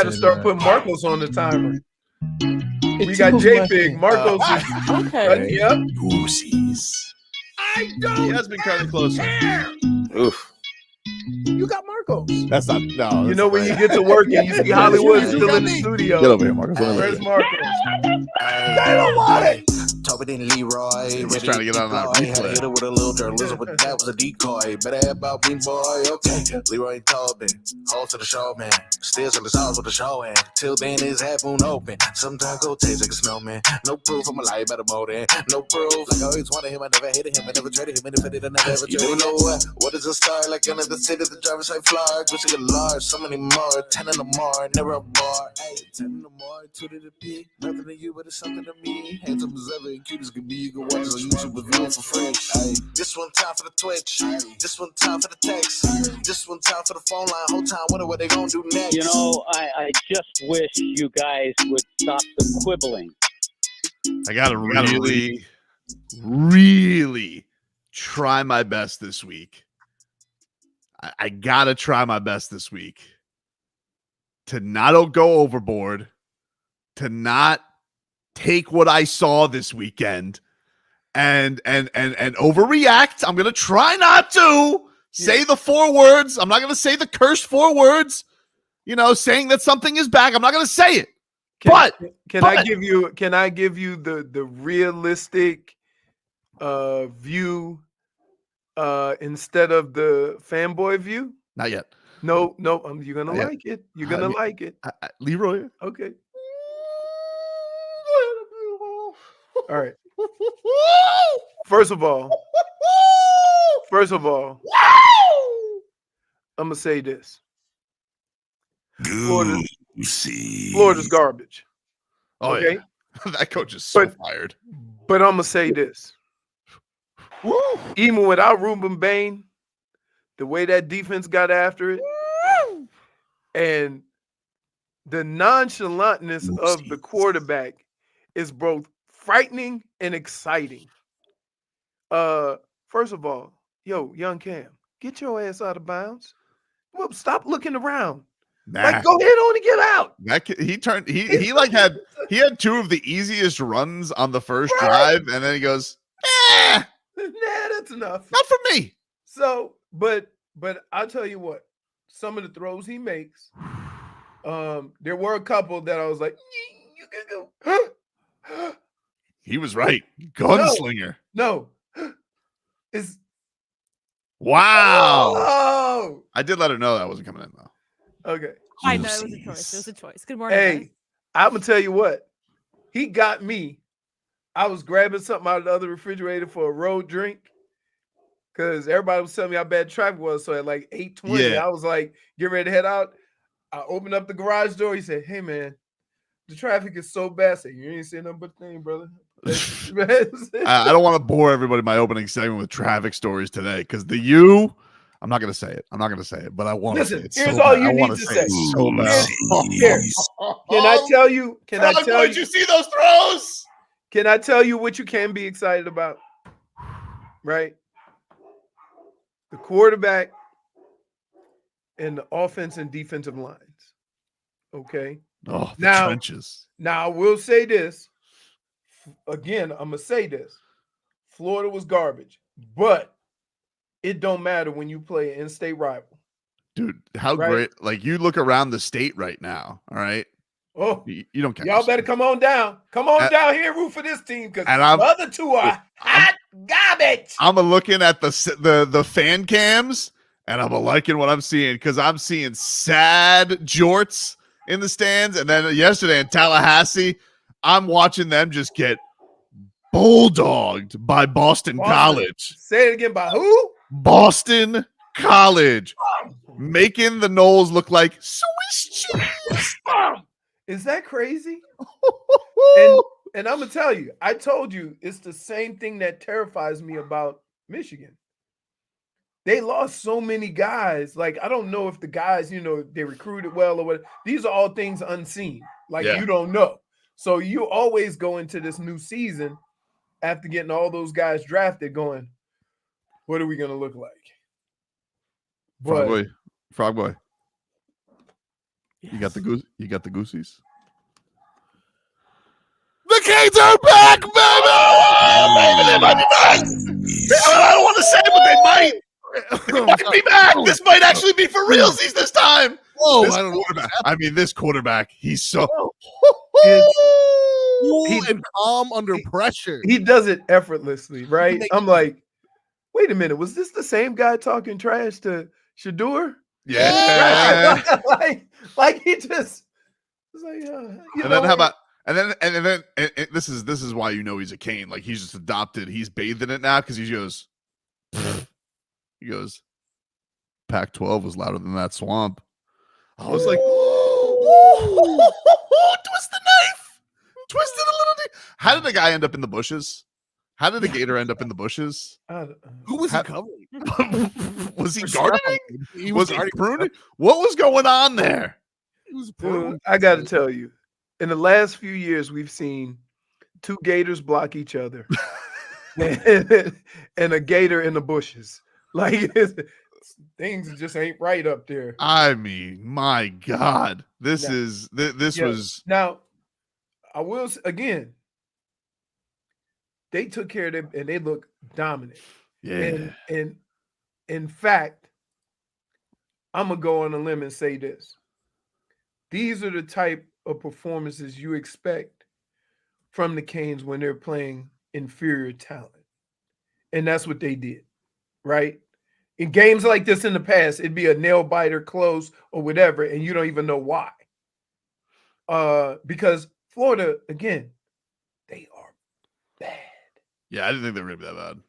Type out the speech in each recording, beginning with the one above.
got to start putting Marcos on the timer. We got tickles my J-Pig. feet. Marcos is Okay. yep. Goosies. I don't He has been cutting closer. care. Oof. You got Marcos. That's not. No. You know when you get to work and you see Hollywood still in the Get studio. over here, Marcus. Where's Marcos? I don't want it. Tobin and Leroy. He's trying to get on that replay. Hit it with a little journalism, but that was a decoy. Better have about me, boy. Okay. Leroy and Tobin. Hold to the show, man. Still in the sauce with the show, and till then his half moon open. Sometimes go taste like a snowman. No proof I'm alive by the boat, and no proof. Like I always wanted him, I never hated him, I never traded him, and if I did, I never ever traded him. You don't know what is a star? Like another city, the driver's side fly. Wish I could large, so many more. 10 in the more, never a bar. Hey, 10 in the more, 2 to the P. Nothing to you, but it's something to me. Handsome as ever, and cute as can be. You can watch it on YouTube with viewing for free. Hey, this one time for the Twitch. This one time for the text. This one time for the phone line. Whole time, wonder what they gonna do next. You know, I just wish you guys would stop the quibbling. I gotta really try my best this week. I gotta try my best this week to not go overboard, to not take what I saw this weekend and overreact. I'm gonna try not to say the 4 words. I'm not gonna say the cursed 4 words. You know, saying that something is back. I'm not gonna say it. Can I give you the realistic view instead of the fanboy view? Not yet. No, you're gonna like it. You're gonna like it. Leroy. Okay. All right. First of all, I'm gonna say this. Florida's garbage. Oh, okay? Yeah. That coach is so fired. But I'm going to say this. Woo! Even without Ruben Bain, the way that defense got after it, and the nonchalantness of the quarterback is both frightening and exciting. First of all, young Cam, get your ass out of bounds. Well, stop looking around. Nah. Like, go ahead on and get out. He had 2 of the easiest runs on the first drive, and then he goes, that's enough. Not for me. So, but I'll tell you what, some of the throws he makes, there were a couple that I was like, you can go. He was right. Gunslinger. No. It's wow. Oh. I did let her know that wasn't coming in though. Okay. I know it was a choice. It was a choice. Good morning. Hey, guys. I'm gonna tell you what. He got me. I was grabbing something out of the other refrigerator for a road drink because everybody was telling me how bad traffic was. So at like 8:20, I was like, get ready to head out. I opened up the garage door. He said, "Hey man, the traffic is so bad." I said, "You ain't saying nothing but thing, brother." I don't want to bore everybody by opening segment with traffic stories today because I'm not going to say it. But I want to say it. Here's so all bad. you I need want to say it say. so bad. Here. Can I tell you? Did you see those throws? Can I tell you what you can be excited about? Right? The quarterback and the offense and defensive lines. Okay. Oh, the trenches. Now, I will say this. Again, I'm going to say this. Florida was garbage, but it don't matter when you play an in-state rival. Dude, how great. Like, you look around the state right now, all right? Oh, you don't care. Y'all better come on down. Come on down here, root for this team, because the other 2 are hot garbage. I'm looking at the fan cams, and I'm liking what I'm seeing because I'm seeing sad jorts in the stands. And then yesterday in Tallahassee, I'm watching them just get bulldogged by Boston College. Say it again, by who? Boston College. Making the Knowles look like Swiss cheese. Is that crazy? and I'm going to tell you, I told you it's the same thing that terrifies me about Michigan. They lost so many guys. Like, I don't know if the guys, they recruited well or what. These are all things unseen. Like, you don't know. So you always go into this new season after getting all those guys drafted going, what are we going to look like? Frog boy. You got the goose. You got the goosies. The Canes are back, baby! Maybe they might be back. I don't want to say it, but they might. They might be back. This might actually be for realsies this time. Whoa, This I don't know. quarterback. I mean, this quarterback. He's so Cool and calm under pressure. He does it effortlessly, right? make- I'm like, wait a minute, was this the same guy talking trash to Shador? yeah. like he just was like, And then how about this is why you know he's a Cane. Like he's just adopted. He's bathed in it now because he goes. Pac-12 was louder than that swamp. I was like, twist the knife, twist it a little deep. How did the guy end up in the bushes? How did the gator end up in the bushes? Who was he covering? Was he gardening? He Was he guarding. pruning? What was going on there? He was Dude, pruning. I got to tell you, in the last few years, we've seen two gators block each other and a gator in the bushes. Like things just ain't right up there. I mean, my God, this Yeah. is this Yeah. was Now, I will again. They took care of them and they look dominant. yeah. And in fact, I'm gonna go on a limb and say this: these are the type of performances you expect from the Canes when they're playing inferior talent, and that's what they did, right? In games like this in the past, it'd be a nail biter, close, or whatever, and you don't even know why. Because Florida, again, they are bad. Yeah, I didn't think they were gonna be that bad.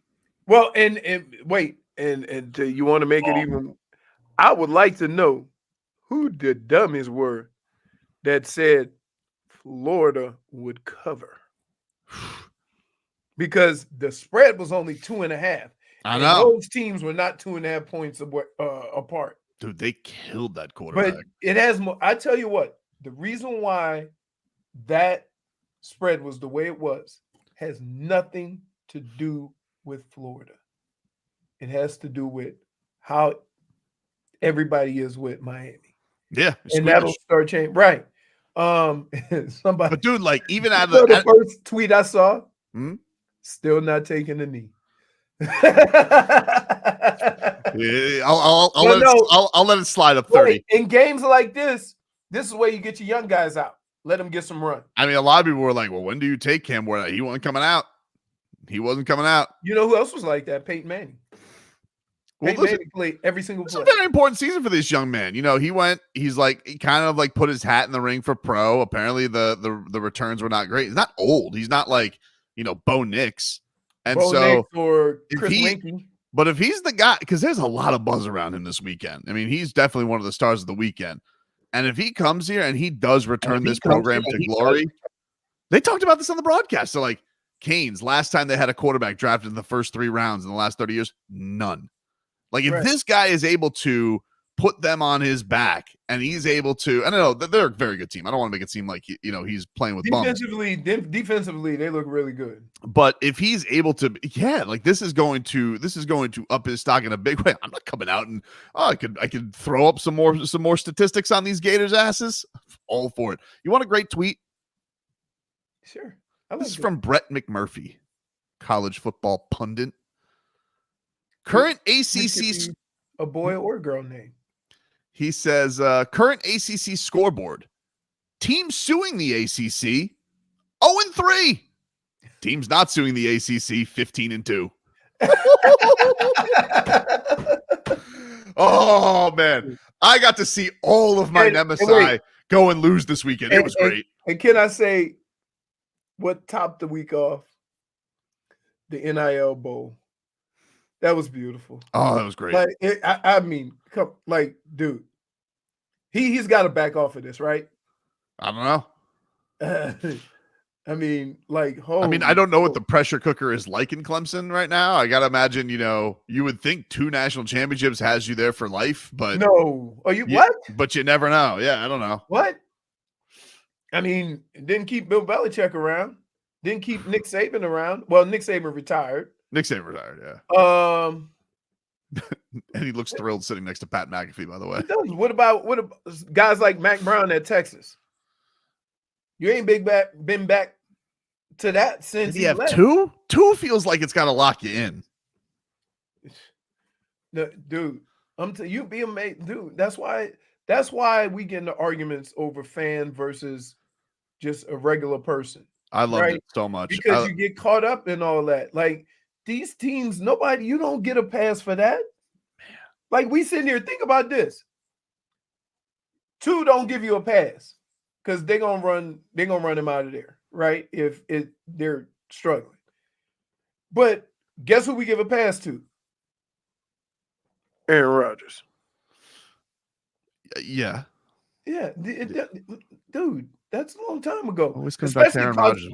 Well, and wait, and you want to make it even? I would like to know who the dummies were that said Florida would cover, because the spread was only 2.5. I and know, those teams were not 2.5 points apart. dude. They killed that quarterback. But it has more. I tell you what, the reason why that spread was the way it was has nothing to do with Florida. It has to do with how everybody is with Miami, Yeah, and that'll start changing. Right? Somebody. but dude, like even out of So the the, first tweet I saw, Hmm? still not taking the knee. yeah, I'll Well, let no. I'll let it slide up 30. Wait, in games like this is where you get your young guys out. Let them get some run. I mean, a lot of people were like, "Well, when do you take Cam Ward?" He wasn't coming out. He wasn't coming out. You know who else was like that? Peyton Manning. Well, Peyton listen, Manning played every single it's play. a very important season for this young man. You know, he kind of like put his hat in the ring for pro. Apparently, the returns were not great. He's not old. He's not like, Bo Nix. And Bo so, Nix or if Chris he- Winkie. but if he's the guy, because there's a lot of buzz around him this weekend. I mean, he's definitely one of the stars of the weekend. And if he comes here and he does return this program to glory, they talked about this on the broadcast. So, like, Canes, last time they had a quarterback drafted in the first 3 rounds in the last 30 years, none. Like, if Right. this guy is able to put them on his back and he's able to, I don't know, they're a very good team. I don't want to make it seem like, he's playing with bums. Defensively, they look really good. But if he's able to, like this is going to up his stock in a big way. I'm not coming out and I could throw up some more statistics on these Gators asses. All for it. You want a great tweet? Sure. This is from Brett McMurphy, college football pundit. Current ACC, a boy or a girl name. he says, current ACC scoreboard. Team suing the ACC, 0-3. Teams not suing the ACC, 15-2. Oh, man. I got to see all of my nemesis go and lose this weekend. It was great. And can I say what topped the week off? The NIL Bowl. That was beautiful. Oh, that was great. Like, I mean, dude, he's got to back off of this, right? I don't know. I mean, I don't know what the pressure cooker is like in Clemson right now. I got to imagine, you would think 2 national championships has you there for life, but no. Are you what? But you never know. Yeah, I don't know. What? I mean, it didn't keep Bill Belichick around. Didn't keep Nick Saban around. Well, Nick Saban retired. Nick Saban retired, yeah. And he looks thrilled sitting next to Pat McAfee, by the way. It does. What about guys like Mac Brown at Texas? You ain't been back to that since Did he have left. 2? 2 feels like it's got to lock you in. No, dude, you be amazed, dude. That's why we get into arguments over fan versus just a regular person. I loved right? it so much. Because you get caught up in all that. Like these teams, you don't get a pass for that. Like we sitting here, think about this. 2 don't give you a pass because they're gonna run him out of there, right? If they're struggling. But guess who we give a pass to? Aaron Rodgers. Yeah. Yeah, dude, that's a long time ago. Always comes back to Aaron Rodgers.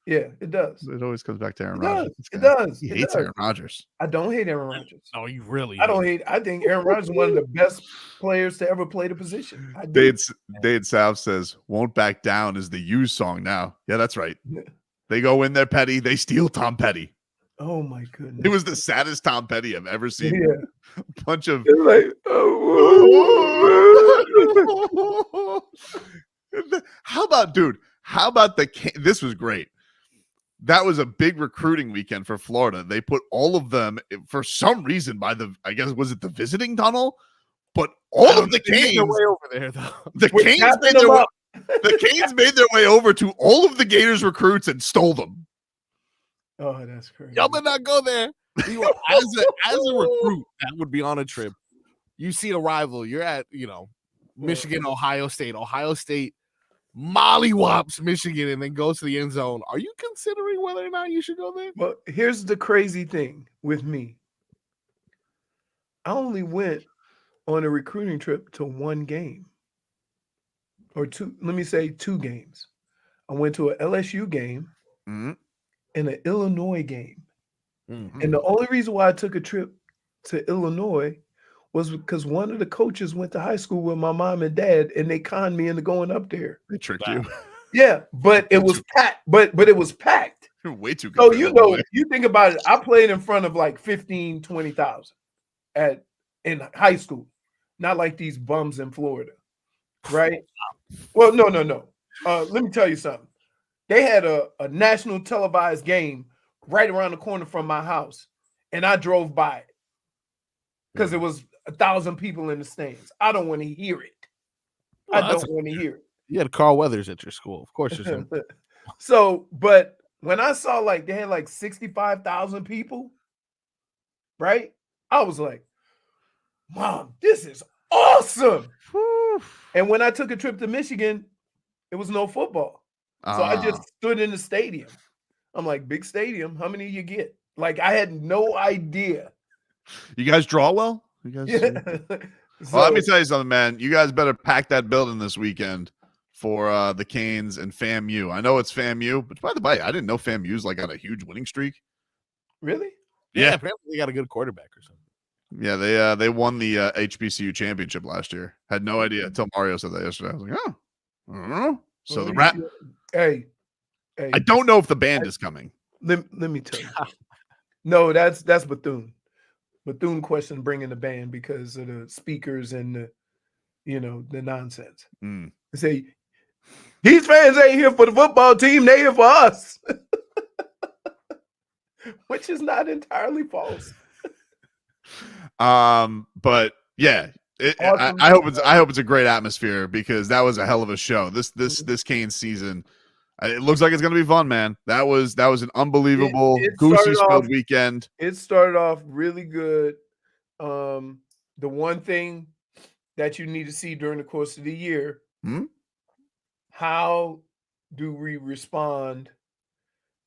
Yeah, it does. It always comes back to Aaron Rodgers. It does. He hates Aaron Rodgers. I don't hate Aaron Rodgers. No, you really. I think Aaron Rodgers is one of the best players to ever play the position. Dade South says, "Won't Back Down" is the Used song now. Yeah, that's right. Yeah. They go in there petty. They steal Tom Petty. Oh my goodness! It was the saddest Tom Petty I've ever seen. Yeah, a bunch of like, How about this was great. That was a big recruiting weekend for Florida. They put all of them for some reason I guess was it the visiting tunnel? But all of the Canes way over there though. The Canes made their way over to all of the Gators recruits and stole them. Oh, that's crazy. Y'all better not go there. As a recruit that would be on a trip, you see a rival. You're at Michigan, Ohio State. Ohio State mollywops Michigan and then goes to the end zone. Are you considering whether or not you should go there? Well, here's the crazy thing with me. I only went on a recruiting trip to one game. Or 2, let me say 2 games. I went to an LSU game and an Illinois game. Mm-hmm. And the only reason why I took a trip to Illinois was because one of the coaches went to high school with my mom and dad, and they conned me into going up there. They tricked you. Yeah, but it was packed. But it was packed. Way too good. So you think about it. I played in front of like 15,000, 20,000 in high school, not like these bums in Florida, right? Well, no. Let me tell you something. They had a national televised game right around the corner from my house, and I drove by it because it was 1,000 people in the stands. I don't want to hear it. I don't want to hear it. You had Carl Weathers at your school, of course. So, but when I saw like they had like 65,000 people, right? I was like, Mom, this is awesome. And when I took a trip to Michigan, it was no football. So I just stood in the stadium. I'm like, big stadium. How many you get? Like, I had no idea. You guys draw well? You guys? Yeah. Well, let me tell you something, man. You guys better pack that building this weekend for the Canes and FAMU. I know it's FAMU, but by the way, I didn't know FAMU's like on a huge winning streak. Really? Yeah, apparently they got a good quarterback or something. Yeah, they won the HBCU championship last year. Had no idea until Mario said that yesterday. I was like, oh, I don't know. So the rap. Hey, I don't know if the band is coming. Let me tell you. No, that's Bethune. Bethune questioned bringing the band because of the speakers and the nonsense. They say these fans ain't here for the football team; they here for us, which is not entirely false. But yeah, awesome. I hope it's a great atmosphere because that was a hell of a show. This Canes season, it looks like it's going to be fun, man. That was an unbelievable goosey-filled weekend. It started off really good. The one thing that you need to see during the course of the year, how do we respond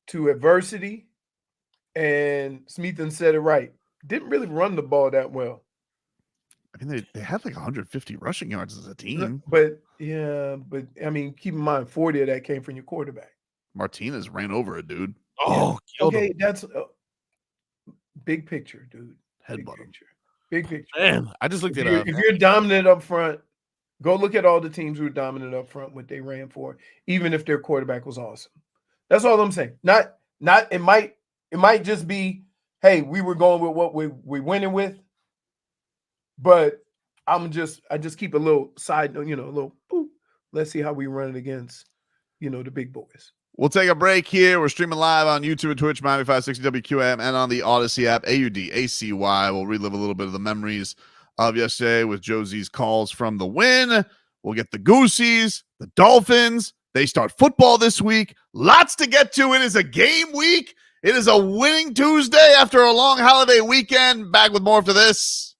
to adversity? And Smeaton said it right. Didn't really run the ball that well. I mean, they had like 150 rushing yards as a team. But I mean, keep in mind, 40 of that came from your quarterback. Martinez ran over a dude. Oh, okay, that's big picture, dude. Headbutt him. Big picture. Man, I just looked at if you're dominant up front, go look at all the teams who were dominant up front, what they ran for, even if their quarterback was awesome. That's all I'm saying. Not it might just be, hey, we were going with what we winning with, But I just keep a little side note, a little boop. Let's see how we run it against, the big boys. We'll take a break here. We're streaming live on YouTube and Twitch, Miami 560 WQM, and on the Odyssey app, AUDACY. We'll relive a little bit of the memories of yesterday with Josie's calls from the win. We'll get the Goosies, the Dolphins. They start football this week. Lots to get to. It is a game week. It is a winning Tuesday after a long holiday weekend. Back with more after this.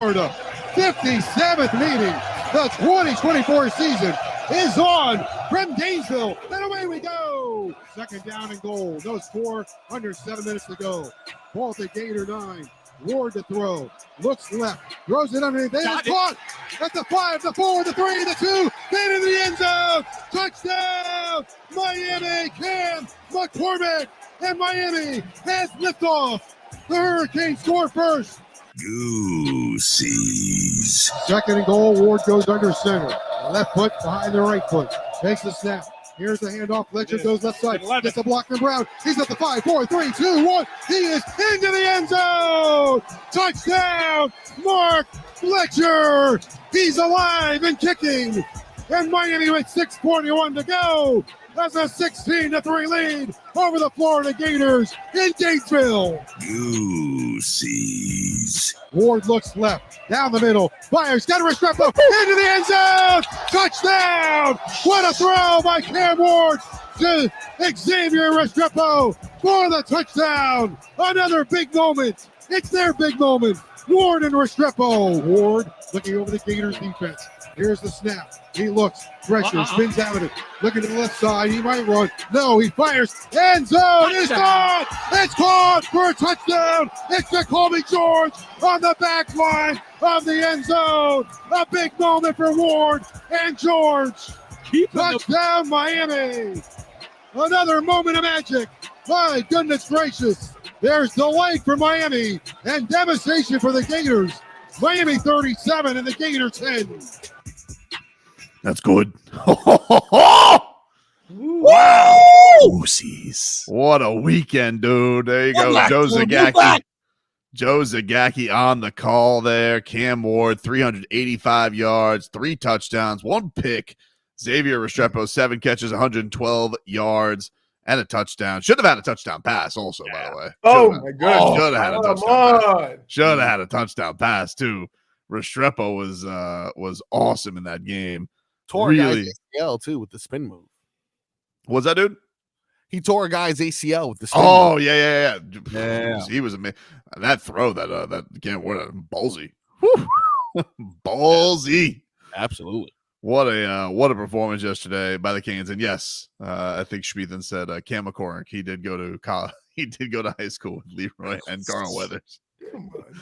Florida 57th meeting. The 2024 season is on from Gainesville, and away we go. Second down and goal. No score, under 7 minutes to go. Ball to Gator 9. Ward to throw. Looks left. Throws it underneath. They are caught at the 5, the 4, the 3, the 2. Then in the end zone. Touchdown, Miami. Cam McCormick. And Miami has liftoff. The Hurricanes score first. Goosies. Second and goal. Ward goes under center. Left foot behind the right foot. Takes the snap. Here's the handoff. Fletcher goes left side. Gets the block from Brown. He's at the 5, 4, 3, 2, 1. He is into the end zone. Touchdown, Mark Fletcher. He's alive and kicking. And Miami with 6:41 to go. That's a 16-3 lead over the Florida Gators in Gainesville. Goosies. Ward looks left, down the middle, fires, got a Restrepo, into the end zone, touchdown! What a throw by Cam Ward to Xavier Restrepo for the touchdown! Another big moment, it's their big moment, Ward and Restrepo. Ward looking over the Gators defense. Here's the snap. He looks, pressure, spins out of it. Looking to the left side. He might run. No, he fires. End zone. It's caught. It's caught for a touchdown. It's Jacoby George on the back line of the end zone. A big moment for Ward and George. Touchdown, Miami. Another moment of magic. My goodness gracious. There's delight for Miami and devastation for the Gators. Miami 37 and the Gator 10. That's good. Wow. Goosies. What a weekend, dude. There you go. Joe Zagacki. Joe Zagacki on the call there. Cam Ward, 385 yards, 3 touchdowns, 1 pick. Xavier Restrepo, 7 catches, 112 yards, and a touchdown. Should have had a touchdown pass also, by the way. Oh, my goodness. Should have had a touchdown pass. Should have had a touchdown pass, too. Restrepo was awesome in that game. Tore Really? a guy's ACL too with the spin move. Was that, dude? He tore a guy's ACL with the spin Oh, move. yeah. Yeah. He was amazing. That throw, that again, what a ballsy. Whew. Ballsy. Absolutely. What a performance yesterday by the Canes. And yes, I think Schmiethen said Cam McCormick. He did go to college. He did go to high school with Leroy and Carl Weathers.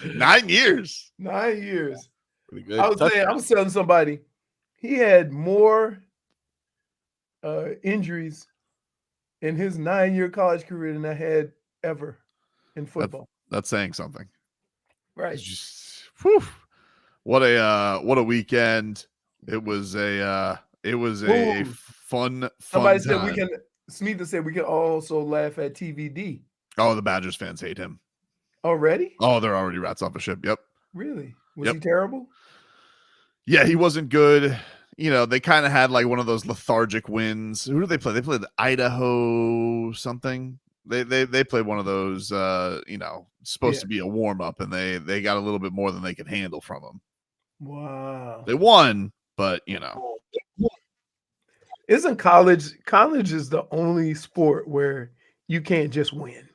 9 years. 9 years. Pretty good. I was telling somebody he had more injuries in his 9-year college career than I had ever in football. That's saying something. Right. It's just, whew. What a weekend. It was a fun Somebody time. said Smitha said we can also laugh at TVD. Oh, the Badgers fans hate him. Already? Oh, they're already rats off a ship. Yep. Really? Was Yep. he terrible? Yeah, he wasn't good. You know, they kind of had like one of those lethargic wins. Who did they play? They played Idaho something. They played one of those, supposed to be a warm up, and they got a little bit more than they could handle from them. Wow. They won, but Isn't college is the only sport where you can't just win.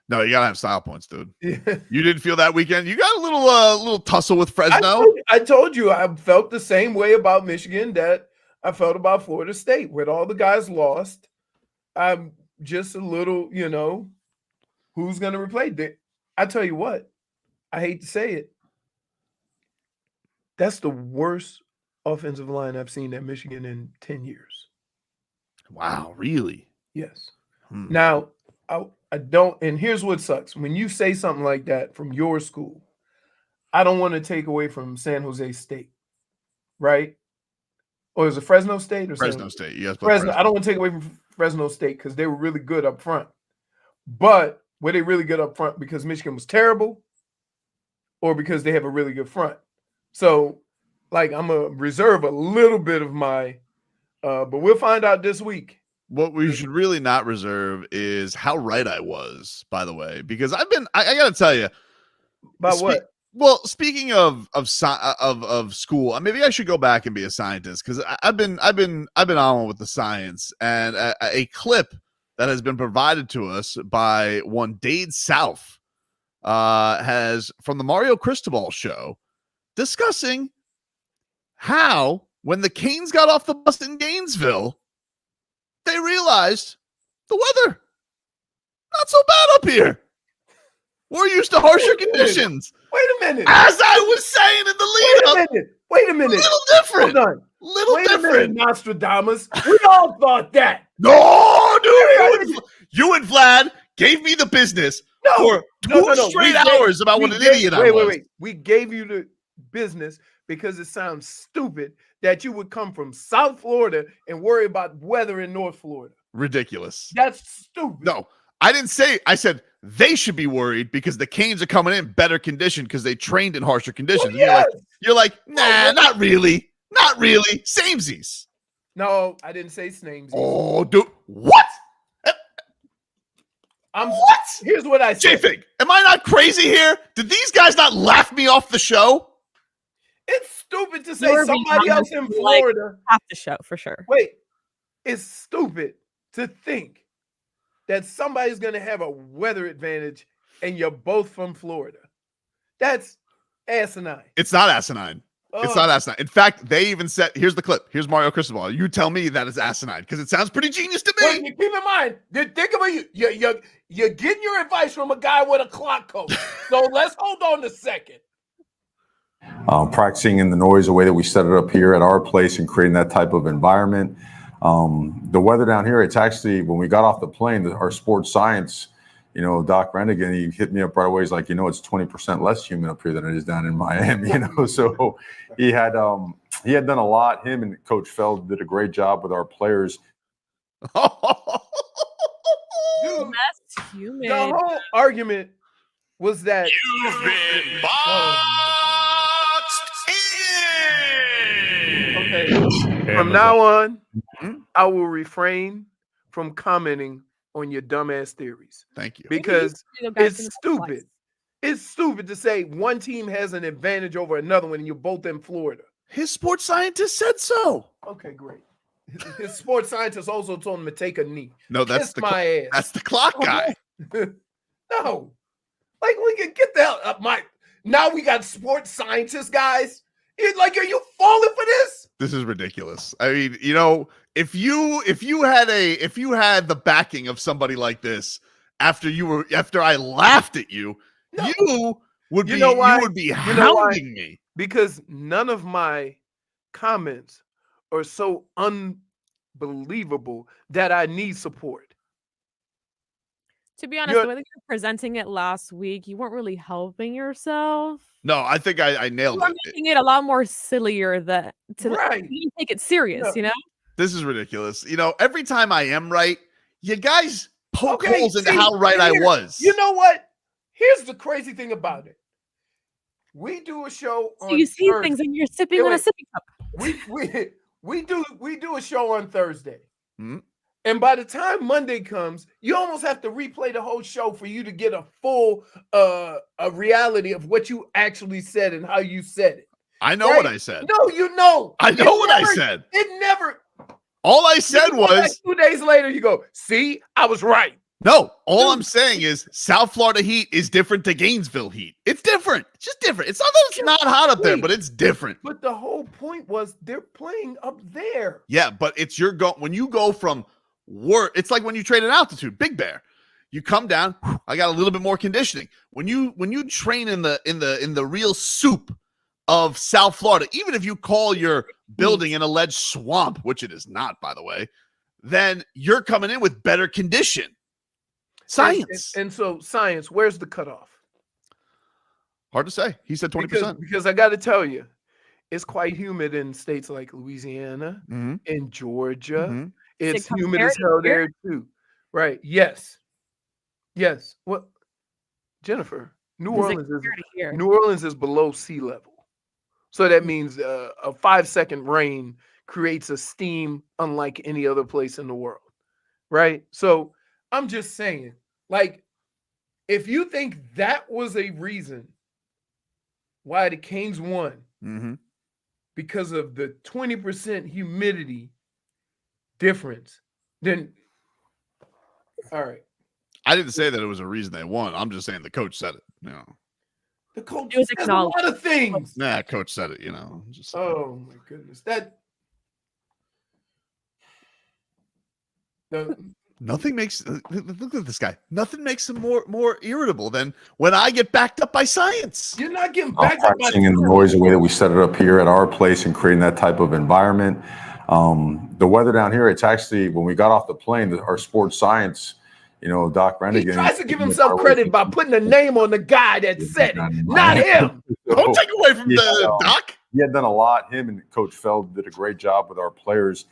no, you gotta have style points, dude. Yeah. You didn't feel that weekend? You got a little tussle with Fresno. I told you I felt the same way about Michigan that I felt about Florida State, where all the guys lost. I'm just a little, who's going to replace it? I tell you what, I hate to say it. That's the worst offensive line I've seen at Michigan in 10 years. Wow, really? Yes. Now, I don't, and here's what sucks. When you say something like that from your school, I don't want to take away from San Jose State, right? Or is it Fresno State or Fresno State? You guys play Fresno. I don't want to take away from Fresno State because they were really good up front. But were they really good up front because Michigan was terrible, or because they have a really good front? So, I'm gonna reserve a little bit of my, but we'll find out this week. What we should really not reserve is how right I was, by the way, because I got to tell you. About what? Well, speaking of school, maybe I should go back and be a scientist, because I've been on with the science, and a clip that has been provided to us by one Dade South has from the Mario Cristobal show discussing how when the Canes got off the bus in Gainesville, they realized the weather not so bad up here. We're used to harsher conditions. Wait a minute. As I was saying in the lead up, Wait a minute. little different. Hold on. Little Wait a different. minute, Nostradamus. We all thought that. No, dude. You and Vlad gave me the business for two straight hours about what an idiot I was. Wait. We gave you the business because it sounds stupid that you would come from South Florida and worry about weather in North Florida. Ridiculous. That's stupid. No, I didn't say. I said they should be worried because the Canes are coming in better condition because they trained in harsher conditions. Well, yes. You're like, nah, not really. Not really. Samesies. No, I didn't say snames. Oh, dude. What? What? Here's what I said. J-Fig, am I not crazy here? Did these guys not laugh me off the show? It's stupid to say You're somebody being else in honest, Florida. Half the show for sure. Wait, it's stupid to think that somebody's going to have a weather advantage and you're both from Florida. That's asinine. It's not asinine. It's not asinine. In fact, they even said, here's the clip. Here's Mario Cristobal. You tell me that it's asinine because it sounds pretty genius to me. Well, you keep in mind, think about you're getting your advice from a guy with a clock coat. So let's hold on a second. Practicing in the noise, the way that we set it up here at our place and creating that type of environment. The weather down here, it's actually, when we got off the plane, our sports science, Doc Rennigan, he hit me up right away. He's like, it's 20% less humid up here than it is down in Miami, So he had done a lot. Him and Coach Feld did a great job with our players. Dude, That's humid. the whole argument was that You've been boxed in. okay. From now on, I will refrain from commenting on your dumbass theories. Thank you. Because Maybe you it's stupid. It's stupid to say one team has an advantage over another one and you're both in Florida. His sports scientist said so. Okay, great. His sports scientist also told him to take a knee. No, that's Kiss my ass. That's the clock guy. No. Like, we can get the hell up my. Now we got sports scientists, guys. Are you falling for this? This is ridiculous. I mean, if you had the backing of somebody like this after I laughed at you, you would be hounding me. Because none of my comments are so unbelievable that I need support. To be honest, the way that you're presenting it last week, you weren't really helping yourself. No, I think I nailed You were it. making it a lot more sillier to Right. take it serious, This is ridiculous. Every time I am right, you guys poke Okay, holes into see, how right I was. You know what? Here's the crazy thing about it. We do a show on So you see Thursday. things and you're sipping on a sippy cup. We do a show on Thursday. Hmm? And by the time Monday comes, you almost have to replay the whole show for you to get a full a reality of what you actually said and how you said it. I know Right? what I said. No, you know. I know what I said. It never. All I said You go back was 2 days later, you go, see, I was right. no. All I'm saying is South Florida heat is different to Gainesville heat. It's different. It's just different. It's not that it's not hot up there, but it's different. But the whole point was they're playing up there. Yeah, but it's when you go from it's like when you train at altitude, Big Bear. You come down, I got a little bit more conditioning. When you train in the real soup of South Florida, even if you call your building an alleged swamp, which it is not, by the way, then you're coming in with better condition. Science. And so science, where's the cutoff? Hard to say. He said 20%. Because I got to tell you, it's quite humid in states like Louisiana Mhm. and Georgia. Mhm. It's Is it humid as compared hell to here? there too. Right. Yes. Well, Jennifer, New Orleans is below sea level. So that means a 5-second rain creates a steam unlike any other place in the world. Right? So I'm just saying, like, if you think that was a reason why the Canes won, Mm-hmm. because of the 20% humidity difference, then all right. I didn't say that it was a reason they won. I'm just saying the coach said it. The coach It was says a lot acknowledged. of things. Nah, coach said it. Just Oh my goodness, nothing makes look at this guy. Nothing makes him more irritable than when I get backed up by science. You're not getting backed up by Practicing in the noise, the way that we set it up here at our place and creating that type of environment. The weather down here, it's actually, when we got off the plane, our sports science, Doc Rennigan. He tries to give himself credit by putting a name on the guy that said it, not him. Don't take away from the Doc. He had done a lot. Him and Coach Feld did a great job with our players.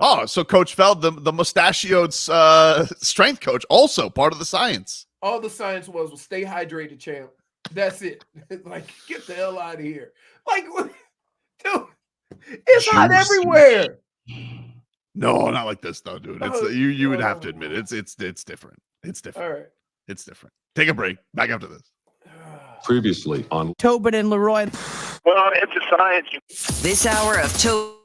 Oh, so Coach Feld, the mustachioed strength coach, also part of the science. All the science was stay hydrated, champ. That's it. Like, get the hell out of here. Like, dude, it's hot everywhere. No, not like this though, dude. It's you would have to admit it's different. It's different. All right. It's different. Take a break. Back after this. Previously on Tobin and Leroy. Well, it's a science. This hour of Tobin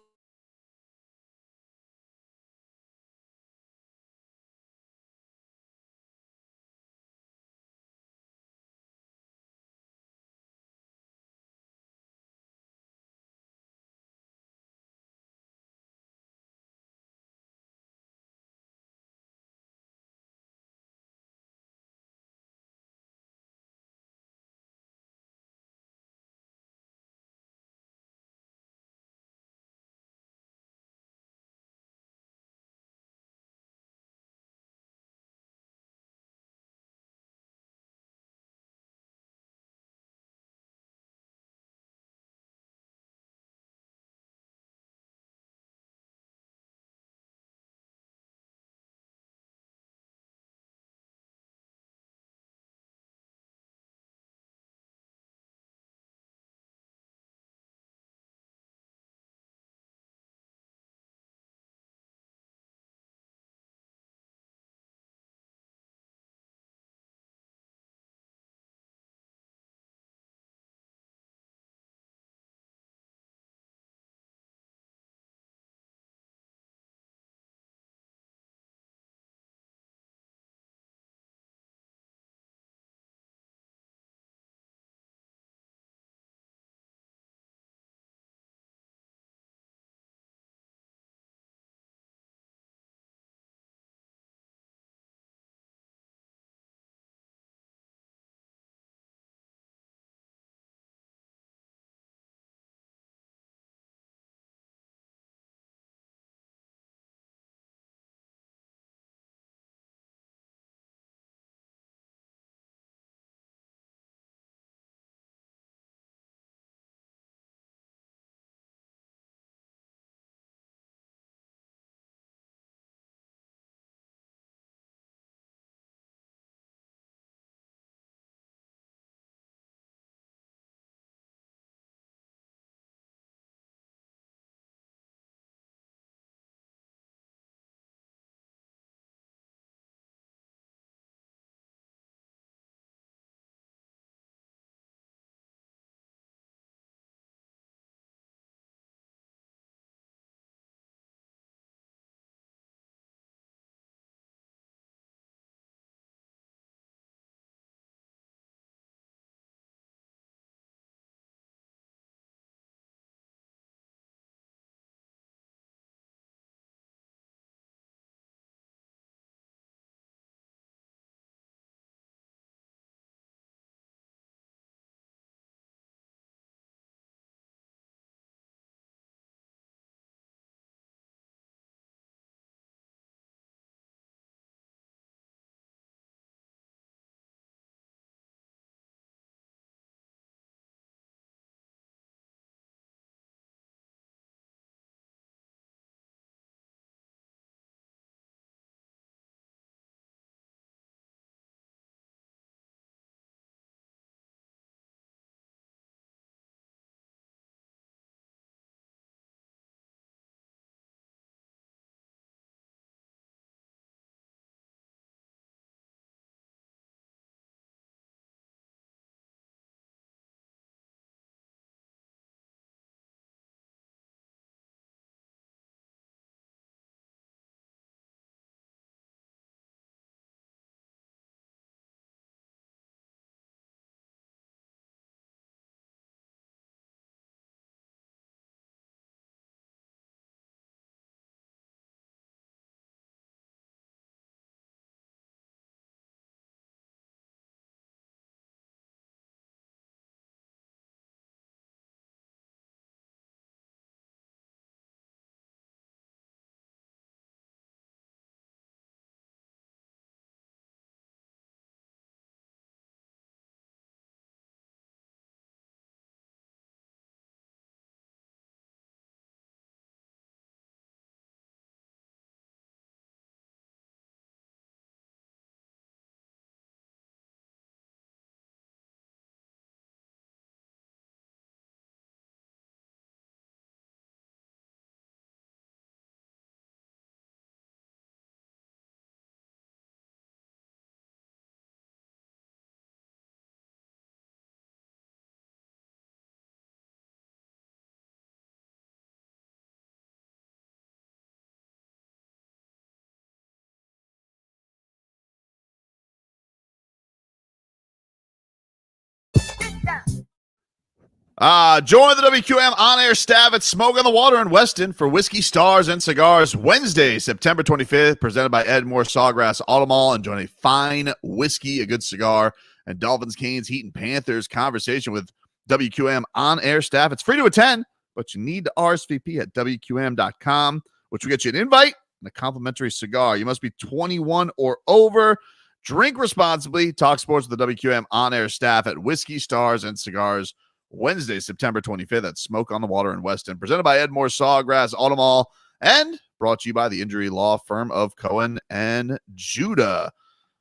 Join the WQM on-air staff at Smoke on the Water in Weston for Whiskey Stars and Cigars Wednesday, September 25th, presented by Ed Moore Sawgrass Auto Mall. Enjoy a fine whiskey, a good cigar, and Dolphins, Canes, Heat, and Panthers conversation with WQM on-air staff. It's free to attend, but you need to RSVP at WQM.com, which will get you an invite and a complimentary cigar. You must be 21 or over. Drink responsibly. Talk sports with the WQM on-air staff at Whiskey Stars and Cigars Wednesday, September 25th at Smoke on the Water in Weston, presented by Ed Moore Sawgrass Auto Mall, and brought to you by the injury law firm of Cohen and Judah.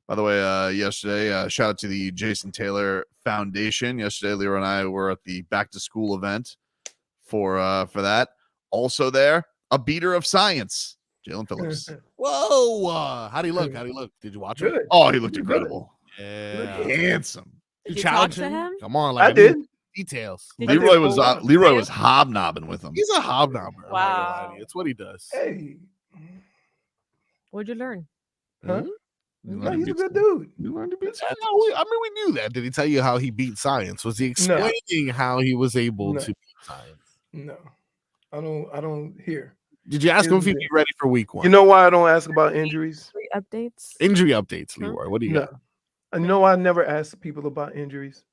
By the way, yesterday, shout out to the Jason Taylor Foundation. Yesterday, Leroy and I were at the back-to-school event for that. Also there, a beater of science, Jalen Phillips. Whoa! How'd he look? Did you watch him? Good. Oh, he looked incredible. Yeah. Handsome. Did you talk to him? Come on, I did. Details. Leroy was hobnobbing with him. He's a hobnobber. Wow. It's what he does. Hey, What'd you learn? huh? You No, learned he's to a beat good dude. You learned to beat science. We knew that. Did he tell you how he beat science? Was he explaining how he was able No. to beat science? No, I don't hear. Did you ask him if he'd be ready for week 1? You know why I don't ask about injuries? Updates. Injury updates, Leroy. What do you No, got? I know I never ask people about injuries.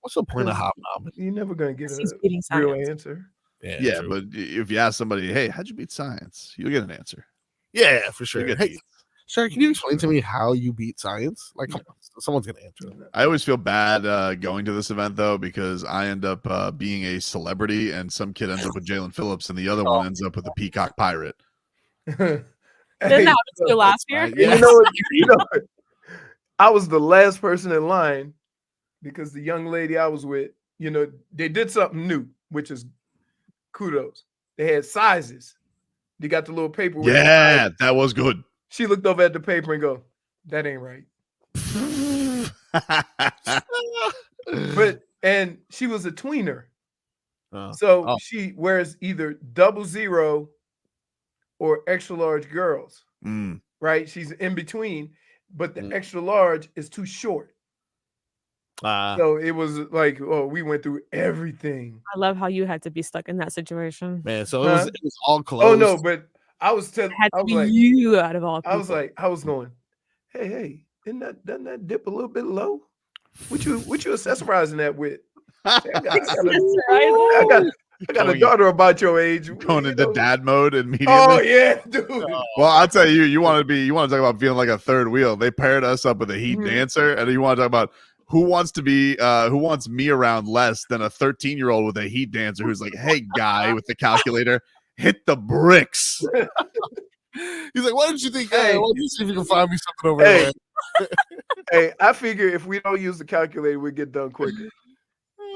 What's the point of hobnobbing? You're never gonna get He's a beating real science. answer. Yeah, true. but if you ask somebody, hey, how'd you beat science? You'll get an answer. Yeah, for sure. You get Hey, these. sir, can you explain to me how you beat science? Like, come on, someone's gonna answer it. I always feel bad going to this event, though, because I end up being a celebrity and some kid ends up with Jalen Phillips and the other one ends up with a peacock pirate. Didn't that happen to you last year? Right, You know what? I was the last person in line because the young lady I was with, they did something new, which is kudos. They had sizes. They got the little paper. with the Yeah, sizes. that was good. She looked over at the paper and go, "That ain't right." And she was a tweener. So she wears either 00 or extra large girls, right? She's in between, but the extra large is too short. So it was like, we went through everything. I love how you had to be stuck in that situation. Man, so it was all closed. Oh no, but I was telling, Had I to was be like, you out of all people. I was going, hey, doesn't that dip a little bit low? What you accessorizing that with? I got a daughter about your age. Going into dad mode immediately. Oh yeah, dude. Well, I'll tell you, you want to talk about feeling like a third wheel. They paired us up with a Heat dancer, and you want to talk about who wants me around less than a 13-year-old with a Heat dancer who's like, hey, guy with the calculator, hit the bricks. He's like, why don't you think, why don't you see if you can find me something over there? Hey, I figure if we don't use the calculator, we get done quicker.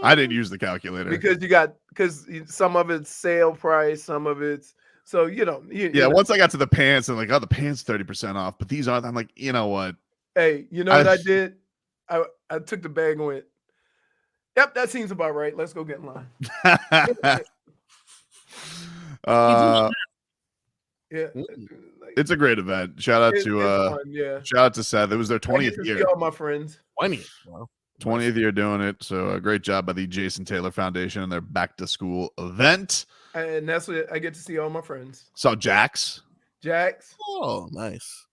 I didn't use the calculator. Because some of it's sale price, some of it's so once I got to the pants and like, the pants 30% off, but these aren't. I'm like, you know what? Hey, you know what I did? I took the bag and went, yep, that seems about right. Let's go get in line. Yeah, it's a great event. Shout out to Seth. It was their 20th year. All my friends. 20th year doing it. So a great job by the Jason Taylor Foundation and their back to school event. And that's what I get to see all my friends. Saw Jax. Oh, nice.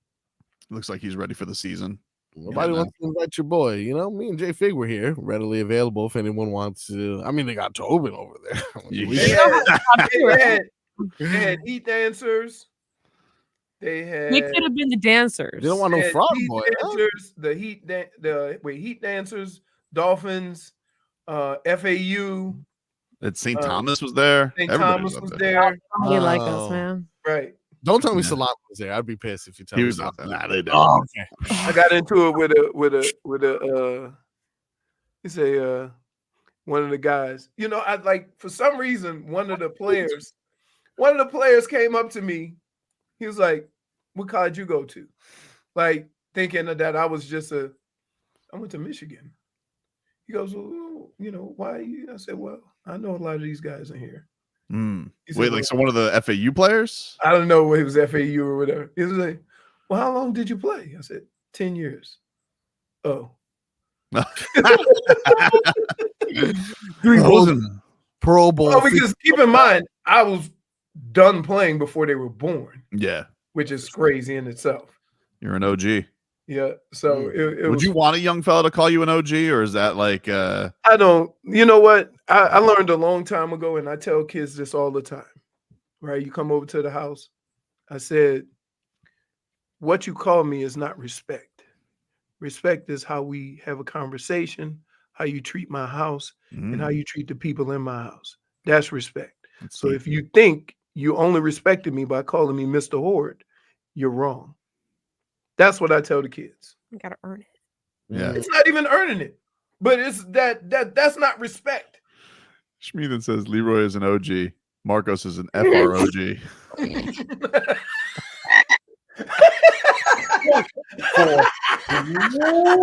Looks like he's ready for the season. Nobody wants to invite your boy. Me and Jay Fig were here, readily available if anyone wants to. I mean, they got Tobin over there. They had Heat dancers. They could have been the dancers. They don't want no frog boy. Dancers, the Heat dancers, Dolphins, FAU. That St. Thomas was there. St. Thomas was there. You like us, man. Right. Don't tell me Salami was there. I'd be pissed if you tell me. He was not there. Nah, they did. Oh, okay. I got into it with a one of the guys. I like, for some reason, one of the players came up to me. He was like, "What college you go to?" Like, thinking that I was just I went to Michigan. He goes, "Well, why?" I said, "Well, I know a lot of these guys in here." Wait, so one of the FAU players? I don't know if it was FAU or whatever. He was like, "Well, how long did you play?" I said, 10 years. Oh. 3 Those Bowls, Pro Bowl. Oh, because keep in mind, I was done playing before they were born, Yeah, which is crazy in itself. you're an OG. Yeah. So it Would was, you want a young fella to call you an OG, or is that like I don't, you know what? I learned a long time ago, and I tell kids this all the time, right? You come over to the house. I said, what you call me is not respect. Respect is how we have a conversation, how you treat my house, and how you treat the people in my house. That's respect. So if you think you only respected me by calling me Mr. Horde, you're wrong. That's what I tell the kids. You gotta earn it. Yeah. It's not even earning it, but it's that's not respect. Schmeathan says Leroy is an OG. Marcos is an FROG.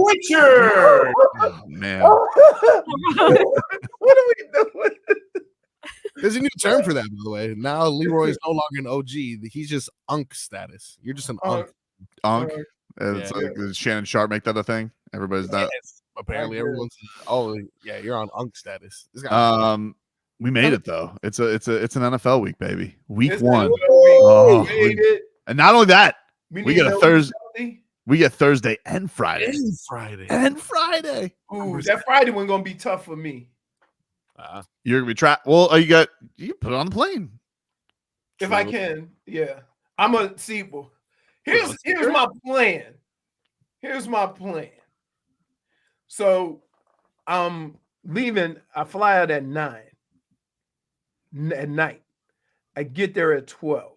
Richard. Oh, man. What are we doing? There's a new term for that, by the way. Now Leroy is no longer an OG. He's just unk status. You're just an unk. Unk. It's like, does Shannon Sharp make that a thing? Everybody's not. Yes. Apparently, everyone's. Oh, yeah, you're on unk status. This guy. We made it though. It's an NFL week, baby. Week It's 1. NFL week. Oh, We made it. and not only that, we need get a no Thursday. penalty. We get Thursday and Friday. And Friday. Ooh, that Friday one gonna be tough for me. You're gonna be trapped. Well, you can put it on the plane. If I can, yeah. I'm gonna see. Well, here's my plan. Here's my plan. So I'm leaving. I fly out at 9 at night. I get there at 12.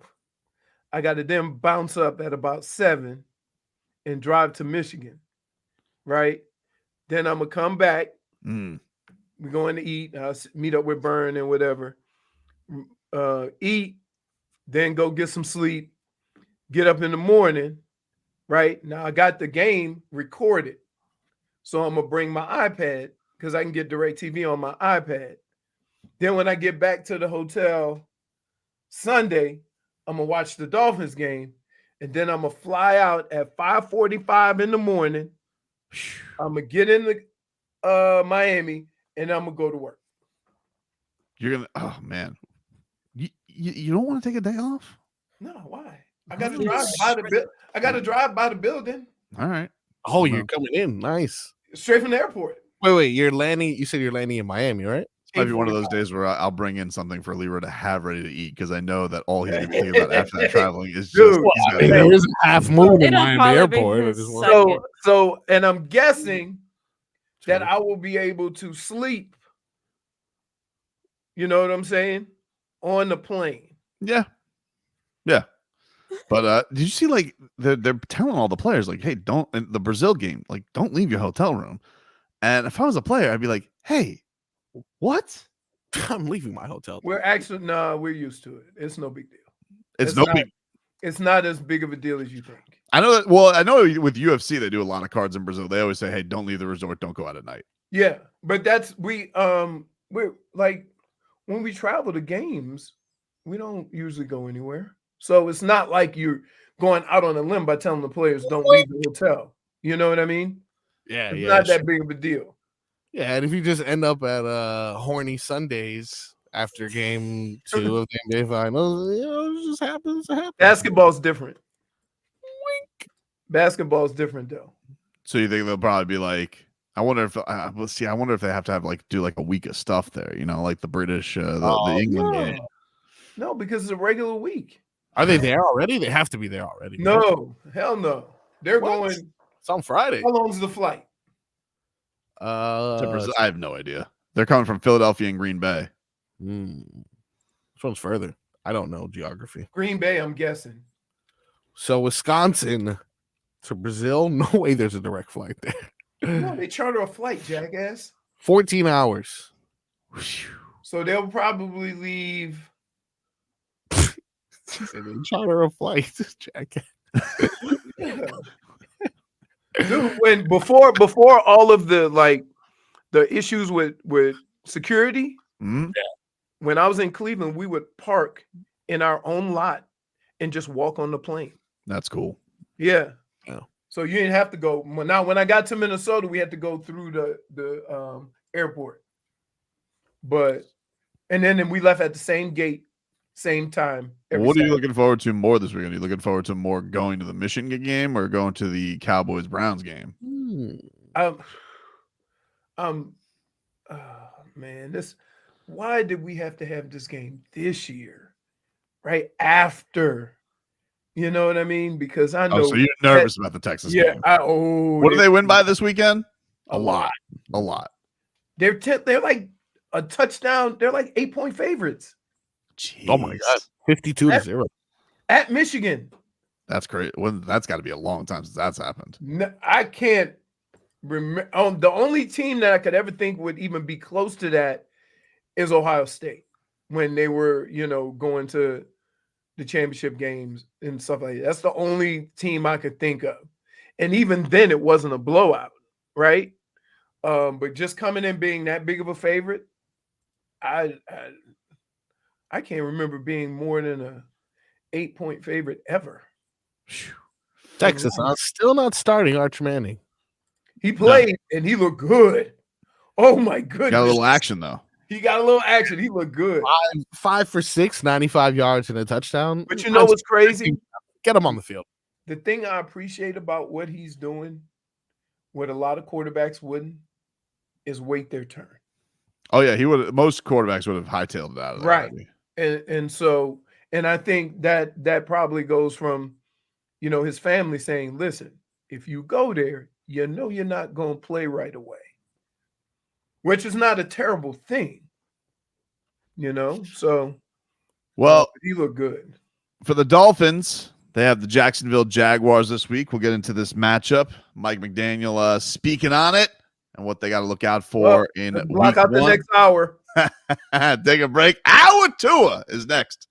I got to then bounce up at about 7 and drive to Michigan. Right. Then I'm gonna come back. We're going to eat. I'll meet up with Byrne and whatever. Eat, then go get some sleep. Get up in the morning. Right now, I got the game recorded, so I'm gonna bring my iPad because I can get DirecTV on my iPad. Then when I get back to the hotel Sunday, I'm gonna watch the Dolphins game, and then I'm gonna fly out at 5:45 in the morning. I'm gonna get into Miami, and I'm gonna go to work. You're gonna. Oh man, you don't want to take a day off? No, why? I got to drive by the. I got to drive by the building. All right. Oh, you're coming in. Nice. Straight from the airport. Wait. You're landing. You said you're landing in Miami, right? It's might be one of those days where I'll bring in something for Leroy to have ready to eat because I know that all he's gonna be thinking about after that traveling is just. There is a half moon in Miami Airport. So, and I'm guessing that I will be able to sleep. You know what I'm saying? On the plane. Yeah. But did you see like they're telling all the players like, hey, don't in the Brazil game, like don't leave your hotel room. And if I was a player, I'd be like, hey, what? I'm leaving my hotel. We're actually we're used to it. It's no big deal. It's no big. It's not as big of a deal as you think. I know that. Well, I know with UFC they do a lot of cards in Brazil. They always say, hey, don't leave the resort, don't go out at night. Yeah, but that's we're like when we travel to games, we don't usually go anywhere. So it's not like you're going out on a limb by telling the players don't leave the hotel. You know what I mean? Yeah, it's not that big of a deal. Yeah, and if you just end up at horny Sundays after game 2 of the NBA Finals, it just happens to happen. Basketball's different. Wink. Basketball's different though. So you think they'll probably be like, I wonder if let's see. I wonder if they have to do like a week of stuff there. You know, like the British, the England game. No, because it's a regular week. Are they there already? They have to be there already. No, hell no. They're going. It's on Friday. How long's the flight? I have no idea. They're coming from Philadelphia and Green Bay. Which one's further? I don't know geography. Green Bay, I'm guessing. So Wisconsin to Brazil? No way there's a direct flight there. No, they charter a flight, jackass. 14 hours. So they'll probably leave. They charter a flight, jackass. Dude, when before all of the issues with security, when I was in Cleveland, we would park in our own lot and just walk on the plane. That's cool. Yeah. So you didn't have to go. Now, when I got to Minnesota, we had to go through the airport. But and then we left at the same gate, same time. What are you looking forward to more this weekend? Are you looking forward to more going to the Michigan game or going to the Cowboys Browns game? Man, why did we have to have this game this year? Right after, you know what I mean? Because I know. Oh, so you're nervous about the Texas game? What do they win by this weekend? A lot. They're like a touchdown. They're like 8-point favorites. Jeez. Oh my God, 52-0 at Michigan. That's great. Well, that's got to be a long time since that's happened. No, I can't remember. The only team that I could ever think would even be close to that is Ohio State when they were, going to the championship games and stuff like that. That's the only team I could think of. And even then it wasn't a blowout, right? But just coming in being that big of a favorite, I can't remember being more than a 8-point favorite ever. Texas still not starting Arch Manning. He played and he looked good. Oh my goodness. Got a little action though. He got a little action. He looked good. 5 for 6, 95 yards and a touchdown. But you know what's crazy? Get him on the field. The thing I appreciate about what he's doing, what a lot of quarterbacks wouldn't, is wait their turn. Oh yeah, he would. Most quarterbacks would have hightailed it out of that. Right. And I think that probably goes from, his family saying, listen, if you go there, you're not going to play right away, which is not a terrible thing, so. Well, he looked good. For the Dolphins, they have the Jacksonville Jaguars this week. We'll get into this matchup. Mike McDaniel speaking on it and what they got to look out for in block week out the 1. next hour. Take a break. Hour Tua is next.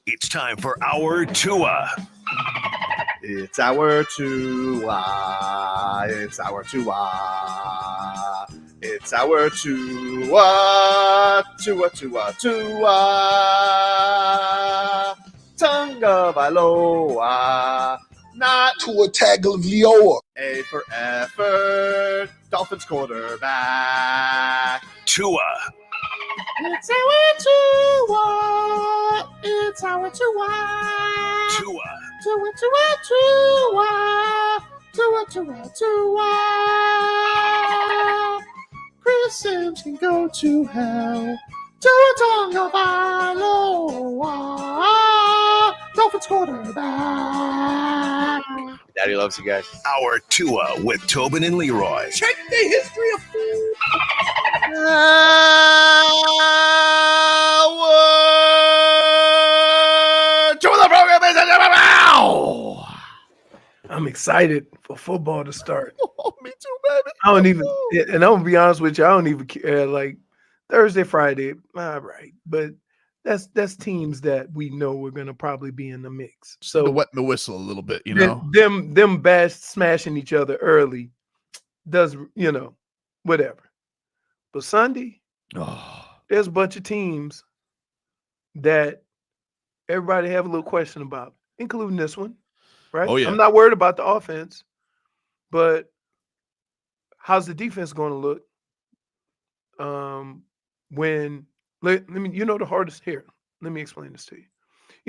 It's time for our Tua. It's our Tua. It's our Tua. It's our Tua. Tua, Tua, Tua. Tagovailoa. Not Tua Tagovailoa. A for effort. Dolphins quarterback. Tua. It's our Tua. It's our Tua. Tua. Tua, Tua, Tua. Tua, Tua, Tua. Chris Sims can go to hell. Tua Tagovailoa. Dolphins quarterback. Daddy loves you guys. Our Tua with Tobin and Leroy. Check the history of food. I'm excited for football to start. Oh, me too, baby. I don't even, and I'm gonna be honest with you, I don't even care. Like Thursday, Friday, all right, but that's teams that we know are gonna probably be in the mix. So the wet and the whistle a little bit, you know. Them smashing each other early does, whatever. But Sunday, there's a bunch of teams that everybody have a little question about, including this one, right? Oh, yeah. I'm not worried about the offense, but how's the defense going to look? Let me, the hardest here. Let me explain this to you.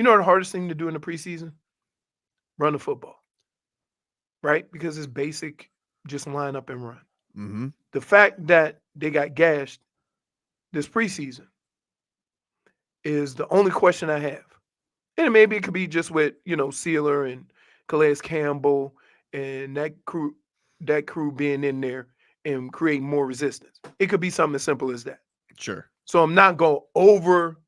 The hardest thing to do in the preseason? Run the football, right? Because it's basic, just line up and run. Mm-hmm. The fact that they got gashed this preseason is the only question I have. And maybe it could be just with, Sieler and Calais Campbell and that crew being in there and creating more resistance. It could be something as simple as that. Sure. So I'm not going to over,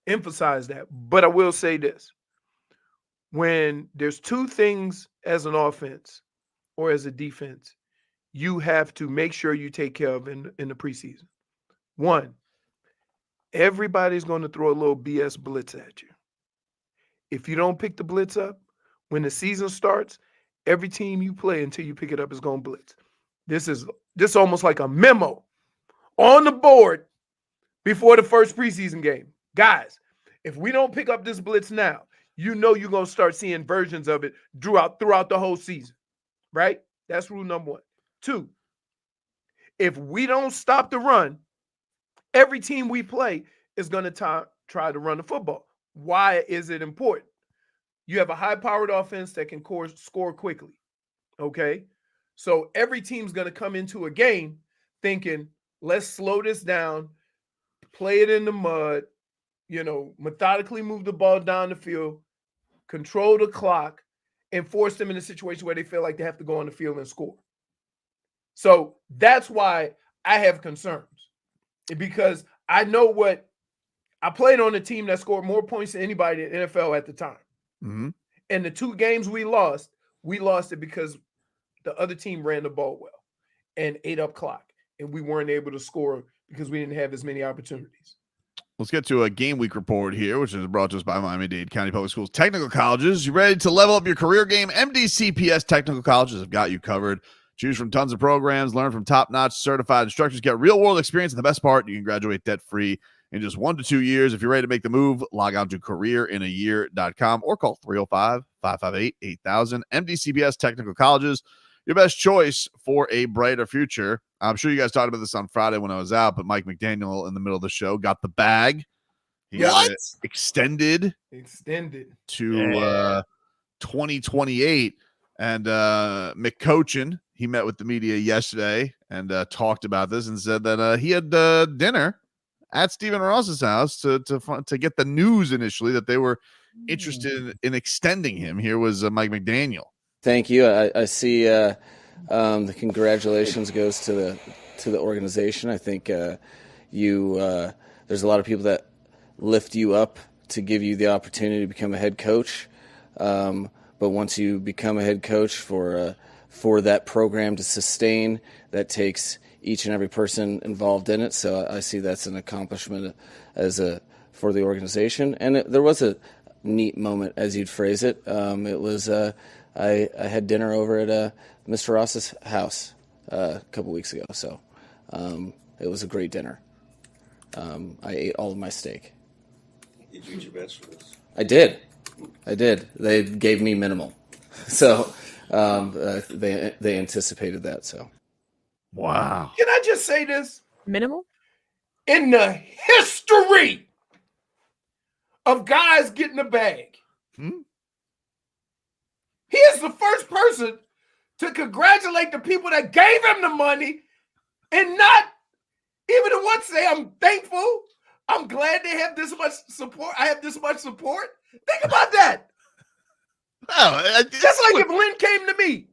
emphasize that. But I will say this. When there's two things as an offense or as a defense, you have to make sure you take care of in the preseason. One, everybody's going to throw a little BS blitz at you. If you don't pick the blitz up, when the season starts, every team you play until you pick it up is going to blitz. This is almost like a memo on the board before the first preseason game. Guys, if we don't pick up this blitz now, you're going to start seeing versions of it throughout the whole season, right? That's rule number one. Two, if we don't stop the run, every team we play is going to try to run the football. Why is it important? You have a high-powered offense that can score quickly, okay? So every team's going to come into a game thinking, let's slow this down, play it in the mud, methodically move the ball down the field, control the clock, and force them in a situation where they feel like they have to go on the field and score. So that's why I have concerns, because I know I played on a team that scored more points than anybody in the NFL at the time. Mm-hmm. And the two games we lost it because the other team ran the ball well and ate up clock, and we weren't able to score because we didn't have as many opportunities. Let's get to a game week report here, which is brought to us by Miami-Dade County Public Schools Technical Colleges. You ready to level up your career game? MDCPS Technical Colleges have got you covered. Choose from tons of programs, learn from top-notch certified instructors, get real-world experience, and the best part, you can graduate debt-free in just 1 to 2 years. If you're ready to make the move, log on to careerinayear.com or call 305-558-8000. MDCPS Technical Colleges, your best choice for a brighter future. I'm sure you guys talked about this on Friday when I was out, but Mike McDaniel in the middle of the show got the bag. He got it extended to 2028. And McCochin, he met with the media yesterday and talked about this and said that he had dinner at Stephen Ross's house to get the news initially that they were interested in extending him. Here was Mike McDaniel. Thank you. I see the congratulations goes to the organization. I think there's a lot of people that lift you up to give you the opportunity to become a head coach. But once you become a head coach for that program to sustain, that takes each and every person involved in it. So I see that's an accomplishment as a for the organization. And there was a neat moment, as you'd phrase it. It was I had dinner over at Mr. Ross's house a couple weeks ago, so it was a great dinner. I ate all of my steak. Did you eat your vegetables? I did. They gave me minimal, so they anticipated that. So, wow. Can I just say this? Minimal? In the history of guys getting a bag, he is the first person to congratulate the people that gave him the money and not even the ones say, I'm thankful. I'm glad they have this much support. I have this much support. Think about that. Oh, Just like if Lynn came to me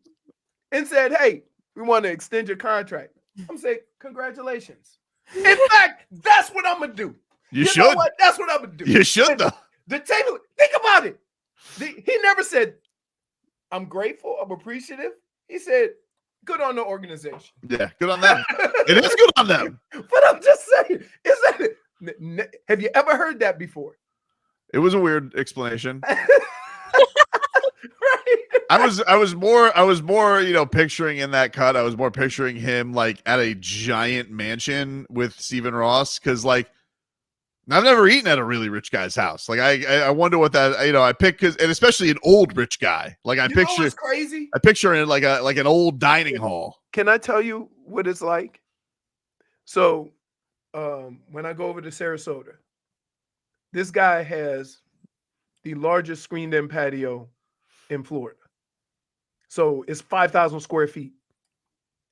and said, hey, we want to extend your contract. I'm saying, congratulations. In fact, that's what I'm going to do. You know should. what? That's what I'm going to do. You should, though. The table, think about it. He never said, I'm grateful, I'm appreciative. He said, good on the organization. Yeah, good on them. It is good on them. But I'm just saying, have you ever heard that before? It was a weird explanation. Right. I was more, picturing in that cut. I was more picturing him like at a giant mansion with Stephen Ross, because like I've never eaten at a really rich guy's house. Like I wonder what that I pick, and especially an old rich guy. Like I picture what's crazy. I picture it like an old dining hall. Can I tell you what it's like? So when I go over to Sarasota, this guy has the largest screened-in patio in Florida. So it's 5,000 square feet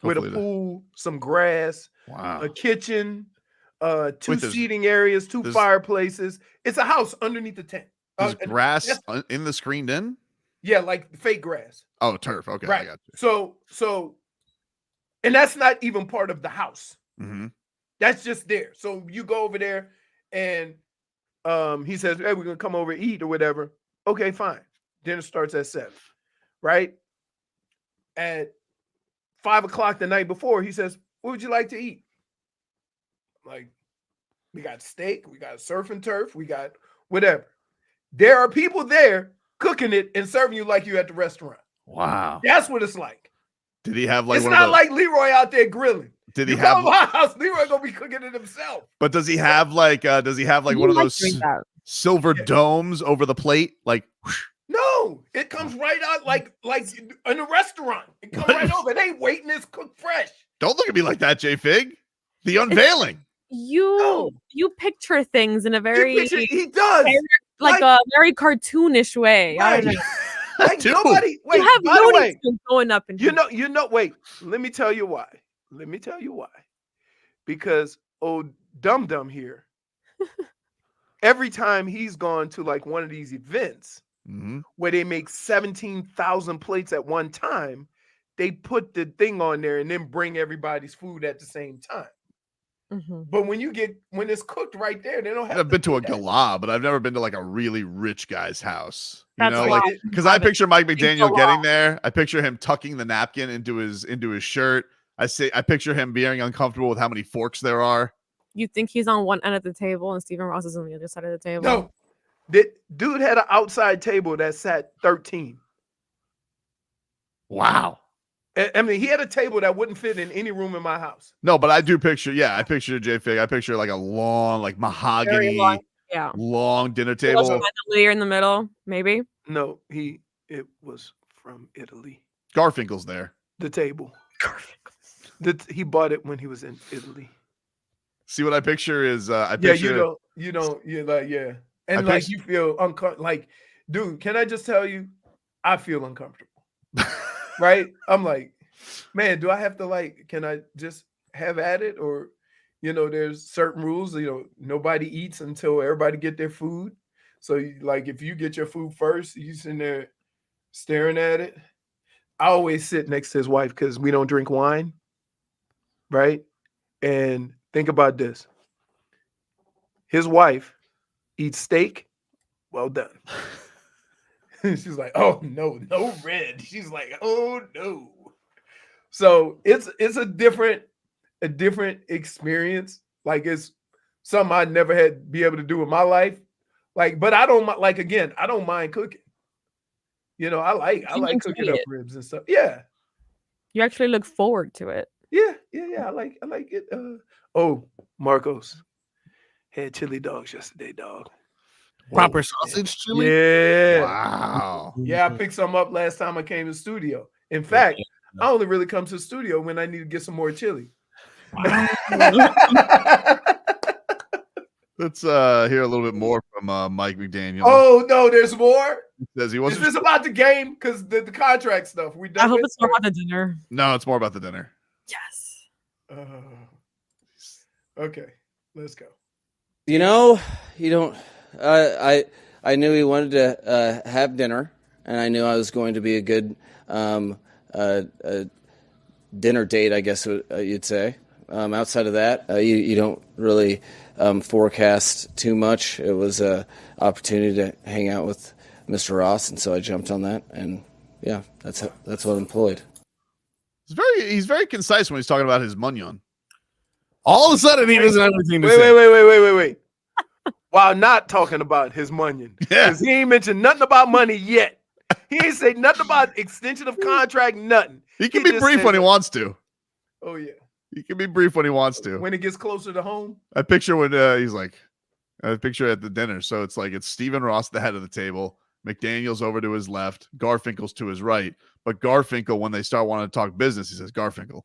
with a pool, some grass, a kitchen, two seating areas, two fireplaces. It's a house underneath the tent. There's grass in the screened in? Yeah, like fake grass. Oh, turf. Okay, right. I got you. So, and that's not even part of the house. Mm-hmm. That's just there. So you go over there and he says, hey, we're going to come over and eat or whatever. Okay, fine. Dinner starts at 7, right? At 5 o'clock the night before, he says, what would you like to eat? Like, we got steak, we got surf and turf, we got whatever. There are people there cooking it and serving you like you at the restaurant. Wow. That's what it's like. Did he have like it's not like Leroy out there grilling. Did he have my house? Leroy gonna be cooking it himself. But does he have like one of those silver domes over the plate? Like whoosh. No, it comes right out like in a restaurant. It comes right over. It ain't waiting, it's cooked fresh. Don't look at me like that, J Fig. The unveiling. You picture things in a very he does like a very cartoonish way. Right. I don't know. Like nobody. Wait, you have by the way, going up and you know. Wait, let me tell you why. Because old Dum Dum here, every time he's gone to like one of these events where they make 17,000 plates at one time, they put the thing on there and then bring everybody's food at the same time. But when it's cooked right there, they don't have. I've been to a gala, but I've never been to like a really rich guy's house. That's because I picture Mike McDaniel getting there. I picture him tucking the napkin into his shirt. I picture him being uncomfortable with how many forks there are. You think he's on one end of the table and Stephen Ross is on the other side of the table? No, the dude had an outside table that sat 13. Wow. I mean, he had a table that wouldn't fit in any room in my house. No, but I do picture, I picture J Fig. I picture like a long, like mahogany, long dinner table. Chandelier in the middle, maybe. No, it was from Italy. Garfinkel's there. The table. He bought it when he was in Italy. See what I picture is I picture. You don't. You're like and like you feel uncomfortable. Like, dude, can I just tell you, I feel uncomfortable. Right? I'm like, man, do I have to can I just have at it? Or, there's certain rules, nobody eats until everybody get their food. So if you get your food first, you sitting there staring at it. I always sit next to his wife because we don't drink wine. Right? And think about this. His wife eats steak. Well done. She's like, oh no red. She's like, oh no. So it's a different experience. Like it's something I'd never had be able to do in my life. Like, but I don't like again. I don't mind cooking. I like cooking up ribs and stuff. Yeah. You actually look forward to it. Yeah. I like it. Oh, Marcos had chili dogs yesterday, dog. Proper sausage chili? Yeah. Wow. Yeah, I picked some up last time I came to the studio. In fact, I only really come to the studio when I need to get some more chili. Let's hear a little bit more from Mike McDaniel. Oh no, there's more. He says he Is wasn't. this about the game? Because the contract stuff we done. I hope with? it's more about the dinner. No, it's more about the dinner. Yes. Okay, let's go. You know, you don't. I knew he wanted to have dinner, and I knew I was going to be a good dinner date, I guess you'd say. Outside of that, you don't really forecast too much. It was an opportunity to hang out with Mr. Ross, and so I jumped on that, and yeah, that's what I'm employed. He's very concise when he's talking about his munyon. All of a sudden, he doesn't have anything to Wait, say. wait. While not talking about his money, Yeah, because he ain't mentioned nothing about money yet. He ain't say nothing about extension of contract, nothing. he can be brief when he wants to. Oh yeah, He can be brief when he wants to. when it gets closer to home. I picture when he's like, I picture at the dinner. So it's like it's Stephen Ross at the head of the table. McDaniel's over to his left. Garfinkel's to his right. But Garfinkel, when they start wanting to talk business, he says, Garfinkel,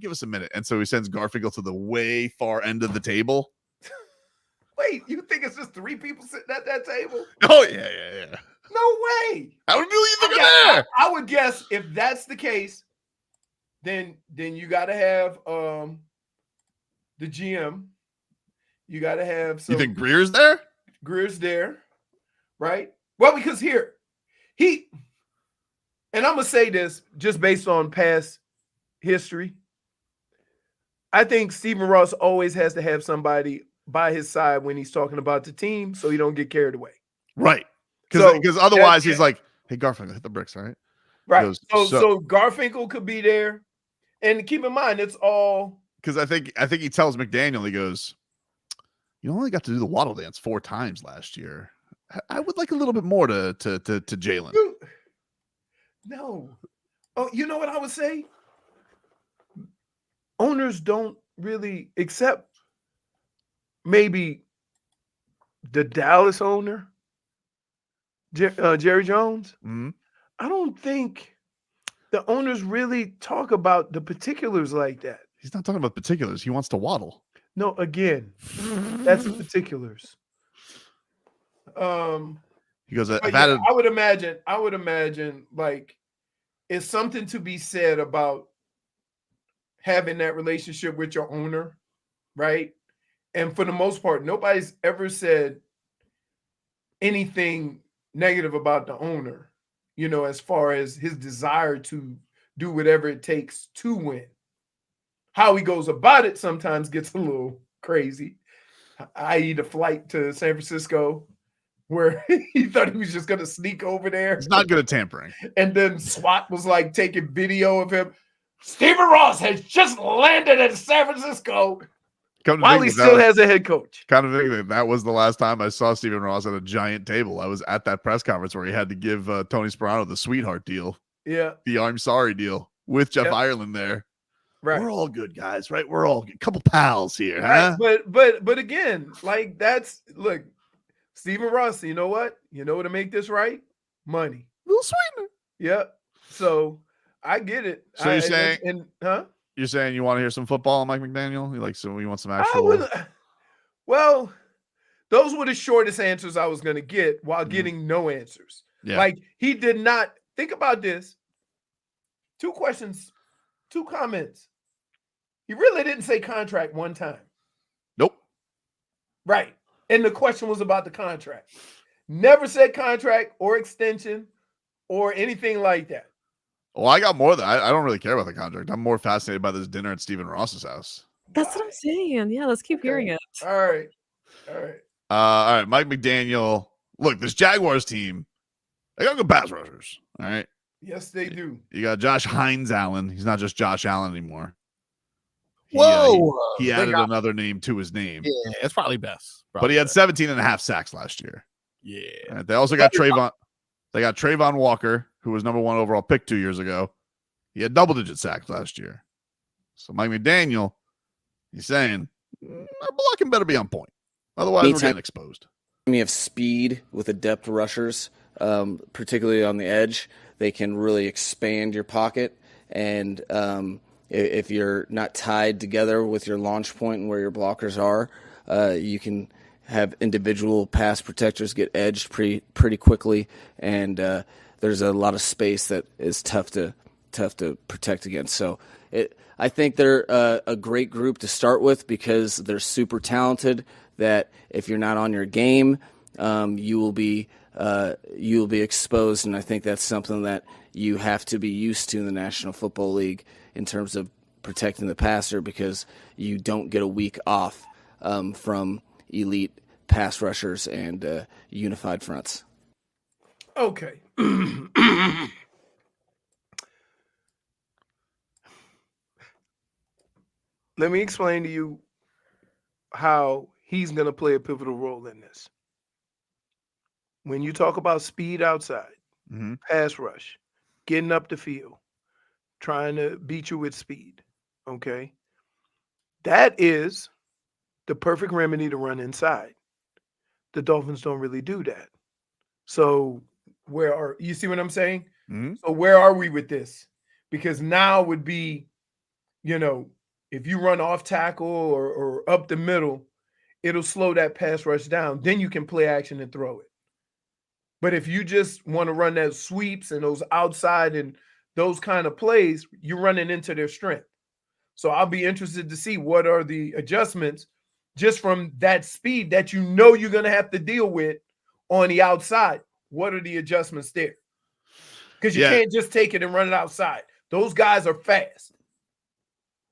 give us a minute. And so he sends Garfinkel to the way far end of the table. Wait, you think it's just 3 people sitting at that table? Oh, yeah. No way. How do you think of Okay, there? I would guess if that's the case, then you got to have the GM. You got to have some. You think Greer's there? Greer's there, right? Well, because here, and I'm going to say this just based on past history. I think Stephen Ross always has to have somebody by his side when he's talking about the team so he don't get carried away. Right. Because otherwise he's like, hey, Garfinkel, hit the bricks, all right? Right. Goes, so Garfinkel could be there. And keep in mind, it's all. Because I think he tells McDaniel, he goes, you only got to do the waddle dance 4 times last year. I would like a little bit more to Jalen. No. Oh, you know what I would say? Owners don't really, except maybe the Dallas owner, Jerry Jones. Mm-hmm. I don't think the owners really talk about the particulars like that. He's not talking about particulars. He wants to waddle. No, again, that's the particulars. He goes, I would imagine like it's something to be said about having that relationship with your owner, right? And for the most part, nobody's ever said anything negative about the owner, as far as his desire to do whatever it takes to win. How he goes about it sometimes gets a little crazy, i.e. the flight to San Francisco where he thought he was just going to sneak over there. He's not good at tampering. And then SWAT was like taking video of him. Stephen Ross has just landed in San Francisco while he still has a head coach. Kind of think that was the last time I saw Stephen Ross at a giant table. I was at that press conference where he had to give Tony Sperano the sweetheart deal. Yeah. The I'm sorry deal with Jeff Ireland there. Right. We're all good guys, right? We're all good. A couple pals here, Right. huh? But again, like look, Stephen Ross, you know what? You know what to make this right? Money. Little sweetener. Yep. So I get it. So you're saying, You're saying you want to hear some football, Mike McDaniel? You want some actual? Well, those were the shortest answers I was going to get while getting no answers. Yeah. Like he did not think about this. 2 questions, 2 comments. He really didn't say contract one time. Nope. Right. And the question was about the contract. Never said contract or extension or anything like that. Well, I got more than I don't really care about the contract. I'm more fascinated by this dinner at Stephen Ross's house. That's what I'm saying. Yeah, let's keep hearing it. All right. All right. Mike McDaniel. Look, this Jaguars team, they got good pass rushers. All right. Yes, they do. You got Josh Hines Allen. He's not just Josh Allen anymore. He They added got- another name to his name. Yeah, it's probably best. But he had 17 and a half sacks last year. Yeah. They also got Trayvon. They got Trayvon Walker, who was number 1 overall pick 2 years ago. He had double-digit sacks last year. So Mike McDaniel, he's saying, our blocking better be on point. Otherwise, we're getting exposed. You have speed with adept rushers, particularly on the edge. They can really expand your pocket. And if you're not tied together with your launch point and where your blockers are, you can have individual pass protectors get edged pretty quickly. And there's a lot of space that is tough to protect against. So I think they're a great group to start with because they're super talented. That if you're not on your game, you will be exposed, and I think that's something that you have to be used to in the National Football League in terms of protecting the passer because you don't get a week off from elite pass rushers and unified fronts. Okay. Let me explain to you how he's going to play a pivotal role in this. When you talk about speed outside, pass rush, getting up the field, trying to beat you with speed, okay? That is the perfect remedy to run inside. The Dolphins don't really do that. So you see what I'm saying? So where are we with this? Because now would be, if you run off tackle or up the middle, it'll slow that pass rush down. Then you can play action and throw it. But if you just want to run that sweeps and those outside and those kind of plays, you're running into their strength. So I'll be interested to see what are the adjustments just from that speed that you're going to have to deal with on the outside. What are the adjustments there? Because you can't just take it and run it outside. Those guys are fast.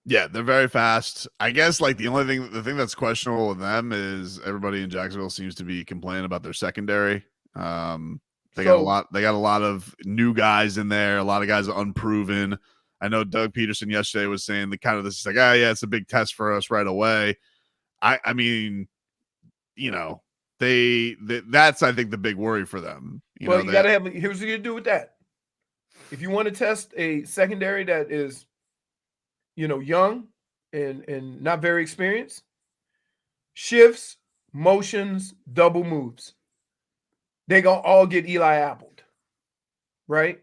Yeah, they're very fast. I guess the thing that's questionable with them is everybody in Jacksonville seems to be complaining about their secondary. They got a lot of new guys in there, a lot of guys unproven. I know Doug Peterson yesterday was saying this is it's a big test for us right away. I mean, that's I think the big worry for them. You gotta have. Here's what you do with that. If you want to test a secondary that is, young and not very experienced, shifts, motions, double moves. They gonna all get Eli Appled, right?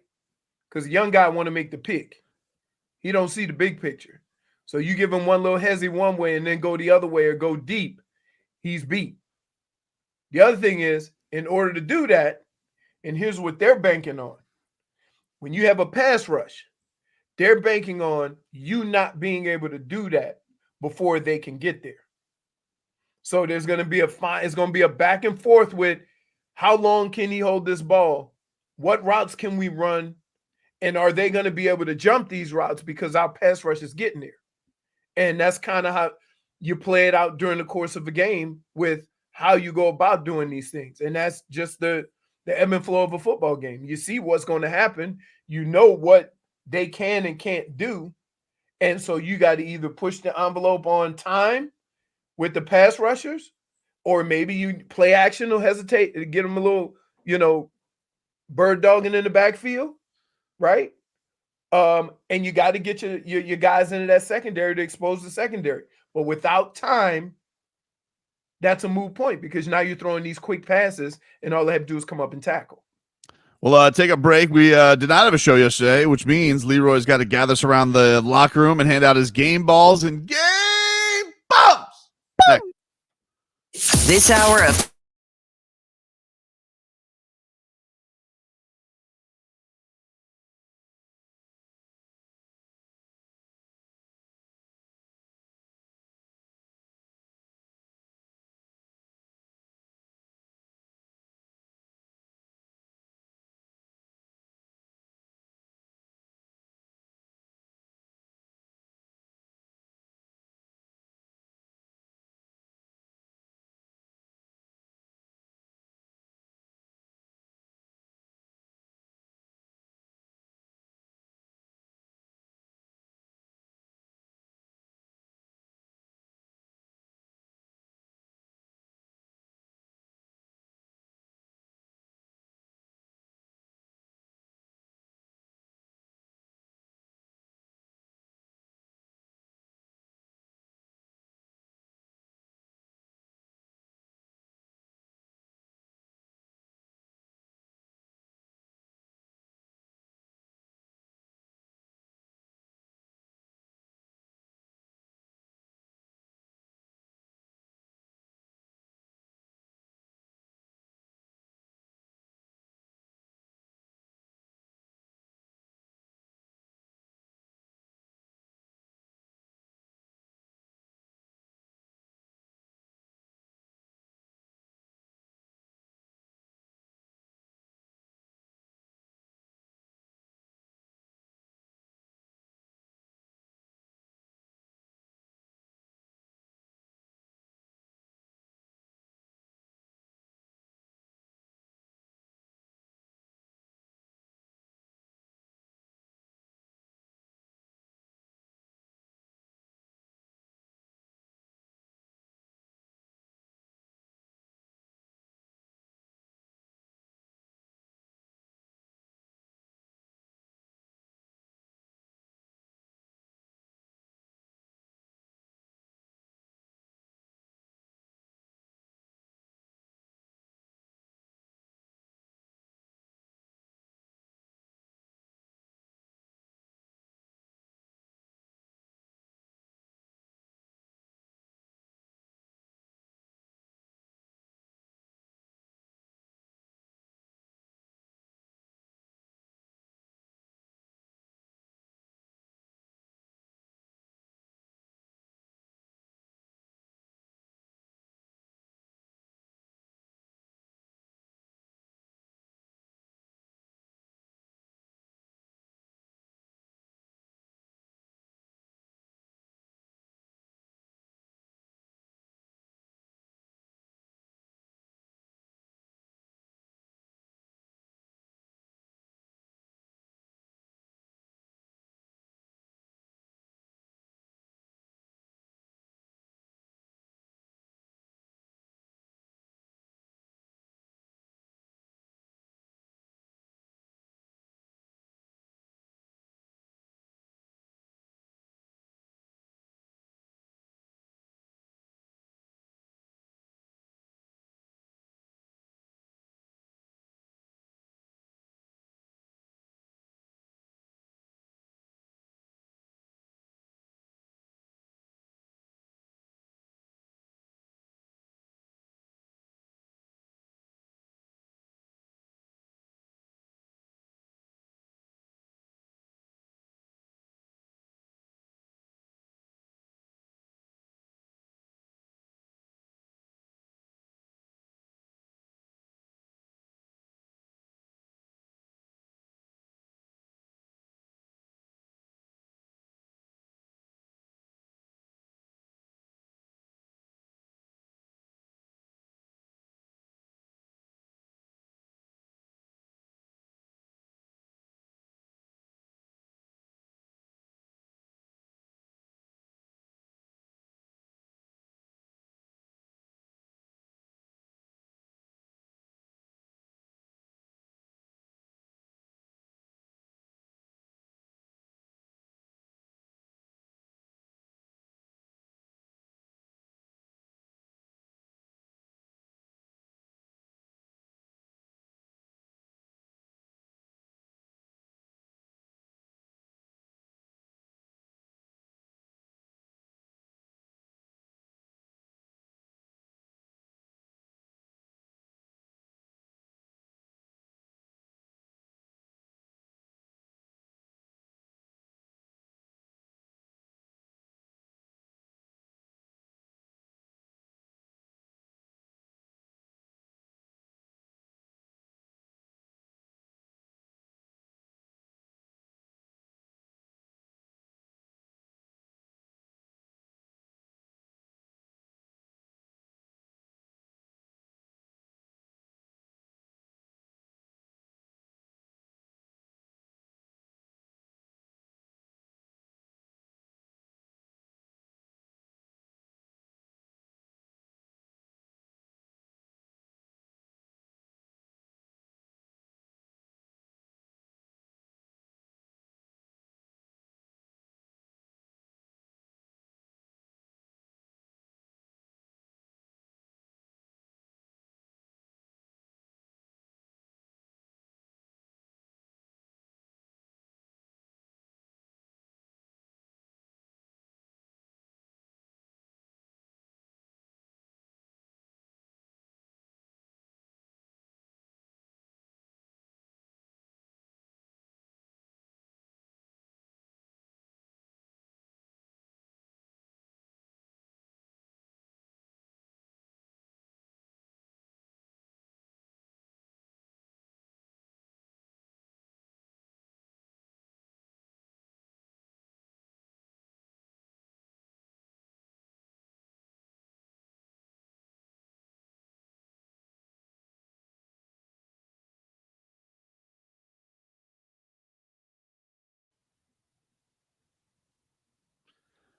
Because the young guy want to make the pick. He don't see the big picture. So you give him one little hezzy one way and then go the other way or go deep, he's beat. The other thing is, in order to do that, and here's what they're banking on. When you have a pass rush, they're banking on you not being able to do that before they can get there. So there's going to be it's going to be a back and forth with how long can he hold this ball? What routes can we run? And are they going to be able to jump these routes because our pass rush is getting there? And that's kind of how you play it out during the course of a game with how you go about doing these things. And that's just the ebb and flow of a football game. You see what's going to happen. You know what they can and can't do. And so you got to either push the envelope on time with the pass rushers, or maybe you play action or hesitate to get them a little, bird dogging in the backfield, right? And you got to get your guys into that secondary to expose the secondary. But without time, that's a moot point because now you're throwing these quick passes and all they have to do is come up and tackle. We'll take a break. We did not have a show yesterday, which means Leroy's got to gather us around the locker room and hand out his game balls and game bumps. This hour of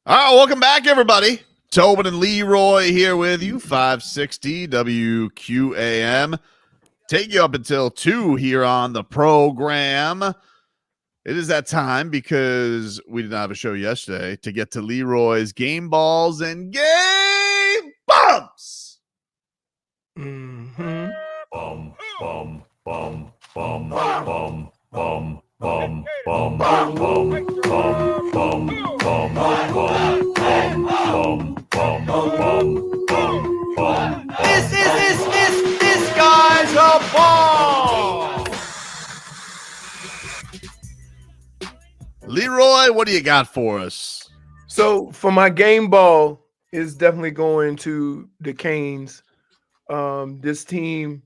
All right, welcome back, everybody. Tobin and Leroy here with you, 560 WQAM. Take you up until 2 here on the program. It is that time because we did not have a show yesterday to get to Leroy's game balls and game bumps. Mm-hmm. Bum, bum, bum, bum, bum, bum, bum, bum, bum, bum, bum, bum, bum, bum, bum, bum. This guy's a ball. Leroy, what do you got for us? So for my game ball is definitely going to the Canes. This team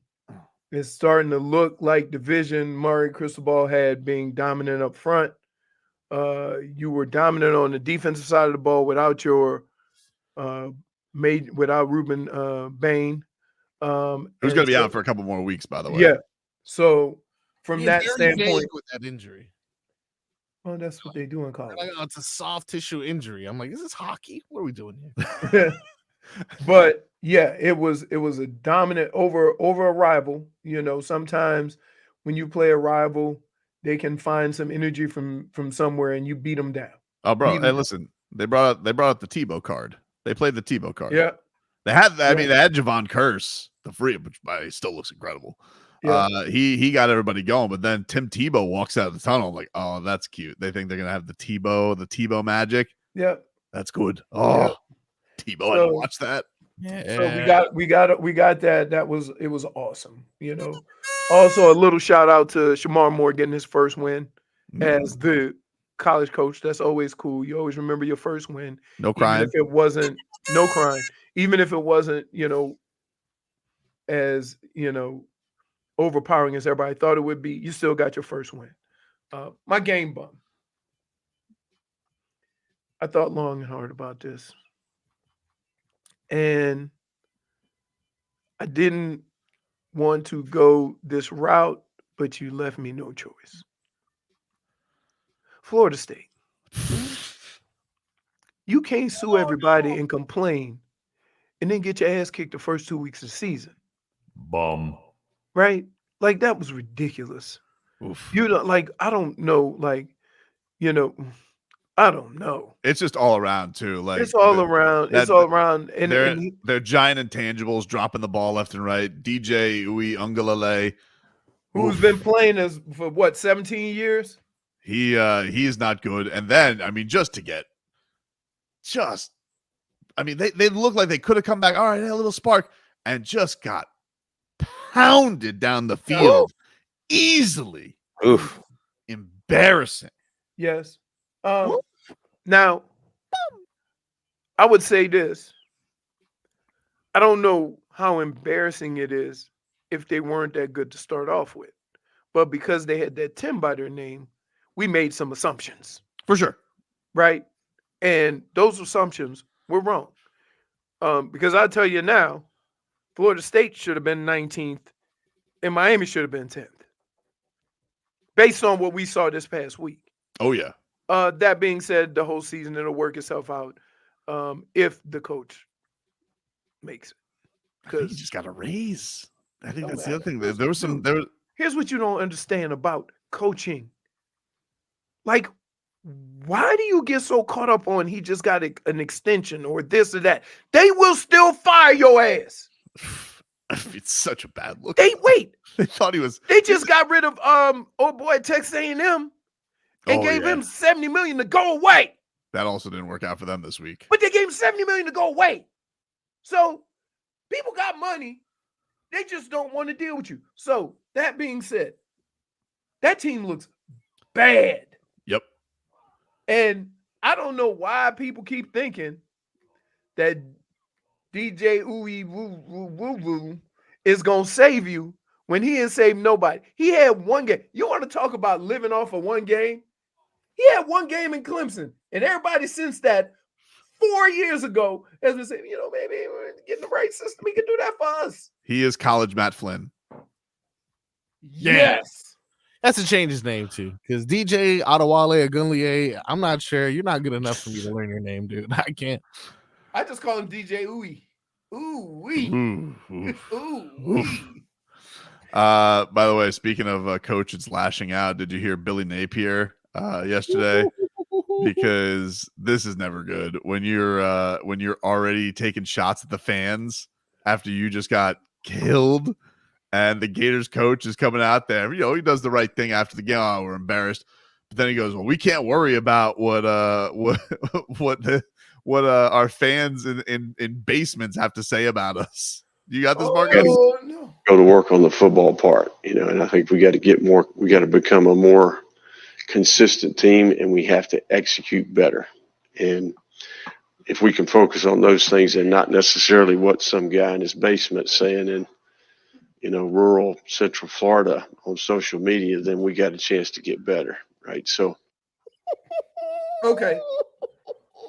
is starting to look like the vision Murray Cristobal had, being dominant up front. You were dominant on the defensive side of the ball without your without Ruben Bain. Who's going to be out for a couple more weeks, by the way. Yeah. So from He's that very standpoint, vague with that injury. well, that's what they do in college. Like, oh, it's a soft tissue injury. I'm like, is this hockey? What are we doing here? But yeah, it was a dominant over a rival. You know, sometimes when you play a rival, they can find some energy from somewhere and you beat them down. Oh, bro, hey, listen, they brought out the Tebow card. They played the Tebow card. Yeah. They had they had Javon Curse, the free, which he still looks incredible. Yeah. He got everybody going, but then Tim Tebow walks out of the tunnel. I'm like, oh, that's cute. They think they're gonna have the Tebow magic. Yeah. That's good. Oh, Tebow, I didn't watch that. Yeah. So we got that. It was awesome. You know. Also, a little shout out to Shamar Moore getting his first win as the college coach. That's always cool. You always remember your first win. No crying. Even if it wasn't no crying. Even if it wasn't, you know, as you know, overpowering as everybody thought it would be, you still got your first win. My game bum. I thought long and hard about this. And I didn't want to go this route, but you left me no choice. Florida State. You can't sue everybody and complain and then get your ass kicked the first 2 weeks of the season. Bum. Right? Like, that was ridiculous. Oof. You know, like, I don't know, like, you know, I don't know. It's just all around too. Like it's all around. It's all around. And they're giant intangibles, dropping the ball left and right. DJ Uwe Ungalale, who's been playing for what, 17 years? He is not good. And then, I mean, they look like they could have come back. All right, a little spark, and just got pounded down the field easily. Oof. Embarrassing. Yes. Now, I would say this. I don't know how embarrassing it is if they weren't that good to start off with. But because they had that Tim by their name, we made some assumptions. For sure. Right? And those assumptions were wrong. Because I'll tell you now, Florida State should have been 19th and Miami should have been 10th. Based on what we saw this past week. Oh, yeah. That being said, the whole season, it'll work itself out if the coach makes it. Because he just got a raise. I think that's the other thing. Here's what you don't understand about coaching. Like, why do you get so caught up on he just got an extension or this or that? They will still fire your ass. It's such a bad look. They thought he was. They just got rid of old boy Texas A&M. And gave him $70 million to go away. That also didn't work out for them this week. But they gave him $70 million to go away. So people got money. They just don't want to deal with you. So that being said, that team looks bad. Yep. And I don't know why people keep thinking that DJ Uwe Woo is going to save you when he ain't saved nobody. He had one game. You want to talk about living off of one game? He had one game in Clemson, and everybody since that 4 years ago has been saying, you know, maybe we're getting the right system. He can do that for us. He is college Matt Flynn. Yes. Has to change his name too, because DJ Adewale Agunlier, I'm not sure. You're not good enough for me to learn your name, dude. I can't. I just call him DJ Ooey. Ooh wee. Ooh wee. By the way, speaking of coaches lashing out, did you hear Billy Napier yesterday? Because this is never good when you're already taking shots at the fans after you just got killed, and the Gators coach is coming out there. You know, he does the right thing after the game. Oh, we're embarrassed, but then he goes, "Well, we can't worry about what our fans in basements have to say about us." You got this, Marcus? Oh no. Go to work on the football part, and I think we got to become a more consistent team, and we have to execute better. And if we can focus on those things and not necessarily what some guy in his basement saying in, rural Central Florida on social media, then we got a chance to get better, right? So, Okay.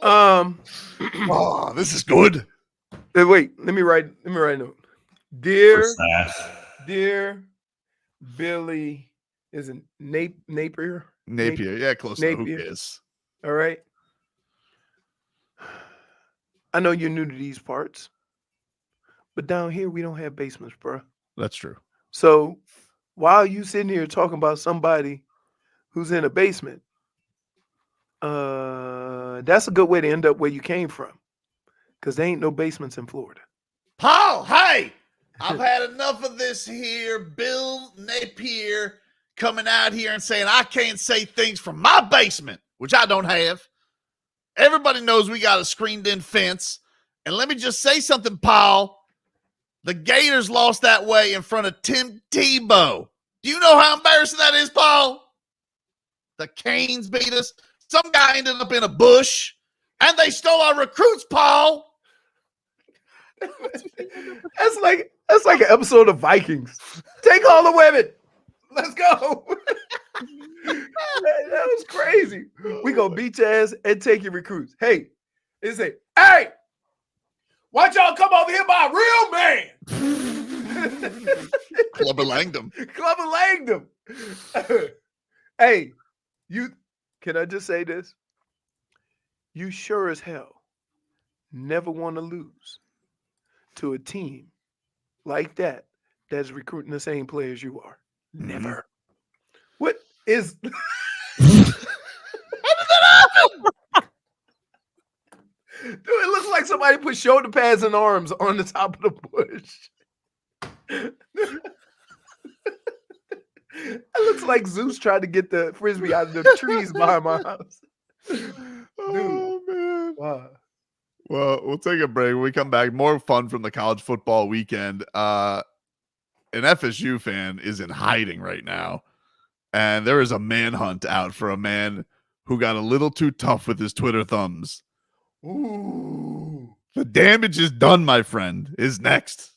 Oh, this is good. Wait, let me write a note. Dear Billy, is it Napier? Napier, yeah, close enough. Who cares? All right. I know you're new to these parts, but down here we don't have basements, bro. That's true. So while you sitting here talking about somebody who's in a basement, that's a good way to end up where you came from, because there ain't no basements in Florida. Paul, hey, I've had enough of this here. Bill Napier coming out here and saying I can't say things from my basement, which I don't have. Everybody knows we got a screened-in fence. And let me just say something, Paul. The Gators lost that way in front of Tim Tebow. Do you know how embarrassing that is, Paul? The Canes beat us. Some guy ended up in a bush, and they stole our recruits, Paul. That's like an episode of Vikings. Take all the women. Let's go. that was crazy. We gonna beat your ass and take your recruits. Hey, they say, hey, why y'all come over here by a real man? Clubber Langdom. Hey, can I just say this? You sure as hell never want to lose to a team like that's recruiting the same players you are. Never. What is How did that happen? Dude, it looks like somebody put shoulder pads and arms on the top of the bush. It looks like Zeus tried to get the frisbee out of the trees behind my house. Dude. Oh, man. Wow. Well, we'll take a break. When we come back, more fun from the college football weekend. An FSU fan is in hiding right now, and there is a manhunt out for a man who got a little too tough with his Twitter thumbs. Ooh. The damage is done, my friend, is next.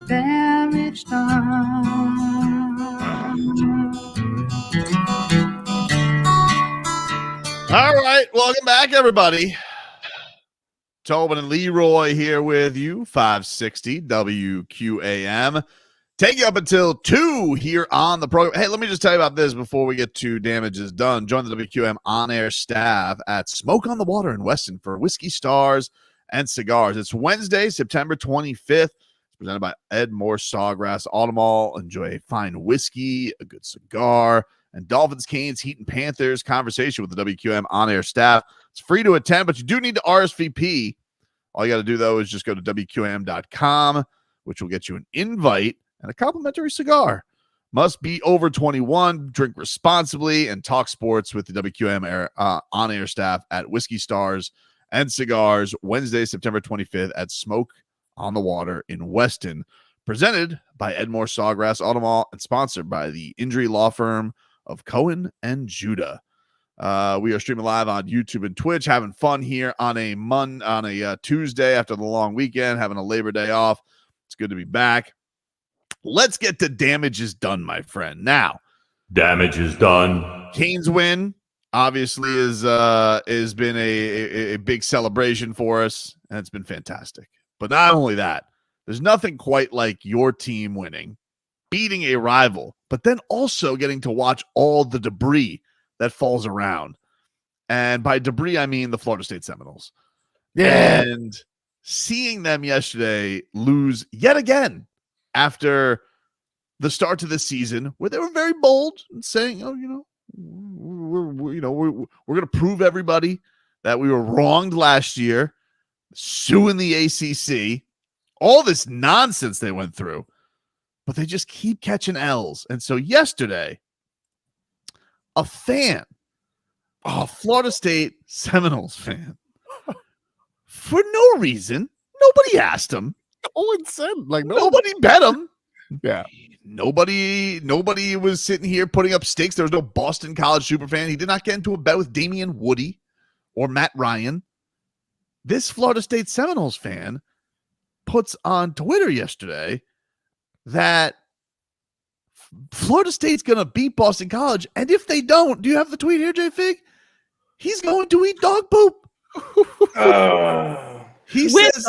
damage done. All right, welcome back, everybody. Tobin and Leroy here with you, 560 WQAM. Take you up until 2 here on the program. Hey, let me just tell you about this before we get to Damage is Done. Join the WQAM on-air staff at Smoke on the Water in Weston for Whiskey Stars and Cigars. It's Wednesday, September 25th. It's presented by Ed Moore Sawgrass Automall. Enjoy a fine whiskey, a good cigar, and Dolphins, Canes, Heat, and Panthers conversation with the WQAM on-air staff. It's free to attend, but you do need to RSVP. All you got to do, though, is just go to WQAM.com, which will get you an invite and a complimentary cigar. Must be over 21, drink responsibly, and talk sports with the WQAM on-air staff at Whiskey Stars and Cigars, Wednesday, September 25th at Smoke on the Water in Weston. Presented by Edmore Sawgrass Automall and sponsored by the injury law firm of Cohen and Judah. We are streaming live on YouTube and Twitch, having fun here on a Tuesday after the long weekend, having a Labor Day off. It's good to be back. Let's get to Damage is Done, my friend. Now, Damage is Done. Canes win obviously has been a big celebration for us, and it's been fantastic. But not only that, there's nothing quite like your team winning, beating a rival, but then also getting to watch all the debris that falls around. And by debris, I mean the Florida State Seminoles. Yeah. And seeing them yesterday lose yet again after the start to the season, where they were very bold and saying, "Oh, we're going to prove everybody that we were wronged last year," suing the ACC, all this nonsense they went through, but they just keep catching L's. And so yesterday, a Florida State Seminoles fan, for no reason, nobody asked him. No one said, nobody bet him. Yeah. Nobody was sitting here putting up stakes. There was no Boston College superfan. He did not get into a bet with Damian Woody or Matt Ryan. This Florida State Seminoles fan puts on Twitter yesterday that Florida State's going to beat Boston College. And if they don't, do you have the tweet here, J-Fig? He's going to eat dog poop. He says,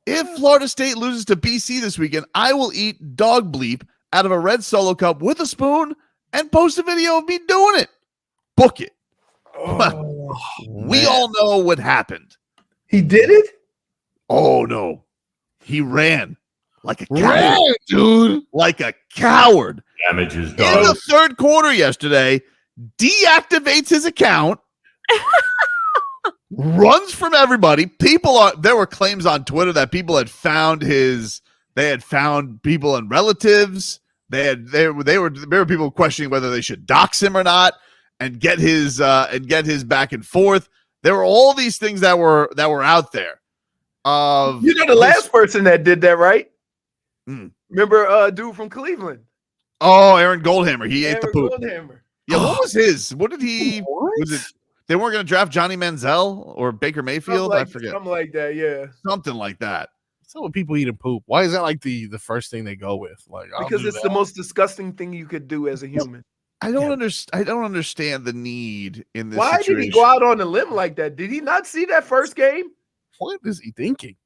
if Florida State loses to BC this weekend, I will eat dog bleep out of a red Solo cup with a spoon and post a video of me doing it. Book it. We all know what happened. He did it? Oh, no. He ran like a coward. Dude. Like a coward. Damage is done. In the third quarter yesterday, deactivates his account, runs from everybody. There were claims on Twitter that people had found people and relatives. There were people questioning whether they should dox him or not and get his back and forth. There were all these things that were out there. The last person that did that, right? Remember dude from Cleveland? Oh, Aaron Goldhammer. He ate the poop. Goldhammer. Yeah, what was his? What did he? Was it? They weren't going to draft Johnny Manziel or Baker Mayfield. I forget. Something like that. Yeah. Something like that. So when people eating poop, why is that like the first thing they go with? Because it's the most disgusting thing you could do as a human. I don't understand the need in this. Why situation. did he go out on a limb like that? Did he not see that first game? What is he thinking?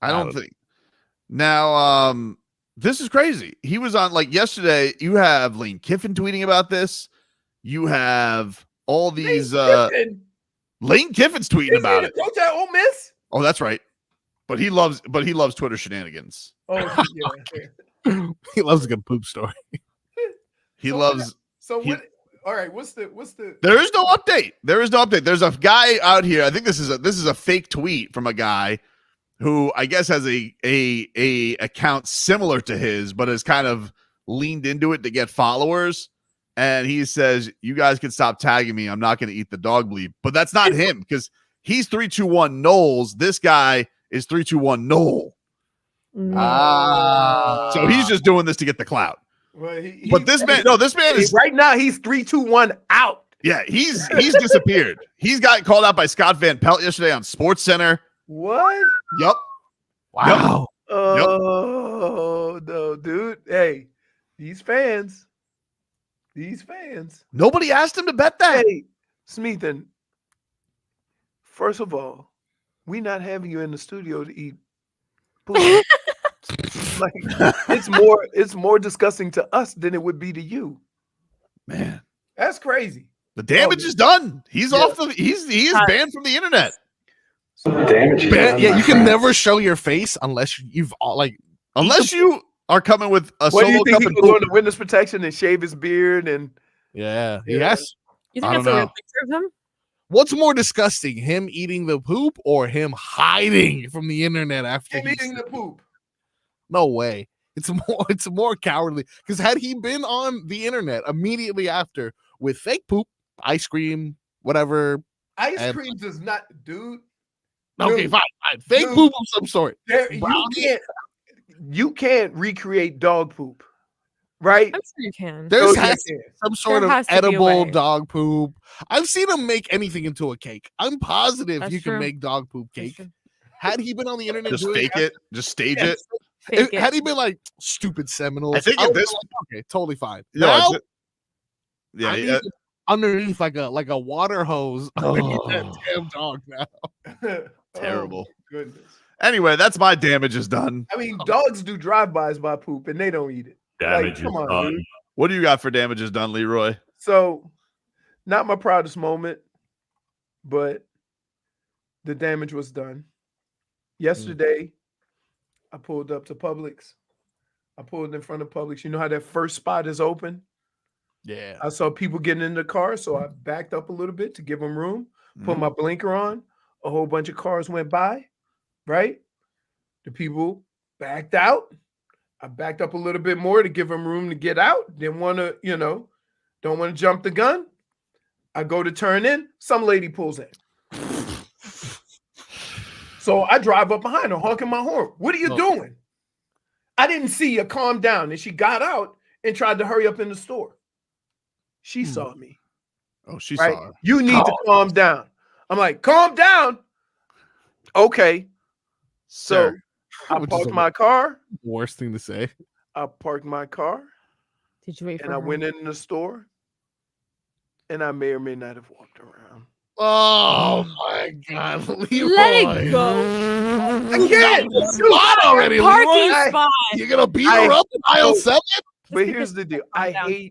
I don't think. Now, this is crazy. He was on yesterday. You have Lane Kiffin tweeting about this. You have all these. Lane Kiffin's tweeting about it. Coach at Ole Miss. Oh, that's right. But he loves Twitter shenanigans. Oh yeah. He loves a good poop story. He loves. All right. What's the? There is no update. There's a guy out here. I think this is a fake tweet from a guy who I guess has a account similar to his, but has kind of leaned into it to get followers. And he says, "You guys can stop tagging me. I'm not going to eat the dog bleep." But that's not him because he's 321 Knowles. This guy is 321 Knoll. So he's just doing this to get the clout. Well, this man is right now. He's 321 out. Yeah, he's disappeared. He's got called out by Scott Van Pelt yesterday on SportsCenter. What? Yep. Wow. Oh no, dude. Hey, these fans. Nobody asked him to bet that. Hey, Smeathan. First of all, we not having you in the studio to eat poop. Like it's more disgusting to us than it would be to you. Man, that's crazy. The damage is done. He's off the. He is banned from the internet. Damage. Yeah, you can never show your face unless you've unless you are coming with a What do you solo think cup he and goes on poop. the witness protection and shave his beard and he has. You I think don't that's a real know. picture of him? What's more disgusting, him eating the poop or him hiding from the internet after him eating the poop? No way. It's more cowardly. Because had he been on the internet immediately after with fake poop, ice cream, whatever. Ice cream does not, dude. Okay, Dude, fine. Fake dude, poop of some sort. You can't recreate dog poop, right? I'm sure you can. There's Oh, has yeah. some sort There of has to be a edible way. dog poop. I've seen him make anything into a cake. I'm positive That's you can true. make dog poop cake. Had he been on the internet, Just doing fake it. Just stage it. Fake it. Had he been like stupid Seminoles, I think I at would this- be like, okay, totally fine. No, Now, yeah, I yeah. need it underneath like a water hose underneath that damn dog now. Terrible. Oh, goodness. Anyway, that's my damage is done. I mean, dogs do drive-bys by poop and they don't eat it. Damage come is on, done. dude. What do you got for damages done, Leroy? So, not my proudest moment, but the damage was done. Yesterday, I pulled up to Publix. I pulled in front of Publix. You know how that first spot is open? Yeah. I saw people getting in the car, so I backed up a little bit to give them room, put my blinker on. A whole bunch of cars went by, right? The people backed out. I backed up a little bit more to give them room to get out. Didn't want to, don't want to jump the gun. I go to turn in. Some lady pulls in. So I drive up behind her, honking my horn. What are you doing? I didn't see you. Calm down. And she got out and tried to hurry up in the store. She saw me. Oh, she Right? saw her. You need to calm down. I'm like, calm down. Okay. So Sir. I Which is parked the my car. Worst thing to say. I parked my car Did you wait for and I her? went in the store and I may or may not have walked around. Oh my God, Leroy! Let it go. Again, Spot already, Parking Leroy. spot. You're gonna beat her up in aisle 7? But here's the deal. calm down.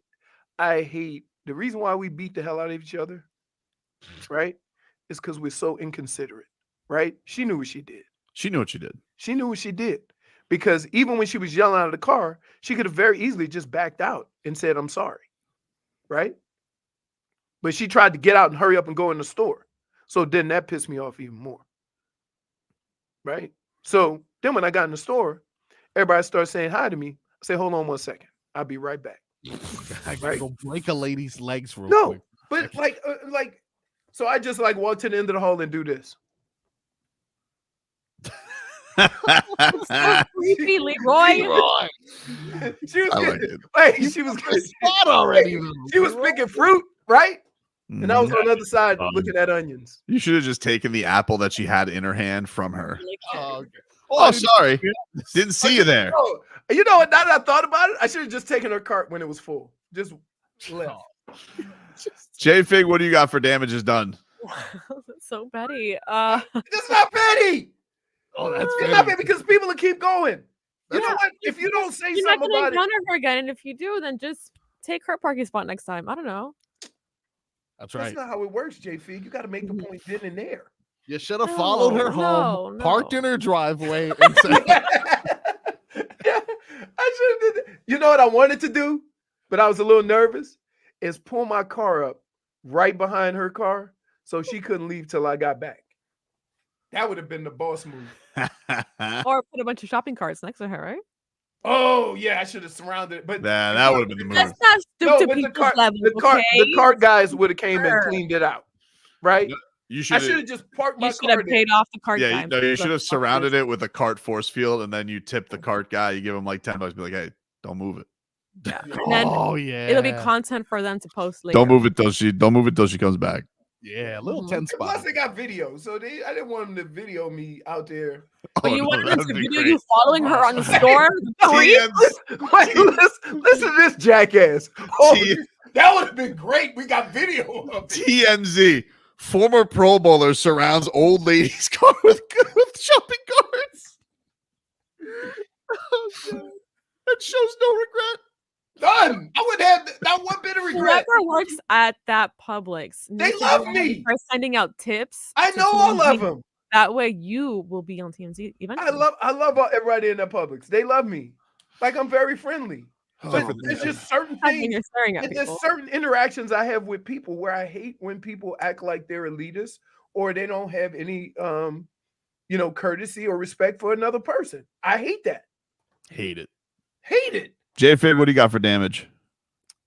I hate the reason why we beat the hell out of each other, right? Is because we're so inconsiderate, right? She knew what she did. She knew what she did. She knew what she did. Because even when she was yelling out of the car, she could have very easily just backed out and said, I'm sorry. Right? But she tried to get out and hurry up and go in the store. So then that pissed me off even more. Right? So then when I got in the store, everybody started saying hi to me. I say, hold on 1 second. I'll be right back. I gotta go break a lady's legs real No, quick. but so I just walk to the end of the hall and do this. Creepy, Leroy. She was I good. like it. Hey, she was good. Spot already. She was picking fruit, right? And I was Mhm. on the other side looking at onions. You should have just taken the apple that she had in her hand from her. Oh, okay. Oh, sorry. Didn't see you there. Oh, you know what? Now that I thought about it, I should have just taken her cart when it was full. Just left. J Fig, what do you got for damages done? That's so petty. That's not petty. Oh, that's It's petty. not petty because people will keep going. You know what? If you don't say You're not something gonna about it, encounter her again, and if you do, then just take her parking spot next time. I don't know. That's that's right. not how it works, J Fig. You got to make the point then and there. You should have followed her home, no. parked in her driveway, and said, I should have did that. You know what I wanted to do, but I was a little nervous, is pull my car up right behind her car so she couldn't leave till I got back. That would have been the boss move. Or put a bunch of shopping carts next to her, right? Oh yeah, I should have surrounded it. But Nah, that would have been the move. That's not no, stupid but the people's cart, level, the cart guys would have came and Sure. cleaned it out, right? You I should should have just parked my You should car have there. paid off the cart Yeah, guy. you, no, you should have Look, surrounded it with a cart force field, and then you tip the cart guy. You give him like $10. Be like, hey, don't move it. And then "Oh yeah, it'll be content for them to post later. Don't move it till she. Don't move it till she comes back. Yeah, a little 10 spot. Plus, they got video, so I didn't want them to video me out there. But you wanted them to video you following her on the store? Wait, listen to this jackass. Oh, that would have been great. We got video of it. TMZ. Former Pro Bowler surrounds old lady's car with shopping carts. Oh, God. That shows no regret. None. I wouldn't have not one bit of regret. Whoever works at that Publix, They love me for sending out tips. I know all of them. That way, you will be on TMZ eventually. I love everybody in the Publix. They love me. Like I'm very friendly. But there's just certain things. You're staring at And there's people. certain interactions I have with people where I hate when people act like they're elitist or they don't have any courtesy or respect for another person. I hate that. Hate it. Hate it. J-Fig, what do you got for damage?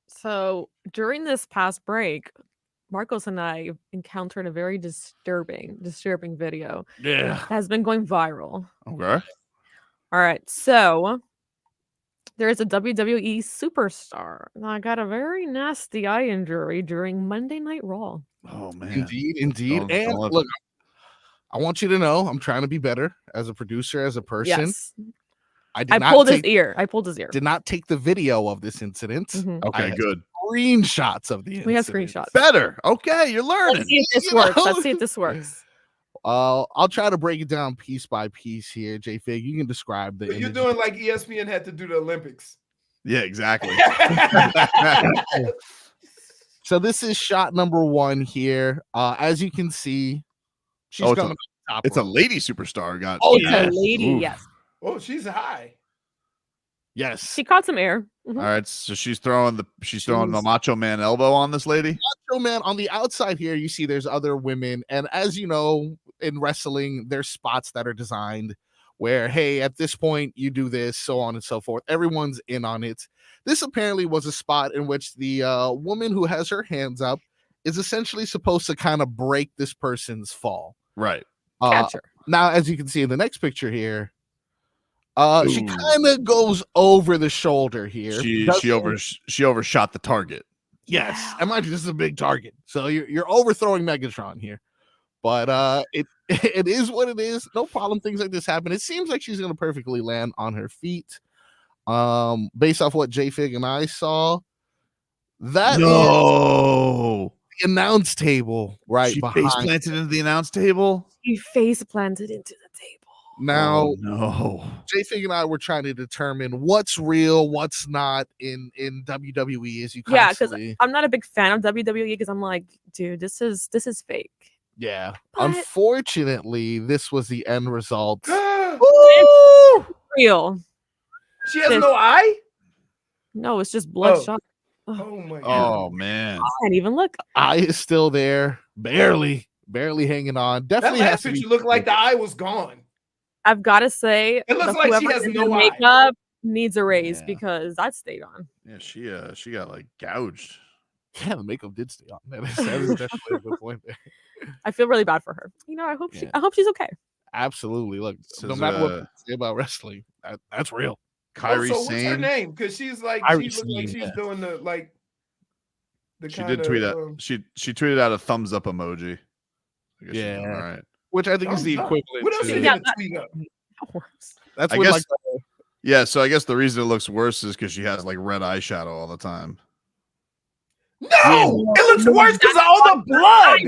So during this past break, Marcos and I encountered a very disturbing video. Yeah. That has been going viral. Okay. All right. So there is a WWE superstar that got a very nasty eye injury during Monday Night Raw. Oh, man. Indeed. And look, I want you to know I'm trying to be better as a producer, as a person. Yes. I pulled his ear. Did not take the video of this incident. Mhm. Okay, good. Screenshots of the incident. We have screenshots. Better. Okay, you're learning. Let's see if this works. Let's see if this works. I'll try to break it down piece by piece here, J-Fig. You can describe the You're image. doing like ESPN had to do the Olympics. Yeah, exactly. So this is shot number 1 here. As you can see, she's coming up top. It's a lady superstar. It's a lady, yes. Oh, she's high. Yes. She caught some air. Mhm. All right, so she's throwing the Macho Man elbow on this lady. Macho Man on the outside here, you see there's other women, and as you know, in wrestling, there's spots that are designed where, hey, at this point you do this, so on and so forth. Everyone's in on it. This apparently was a spot in which the woman who has her hands up is essentially supposed to kind of break this person's fall. Right. Catch her. Now, as you can see in the next picture here, she kind of goes over the shoulder here. She overshot the target. Yes, and mind you, this is a big target, so you're overthrowing Megatron here. But it is what it is. No problem. Things like this happen. It seems like she's gonna perfectly land on her feet. Based off what J-Fig and I saw, that is the announce table right She behind. face planted into the announce table. She face planted into the table. Now, no. J-Fig and I were trying to determine what's real, what's not in WWE. As you Yeah, because constantly, I'm not a big fan of WWE because I'm like, dude, this is fake. yeah. But- Unfortunately, this was the end result. It's real. She has no eye? No, it's just bloodshot. Oh my god. Oh man. I can't even look. Eye is still there, barely hanging on. That Definitely has last to be. picture looked like the eye was gone. I've got to say, It looks the like she whoever has did no the eye. makeup needs a raise because that stayed on. Yeah, she got like gouged. Yeah, the makeup did stay on. That is definitely a good point there. I feel really bad for her. You know, I hope Yeah. I hope she's okay. Absolutely. Look, This no is, matter what people say about wrestling, that's real. Kyrie So what's her Sane. name? Because she's like Kyrie she looks like Sane, she's yeah. doing the She kinda, did tweet out. She tweeted out a thumbs up emoji. I guess she's Yeah. doing all right. Which I think is the Thumbs up. equivalent. What else to, you Yeah, gonna tweet up? That works. that's I what guess- like Yeah, so I guess the reason it looks worse is because she has like red eyeshadow all the time. No, it looks worse because of all the blood.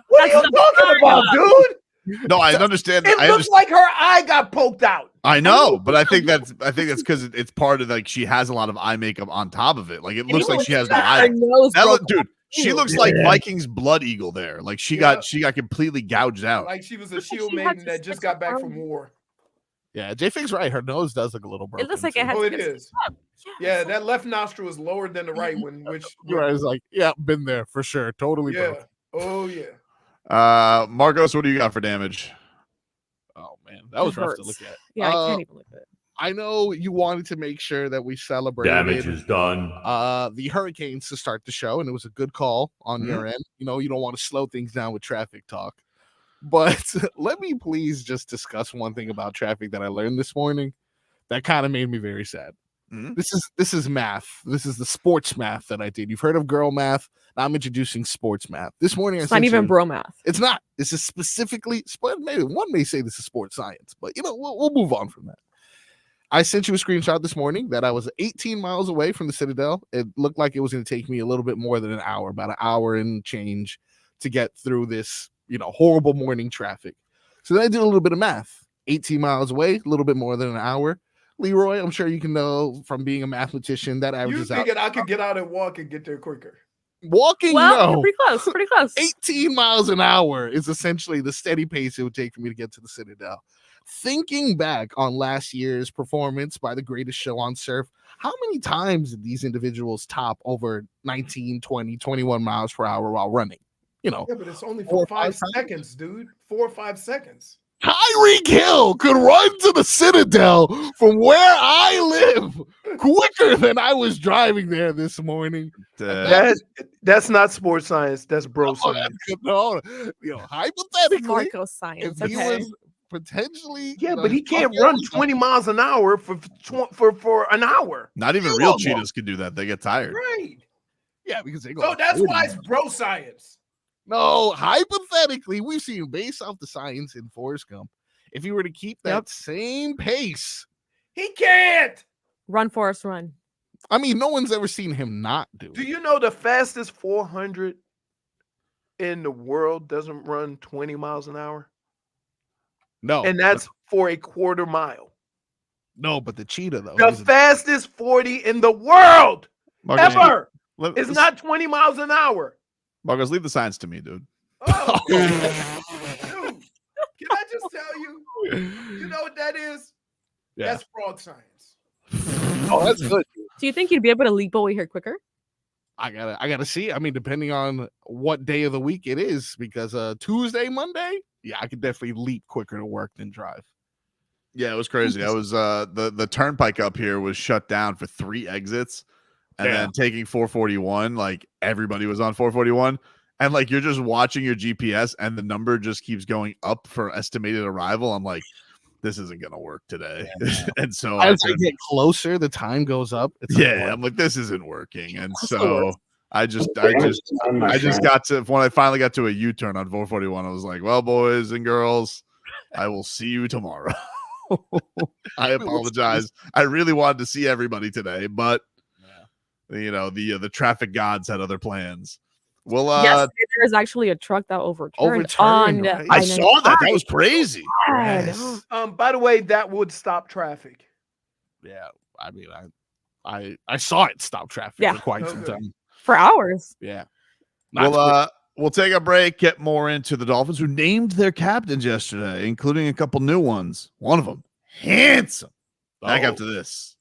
What are you talking about, dude? No, I understand. It I looks understand. like her eye got poked out. I know, but I think that's because it's part of like she has a lot of eye makeup on top of it. Like it looks like she has no Her eye. nose That broke look, dude, she Ew. looks like Viking's blood eagle there. Like she got completely gouged out. Like she was a Looks like shield she had maiden to that stick just got back her from war. Yeah, J-Fig's right. Her nose does look a little broken. It looks like too. it had Oh, to it get is. stitched up. Yeah, that left nostril is lower than the right one, which You're right. It's like, yeah, been there for sure. Totally yeah. broken. Oh yeah. Marcos, what do you got for damage? Oh man, that was It rough to hurts. look at. Yeah, I can't even look at it. I know you wanted to make sure that we celebrated Damage is done. the Hurricanes to start the show, and it was a good call on your end. You know, you don't want to slow things down with traffic talk. But let me please just discuss one thing about traffic that I learned this morning that kind of made me very sad. This is math. This is the sports math that I did. You've heard of girl math. Now I'm introducing sports math. This morning, It's not even bro math. It's not. This is specifically. Maybe one may say this is sports science, but we'll move on from that. I sent you a screenshot this morning that I was 18 miles away from the Citadel. It looked like it was going to take me a little bit more than an hour, about an hour and change, to get through this, horrible morning traffic. So then I did a little bit of math. 18 miles away, a little bit more than an hour. Leroy, I'm sure you can know from being a mathematician that averages You thinking I could get out and walk and get there quicker? Walking, well, no. Pretty close. 18 miles an hour is essentially the steady pace it would take for me to get to the Citadel. Thinking back on last year's performance by the greatest show on surf, how many times did these individuals top over 19, 20, 21 miles per hour while running? Yeah, but it's only for 5 seconds, dude. 4 or 5 seconds. Tyreek Hill could run to the Citadel from where I live quicker than I was driving there this morning. That's not sports science. That's bro science. No, hypothetically, Marco science. if he was potentially, but he can't run 20 miles an hour for an hour. Not even real cheetahs can do that. They get tired. Right. Yeah, because they go. So that's why it's bro science. No, hypothetically, we've seen based off the science in Forrest Gump, if he were to keep that same pace, he can't run, Forrest, run. I mean, no one's ever seen him not do it. Do you know the fastest 400 in the world doesn't run 20 miles an hour? No. And that's for a quarter mile. No, but the cheetah, though. The fastest 40 in the world ever is not 20 miles an hour. Marcos, leave the science to me, dude. Oh, dude, can I just tell you? You know what that is? Yeah. That's frog science. Oh, that's good. Do you think you'd be able to leap away here quicker? I gotta see. I mean, depending on what day of the week it is, because Tuesday, Monday, yeah, I could definitely leap quicker to work than drive. Yeah, it was crazy. I was the turnpike up here was shut down for 3 exits. And then taking 441, like everybody was on 441. And like you're just watching your GPS and the number just keeps going up for estimated arrival. I'm like, this isn't gonna work today. And so as I get closer, the time goes up. I'm like, this isn't working. And so I just got to, when I finally got to a U-turn on 441, I was like, well, boys and girls, I will see you tomorrow. I apologize. I really wanted to see everybody today, but the traffic gods had other plans. Well, yes, there is actually a truck that overturned. Right? I saw that. That was crazy. Yes. By the way, that would stop traffic. Yeah, I mean, I saw it stop traffic for quite some time. For hours. Yeah. We'll take a break, get more into the Dolphins, who named their captains yesterday, including a couple new ones. One of them, handsome. Back after this.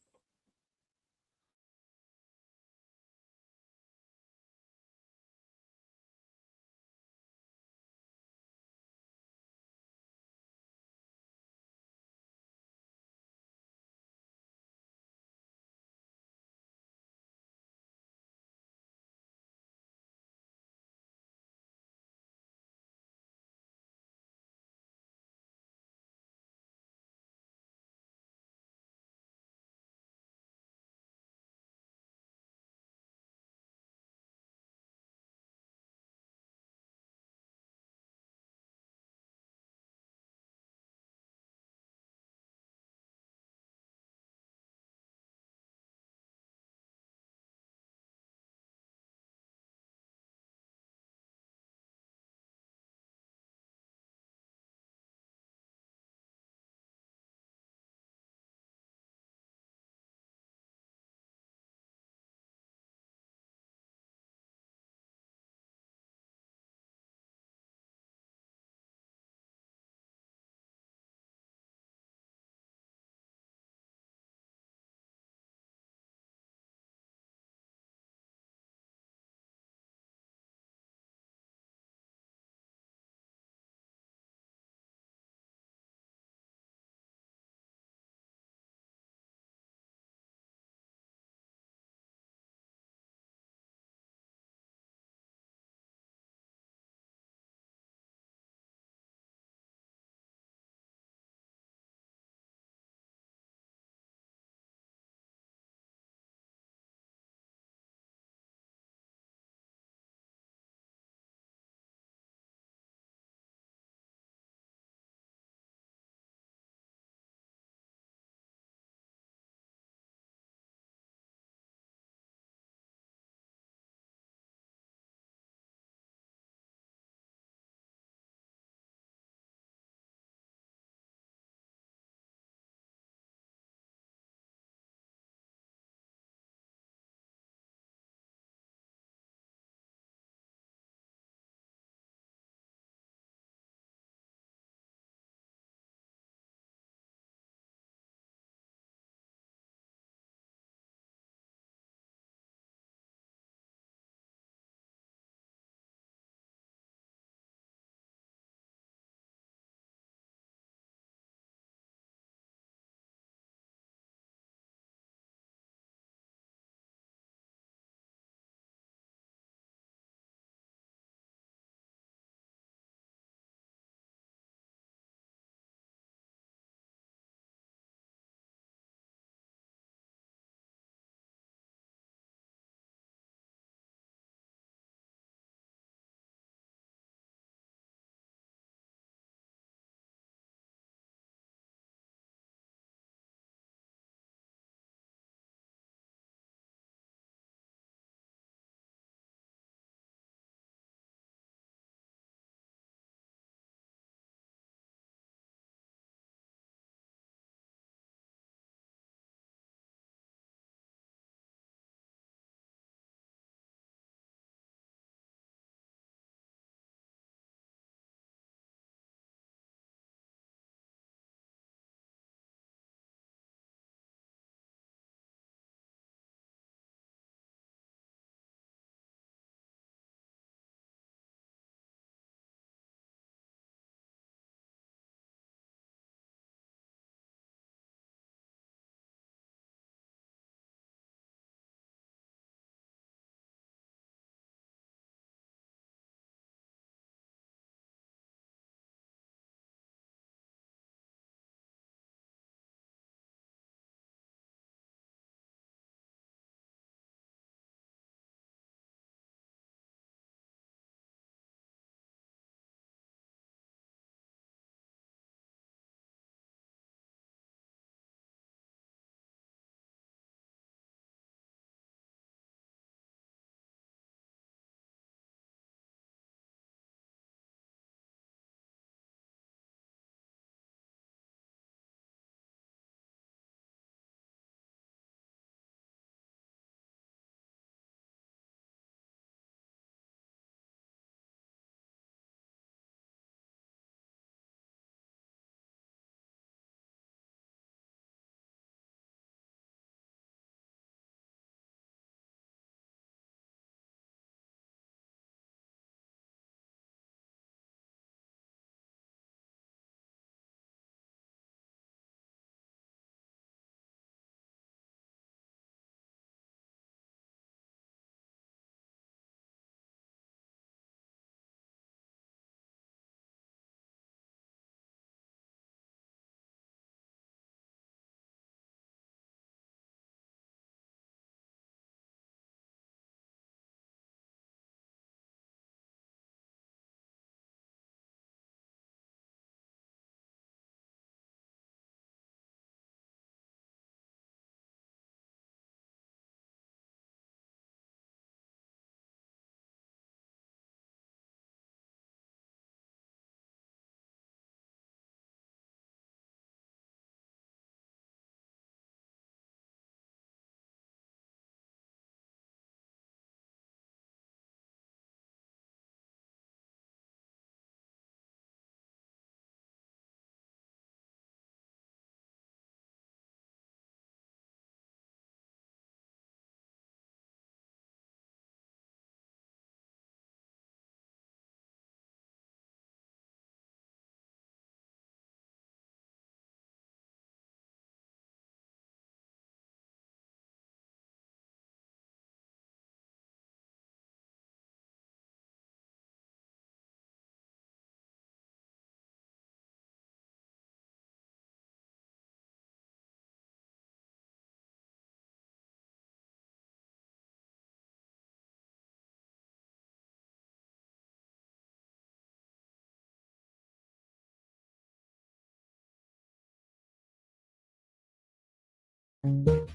Welcome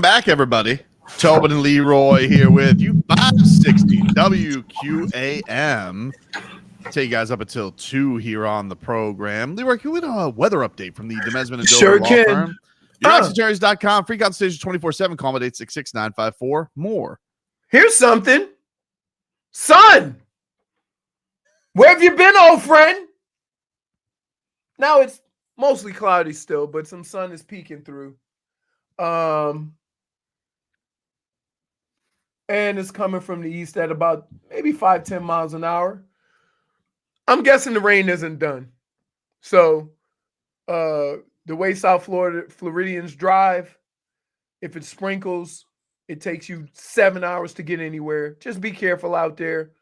back, everybody. Tobin and Leroy here with you, 560 WQAM. Take you guys up until 2 here on the program. Leroy, can we get a weather update from the Demesman and Dover Law Firm? YourActionattorneys.com. Free consultation 24/7. Call me at 866-954-MORE. Here's something. Sun, where have you been, old friend? Now it's mostly cloudy still, but some sun is peeking through. And it's coming from the east at about maybe 5-10 miles an hour. I'm guessing the rain isn't done. So the way South Floridians drive, if it sprinkles, it takes you 7 hours to get anywhere. Just be careful out there.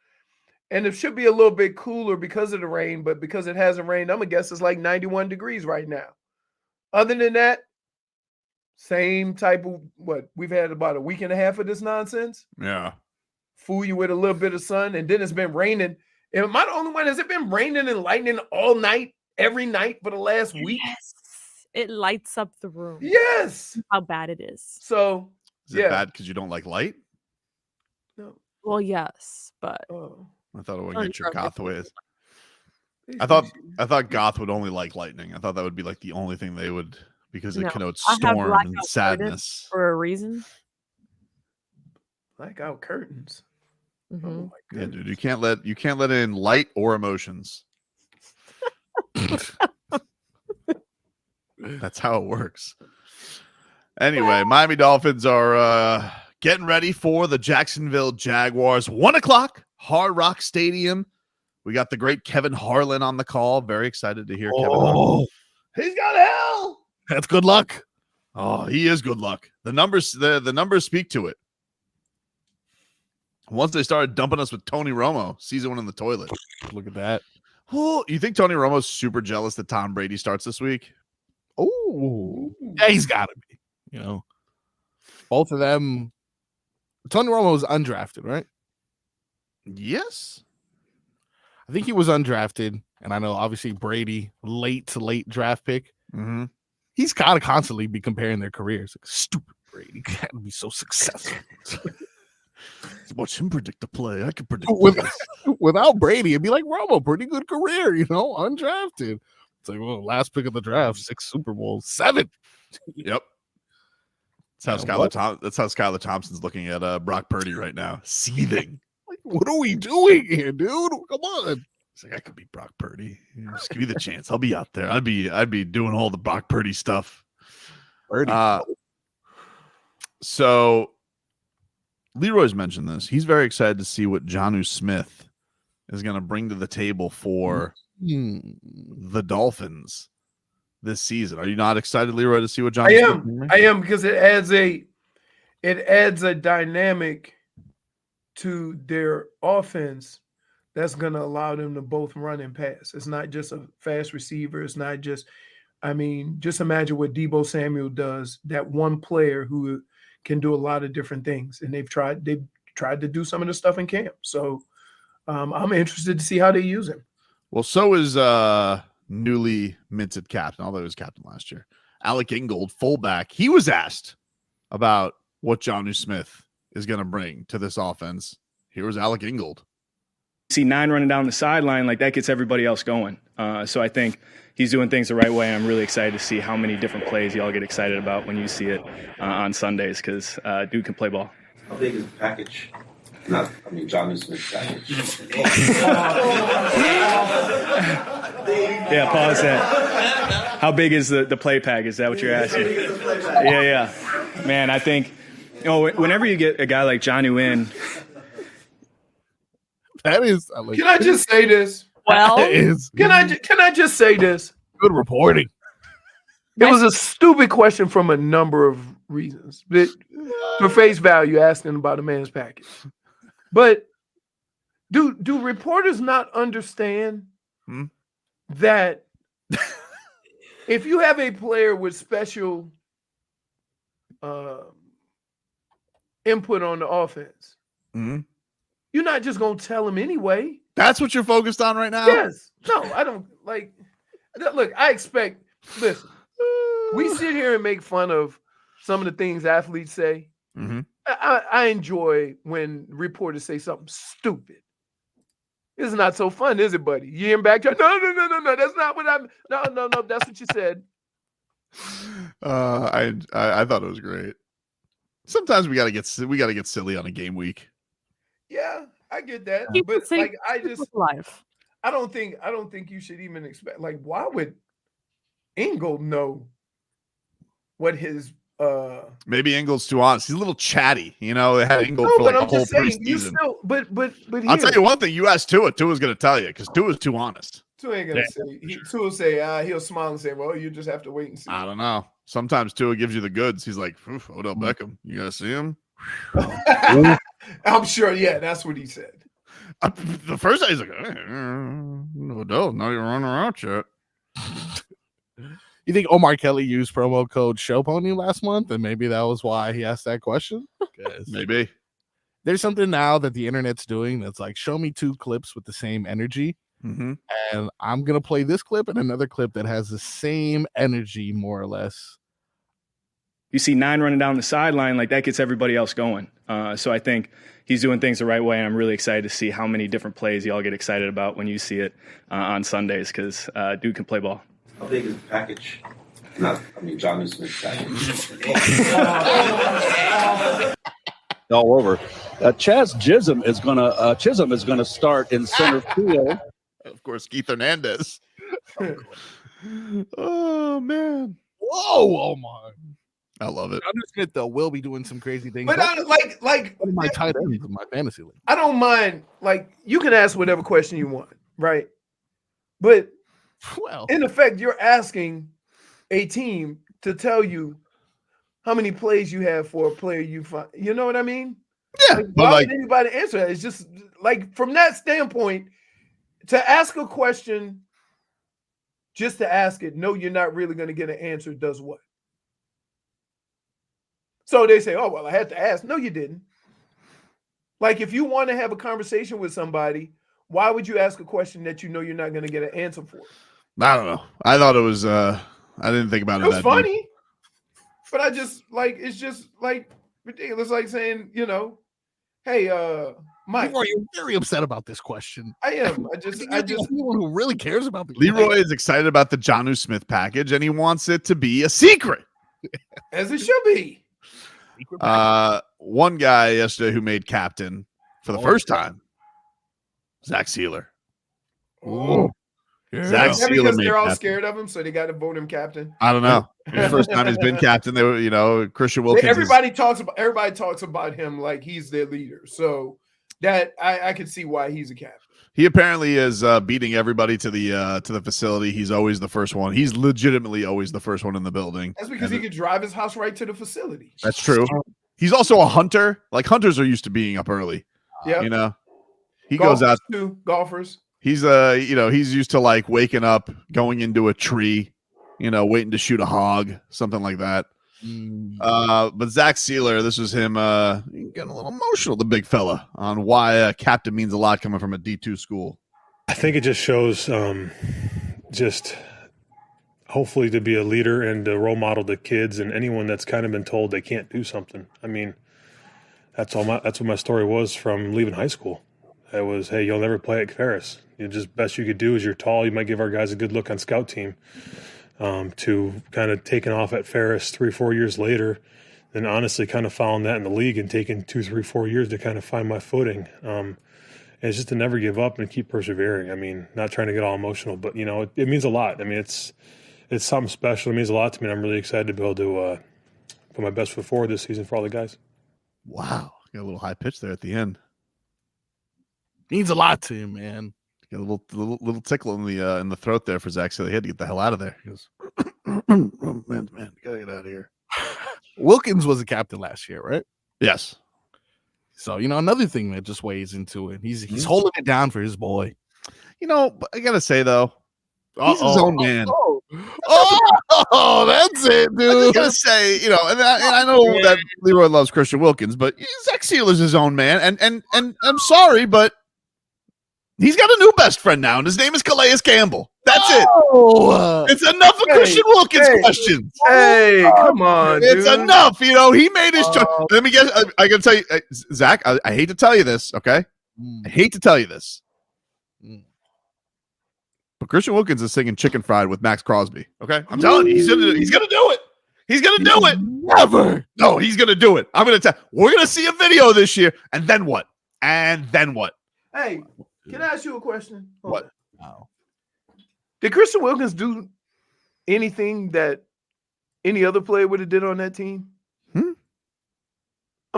And it should be a little bit cooler because of the rain, but because it hasn't rained, I'm going to guess it's like 91 degrees right now. Other than that, same type of what? We've had about a week and a half of this nonsense. Yeah. Fool you with a little bit of sun, and then it's been raining. Am I the only one? Has it been raining and lightning all night, every night for the last week? Yes. It lights up the room. Yes. How bad it is. So, Is it bad because you don't like light? No. Well, yes, but I thought it would get your goth ways. I thought goth would only like lightning. I thought that would be like the only thing they would, because it connotes storm and sadness for a reason. Blackout curtains. Mm-hmm. Oh my Yeah, goodness. dude, you can't let in light or emotions. That's how it works. Anyway, Miami Dolphins are getting ready for the Jacksonville Jaguars. 1 o'clock, Hard Rock Stadium. We got the great Kevin Harlan on the call. Very excited to hear Kevin Harlan. He's got hell. That's good luck. Oh, he is good luck. The numbers speak to it. Once they started dumping us with Tony Romo, season 1 in the toilet. Look at that. Oh, you think Tony Romo's super jealous that Tom Brady starts this week? Oh, yeah, he's got to be. You know, both of them. Tony Romo was undrafted, right? Yes. I think he was undrafted. And I know, obviously, Brady, late draft pick. Mm-hmm. He's got to constantly be comparing their careers. Like, stupid Brady can't be so successful. Watch him predict the play. I can predict without Brady, it'd be like Romo, pretty good career, you know, undrafted. It's like, well, last pick of the draft, 6 Super Bowls, 7. Yep. That's how Skylar Thompson's looking at Brock Purdy right now, seething. Like, what are we doing here, dude? Come on. It's like, I could beat Brock Purdy. Just give me the chance. I'll be out there. I'd be doing all the Brock Purdy stuff. So Leroy's mentioned this. He's very excited to see what Jonnu Smith is going to bring to the table for the Dolphins this season. Are you not excited, Leroy, to see what Jonnu Smith? I am, because it adds a dynamic to their offense that's going to allow them to both run and pass. It's not just a fast receiver. It's not just, just imagine what Deebo Samuel does, that one player who can do a lot of different things. And they've tried to do some of the stuff in camp. So I'm interested to see how they use him. Well, so is newly minted captain, although he was captain last year, Alec Ingold, fullback. He was asked about what Jonnu Smith is going to bring to this offense. Here was Alec Ingold. See 9 running down the sideline, like that gets everybody else going. So I think he's doing things the right way. I'm really excited to see how many different plays y'all get excited about when you see it on Sundays, because dude can play ball. How big is the package? Jonnu Smith's package. Yeah, pause that. How big is the play pack? Is that what you're asking? Yeah. Man, I think, whenever you get a guy like Jonnu in, that is. Can I just say this? Well, can I just say this? Good reporting. It was a stupid question from a number of reasons. But for face value, asking about a man's package. But do reporters not understand that if you have a player with special input on the offense, you're not just going to tell him anyway. That's what you're focused on right now? Yes. No, I don't like. Look, I expect. Listen, we sit here and make fun of some of the things athletes say. Mm-hmm. I enjoy when reporters say something stupid. It's not so fun, is it, buddy? You hear him back? No. That's not what I'm. No. That's what you said. I thought it was great. Sometimes we gotta get silly on a game week. Yeah, I get that, Keep but it safe, like I keep just it alive. I don't think you should even expect. Like, why would Ingold know what his maybe Ingold's too honest. He's a little chatty, you know. They had Ingold No, for but like I'm the whole just saying, you preseason. still, but I'll tell you one thing. You asked Tua. Tua's going to tell you because Tua's too honest. Tua ain't gonna say. Tua will say, he'll smile and say, "Well, you just have to wait and see." I don't know. Sometimes Tua gives you the goods. He's like, Odell Beckham. You gotta see him. I'm sure. Yeah, that's what he said. The first day he's like, Odell, now you're running around yet. You think Omar Kelly used promo code ShowPony last month, and maybe that was why he asked that question? Maybe. There's something now that the internet's doing that's like, show me two clips with the same energy. Mm-hmm. And I'm going to play this clip and another clip that has the same energy, more or less. You see 9 running down the sideline, like that gets everybody else going. So I think he's doing things the right way, and I'm really excited to see how many different plays y'all get excited about when you see it on Sundays, because dude can play ball. How big is the package? Jonnu Smith package. All over. Chaz Chisholm is gonna start in center field. Of course, Keith Hernandez. Oh man! Whoa, Omar! I love it. Jonnu Smith though will be doing some crazy things. But I, like one of my tight ends in my fantasy league. I don't mind. Like, you can ask whatever question you want, right? But well, in effect, you're asking a team to tell you how many plays you have for a player you find. You know what I mean? Yeah. Like, but why like, would anybody answer that? It's just like, from that standpoint, to ask a question just to ask it, no, you're not really going to get an answer, does what? So they say, oh, well, I had to ask. No, you didn't. Like, if you want to have a conversation with somebody, why would you ask a question that you know you're not going to get an answer for? I don't know. I thought it was. I didn't think about it. It was that funny, deep. but I just like, it's just like ridiculous. Like saying, you know, hey, Mike, Leroy, you're very upset about this question. I am. I just anyone who really cares about the Leroy is excited about the Jonnu Smith package, and he wants it to be a secret, as it should be. One guy yesterday who made captain for the first time, Zach Sieler. Oh, Zach Sieler because made they're all captain. scared of him, so they got to vote him captain. I don't know. The first time he's been captain, they were, you know, Christian Wilkins. Everybody talks about him like he's their leader. So that I can see why he's a captain. He apparently is beating everybody to the facility. He's always the first one. He's legitimately always the first one in the building. That's because he could drive his house right to the facility. That's true. He's also a hunter. Like, hunters are used to being up early. Yeah, you know, he golfers goes out. too. Golfers. He's he's used to like waking up, going into a tree, you know, waiting to shoot a hog, something like that. But Zach Sieler, this was him getting a little emotional, the big fella, on why a captain means a lot coming from a D2 school. I think it just shows just hopefully to be a leader and a role model to kids and anyone that's kind of been told they can't do something. I mean, that's what my story was from leaving high school. It was, hey, you'll never play at Ferris. You just best you could do is you're tall. You might give our guys a good look on scout team. To kind of taking off at Ferris 3-4 years later, and honestly kind of following that in the league and taking 2, 3, 4 years to kind of find my footing. And it's just to never give up and keep persevering. I mean, not trying to get all emotional, but you know, it means a lot. I mean, it's something special. It means a lot to me. And I'm really excited to be able to put my best foot forward this season for all the guys. Wow, got a little high pitch there at the end. Means a lot to you, man. Got a little tickle in the throat there for Zach, so they had to get the hell out of there. He goes, oh, man, gotta get out of here. Wilkins was a captain last year, right? Yes. So, you know, another thing that just weighs into it. He's holding it down for his boy. You know, but I gotta say though, he's his own man. Oh, that's it, dude. I just gotta say, you know, and I know that Leroy loves Christian Wilkins, but Zach Sieler's his own man, and I'm sorry, but he's got a new best friend now, and his name is Calais Campbell. That's it. It's enough of Hey, Christian Wilkins hey, questions. Hey, come on, It's dude. enough. You know, he made his choice. Let me guess. I got to tell you, Zach, I hate to tell you this, okay? I hate to tell you this. But Christian Wilkins is singing Chicken Fried with Max Crosby, okay? I'm telling you, he's gonna do it. He's gonna do it. Never. No, he's gonna do it. I'm gonna tell. We're gonna see a video this year, and then what? And then what? Hey, can I ask you a question? What? Did Christian Wilkins do anything that any other player would have did on that team? I'm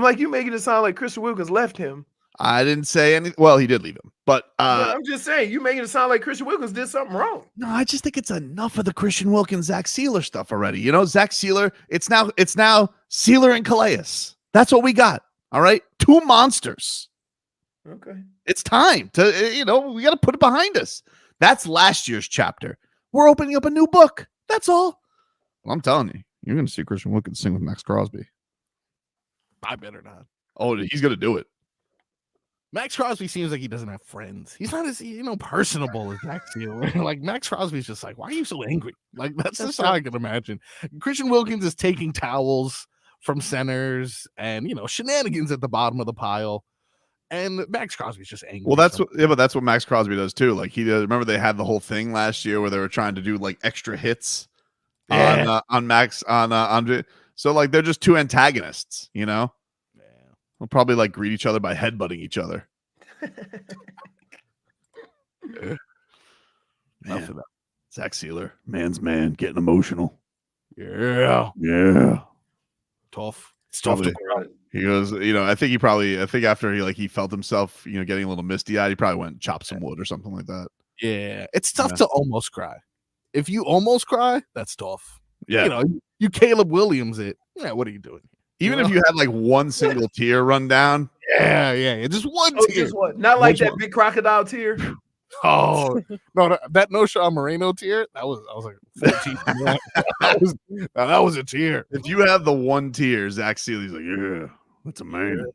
like, you making it sound like Christian Wilkins left him. I didn't say anything. Well, he did leave him, but I'm just saying, you making it sound like Christian Wilkins did something wrong. no, I just think it's enough of the Christian Wilkins, Zach Sieler stuff already. You know, Zach Sieler. It's now Sieler and Calais. That's what we got. All right, two monsters. Okay. It's time to, we got to put it behind us. That's last year's chapter. We're opening up a new book. That's all. Well, I'm telling you, you're going to see Christian Wilkins sing with Max Crosby. I better not. Oh, he's going to do it. Max Crosby seems like he doesn't have friends. He's not as personable as Zach Sieler. Like Max Crosby's just like, why are you so angry? Like that's just how I can imagine. Christian Wilkins is taking towels from centers and shenanigans at the bottom of the pile. And Max Crosby's just angry. Well, that's what Max Crosby does too. Like he does. Remember they had the whole thing last year where they were trying to do like extra hits on Max on. So like they're just two antagonists, They'll probably like greet each other by headbutting each other. Enough of that. Zach Sieler, man's man, getting emotional. Yeah. Tough. It's tough to He goes, I think after he felt himself, getting a little misty eyed, he probably went and chopped some wood or something like that. Yeah. It's tough to almost cry. If you almost cry, that's tough. Yeah. You Caleb Williams it. Yeah, what are you doing? Even if you had like one single tear run down. Yeah. Just one tear. Just what? Not like that big crocodile tear. Oh no, that no Sean Moreno tear. I was like 14. that was a tear. If you have the one tear, Zach Sealy's like, yeah, that's a man.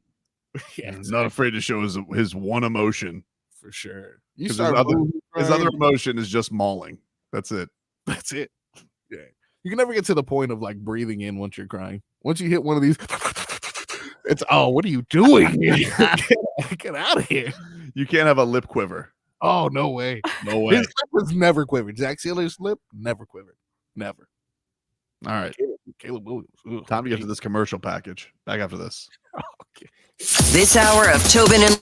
Yeah, not afraid to show his one emotion for sure. His other emotion is just mauling. That's it. That's it. Yeah, you can never get to the point of like breathing in once you're crying. Once you hit one of these, it's what are you doing? Get out of here. You can't have a lip quiver. Oh, no way. No way. His lip was never quivered. Zach Sealer's lip never quivered. Never. All right. Caleb Williams. Ugh. Time to get to this commercial package. Back after this. Okay. This hour of Tobin and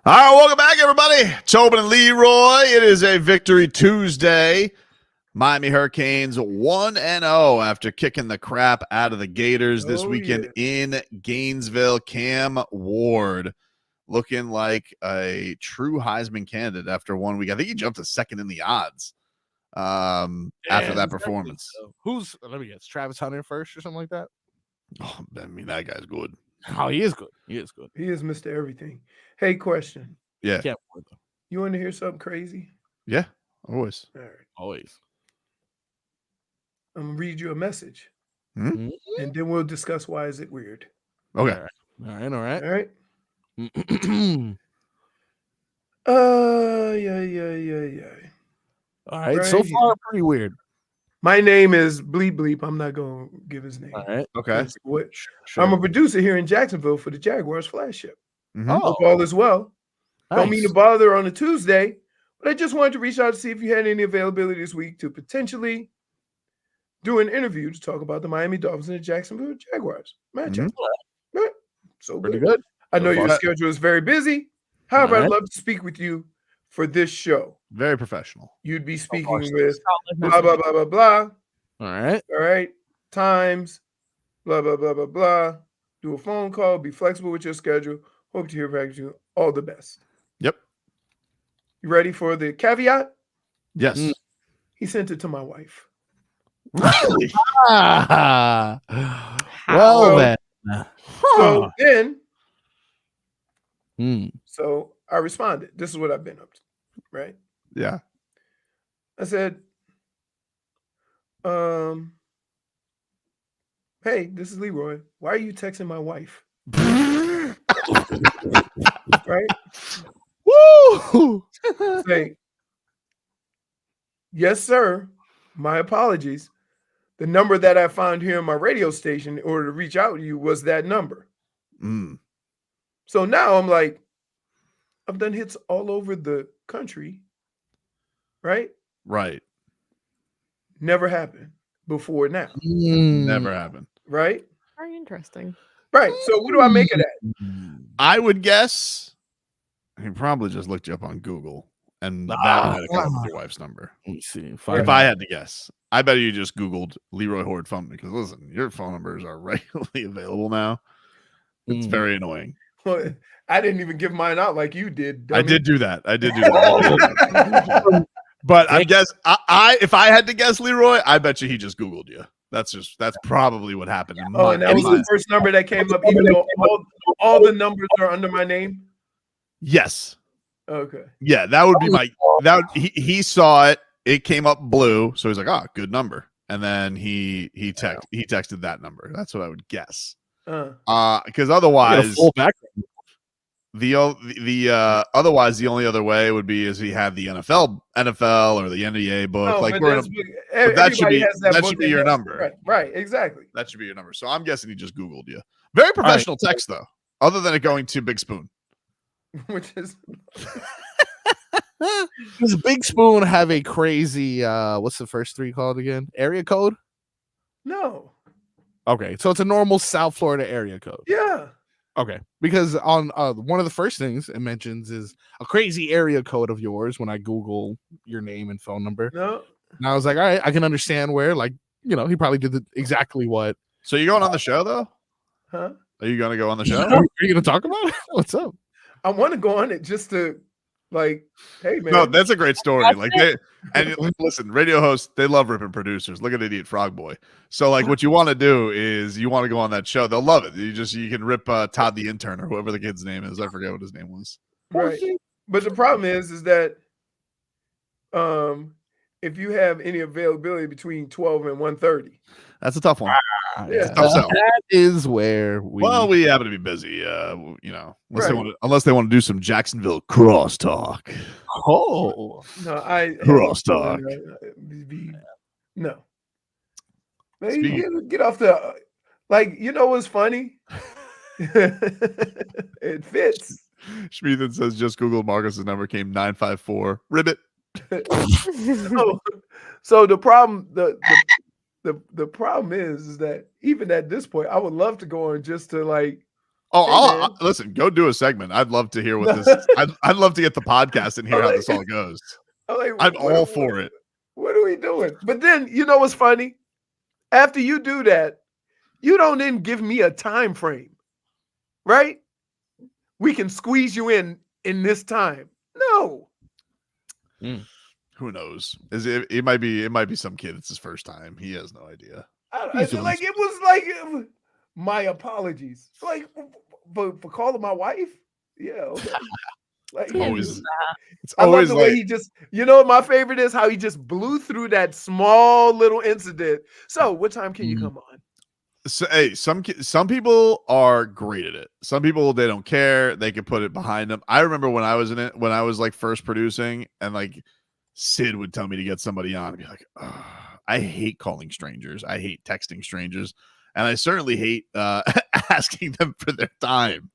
All right, welcome back, everybody. Tobin and Leroy. It is a Victory Tuesday. Miami Hurricanes 1-0 after kicking the crap out of the Gators this weekend in Gainesville. Cam Ward looking like a true Heisman candidate after 1 week. I think he jumped to second in the odds after that performance. Let me guess, Travis Hunter first or something like that? Oh, I mean, that guy's good. Oh, he is good. He is good. He is Mr. Everything. Hey, question. Yeah. You want to hear something crazy? Yeah, always. All right. Always. I'm going to read you a message. Hmm? And then we'll discuss why is it weird. Okay. All right. All right. Yeah. All right. So far, pretty weird. My name is Bleep Bleep. I'm not going to give his name. All right. Okay. Sure. I'm a producer here in Jacksonville for the Jaguars flagship. Mm-hmm. Hope all is well. Nice. Don't mean to bother on a Tuesday, but I just wanted to reach out to see if you had any availability this week to potentially do an interview to talk about the Miami Dolphins and the Jacksonville Jaguars matchup. Mm-hmm. Right. So pretty good. I know So your far. schedule is very busy. However, All right. I'd love to speak with you for this show. Very professional. You'd be far, speaking so with solid. blah, blah, blah, blah, blah. All right. All right. Times, blah, blah, blah, blah, blah. Do a phone call. Be flexible with your schedule. Hope to hear back from you. All the best. Yep. You ready for the caveat? Yes. He sent it to my wife. Really? Well, then. So then, Hmm. so I responded. This is what I've been up to, right? Yeah. I said, hey, this is Leroy. Why are you texting my wife? Right? Woo! Say, yes, sir. My apologies. The number that I found here on my radio station in order to reach out to you was that number. Mm. So now I'm like, I've done hits all over the country, right? Right. Never happened before now, Never happened. right? Very interesting. Right. So what do I make of that? I would guess he probably just looked you up on Google and that had to come up with your wife's number. Let me see. If I had to guess, I bet you just Googled Leroy Horde phone because listen, your phone numbers are regularly available now. It's very annoying. Well, I didn't even give mine out like you did. Dummy. I did do that. But I guess if I had to guess Leroy, I bet you he just Googled you. That's probably what happened. And that was the first number that came up, even though all the numbers are under my name. Yes. Okay. Yeah, that would be he saw it. It came up blue, so he's like, good number. And then he texted that number. That's what I would guess. Because otherwise, otherwise the only other way would be is he had the NFL or the NBA book. That should be your number. Right, exactly. That should be your number. So I'm guessing he just Googled you. Very professional text though, other than it going to Big Spoon. Which is does Big Spoon have a crazy what's the first three called again? Area code? No. Okay, so it's a normal South Florida area code. Yeah. Okay, because on one of the first things it mentions is a crazy area code of yours when I Google your name and phone number. No. And I was like, all right, I can understand where, he probably did exactly what. So you going on the show though? Huh? Are you going to go on the show? Are you going to talk about it? What's up? I want to go on it just to hey man. No, that's a great story. Listen, radio hosts, they love ripping producers. Look at Idiot Frog Boy. So what you want to do is you want to go on that show. They'll love it. You can rip Todd the intern or whoever the kid's name is. I forget what his name was. Right. But the problem is that if you have any availability between 12 and 1:30. That's a tough one. Yeah. Tough sell. That is where we happen to be busy. Unless they want to do some Jacksonville crosstalk. Oh no, I crosstalk. No. Man, get off the what's funny? It fits. Schmieden says just Google Marcus's number came 954. Ribbit. So the problem the problem is that even at this point, I would love to go on just to Oh, listen, go do a segment. I'd love to hear what this. I'd love to get the podcast and hear how this all goes. I'm all for it. What are we doing? But then you know what's funny? After you do that, you don't then give me a time frame, right? We can squeeze you in this time. No. Who knows? It might be some kid. It's his first time. He has no idea. It was like my apologies. Like for calling my wife. Yeah. Okay. Like It's I love always the like, way he just, you know what my favorite is? How he just blew through that small little incident. So what time can you come on? So, hey, some people are great at it. Some people, they don't care. They can put it behind them. I remember when I was in it, when I was like first producing, and like Sid would tell me to get somebody on and be like, oh, I hate calling strangers. I hate texting strangers. And I certainly hate asking them for their time.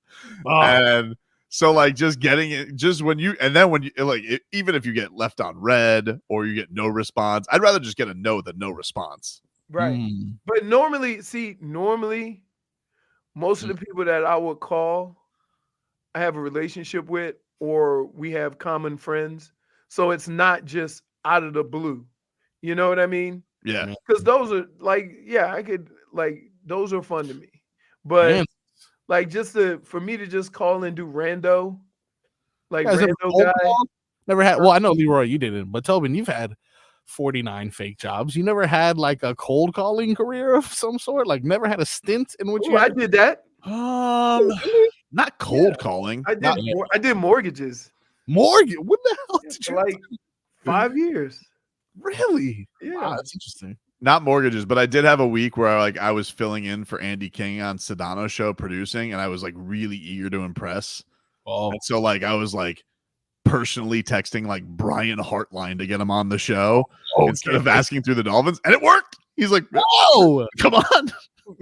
Oh. And so like just getting it, just when you, and then when you like, even if you get left on red or you get no response, I'd rather just get a no than no response. Right. But normally, most of the people that I would call, I have a relationship with, or we have common friends. So it's not just out of the blue. You know what I mean? Yeah. Because those are like, I could like, those are fun to me. But like for me to just call and do rando, like Guys, rando guy. Never had. Well, I know Leroy, you didn't, but Tobin, you've had 49 fake jobs. You never had like a cold calling career of some sort. Like never had a stint in which I did that. Not cold calling. I did mortgages. Mortgage? What the hell did you like 5 years? Really? Yeah, wow, that's interesting. Not mortgages, but I did have a week where I was filling in for Andy King on Sedano's show producing, and I was like really eager to impress. Oh, and so like I was like personally texting like Brian Hartline to get him on the show instead of asking through the Dolphins, and it worked. He's like, "Whoa, come on!"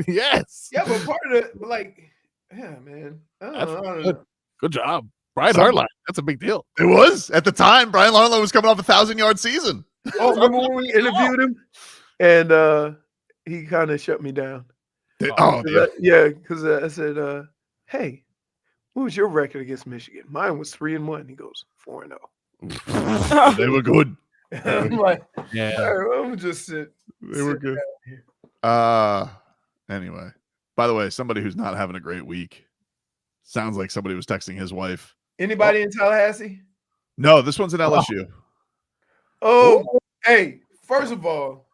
Yes. Yeah, but part of it, like, yeah, man. I don't know. Good job, Brian Hartline. That's a big deal. It was at the time. Brian Hartline was coming off a 1,000-yard season. Oh, remember when we interviewed him, and he kind of shut me down. Yeah, because I said, "Hey, what was your record against Michigan?" Mine was 3-1. He goes 4-0. They were good. I'm like, yeah. All right, I'm just sit. They were good. Anyway, by the way, somebody who's not having a great week sounds like somebody was texting his wife. Anybody in Tallahassee? No, this one's in LSU. Oh, hey, first of all,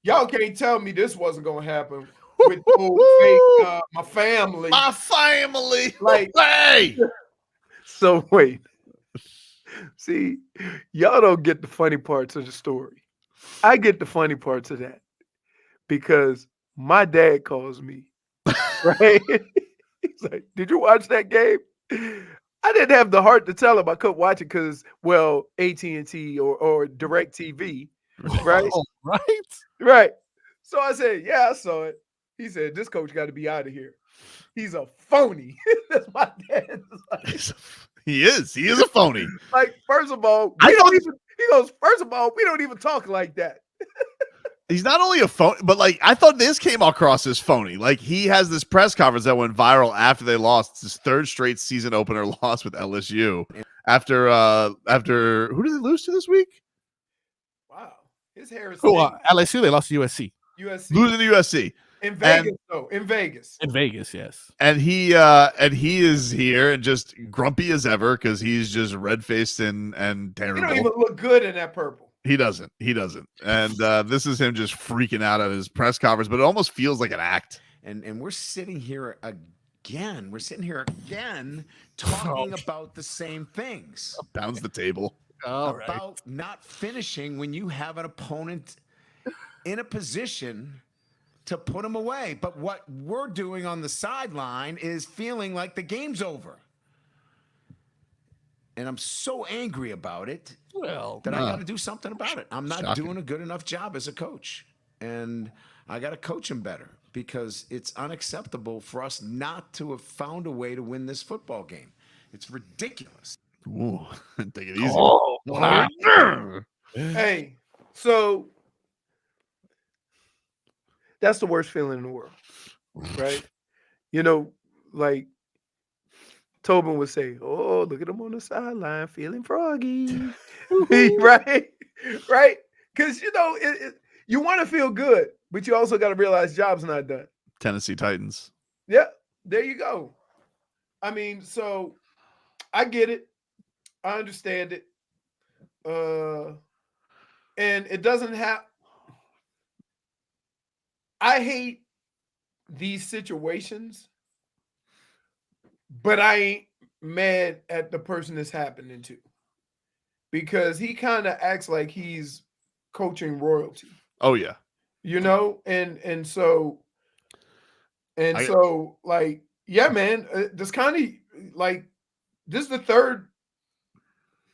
y'all can't tell me this wasn't gonna happen with fake, my family. My family. Like, hey. So wait. See, y'all don't get the funny parts of the story. I get the funny parts of that because my dad calls me, right? He's like, "Did you watch that game?" I didn't have the heart to tell him I couldn't watch it because, well, AT&T or DirecTV, right? Oh, right. Right. So I said, "Yeah, I saw it." He said, "This coach got to be out of here. He's a phony." That's my dad. He is a phony. Like, first of all, he goes, "First of all, we don't even talk like that." He's not only a phony, but like I thought this came across as phony. Like he has this press conference that went viral after they lost. It's his third straight season opener loss with LSU. After who did they lose to this week? Wow, his hair is LSU. They lost to USC. Losing to USC. In Vegas, though. In Vegas. In Vegas, yes. And he is here and just grumpy as ever because he's just red faced and terrible. He don't even look good in that purple. He doesn't. And this is him just freaking out at his press conference, but it almost feels like an act. And we're sitting here again. We're sitting here again talking about the same things. Pounds the table. About not finishing when you have an opponent in a position to put them away. But what we're doing on the sideline is feeling like the game's over. And I'm so angry about it that I got to do something about it. I'm not doing a good enough job as a coach. And I got to coach him better because it's unacceptable for us not to have found a way to win this football game. It's ridiculous. Ooh, take it easy. Hey, so that's the worst feeling in the world, right? You know, like Tobin would say, "Oh, look at him on the sideline, feeling froggy." Right? Right? Because you want to feel good, but you also got to realize job's not done. Tennessee Titans. Yeah, there you go. I mean, so I get it. I understand it. And it doesn't have. I hate these situations, but I ain't mad at the person it's happening to because he kind of acts like he's coaching royalty. Oh yeah. And so like, yeah, man, this kind of like this is the third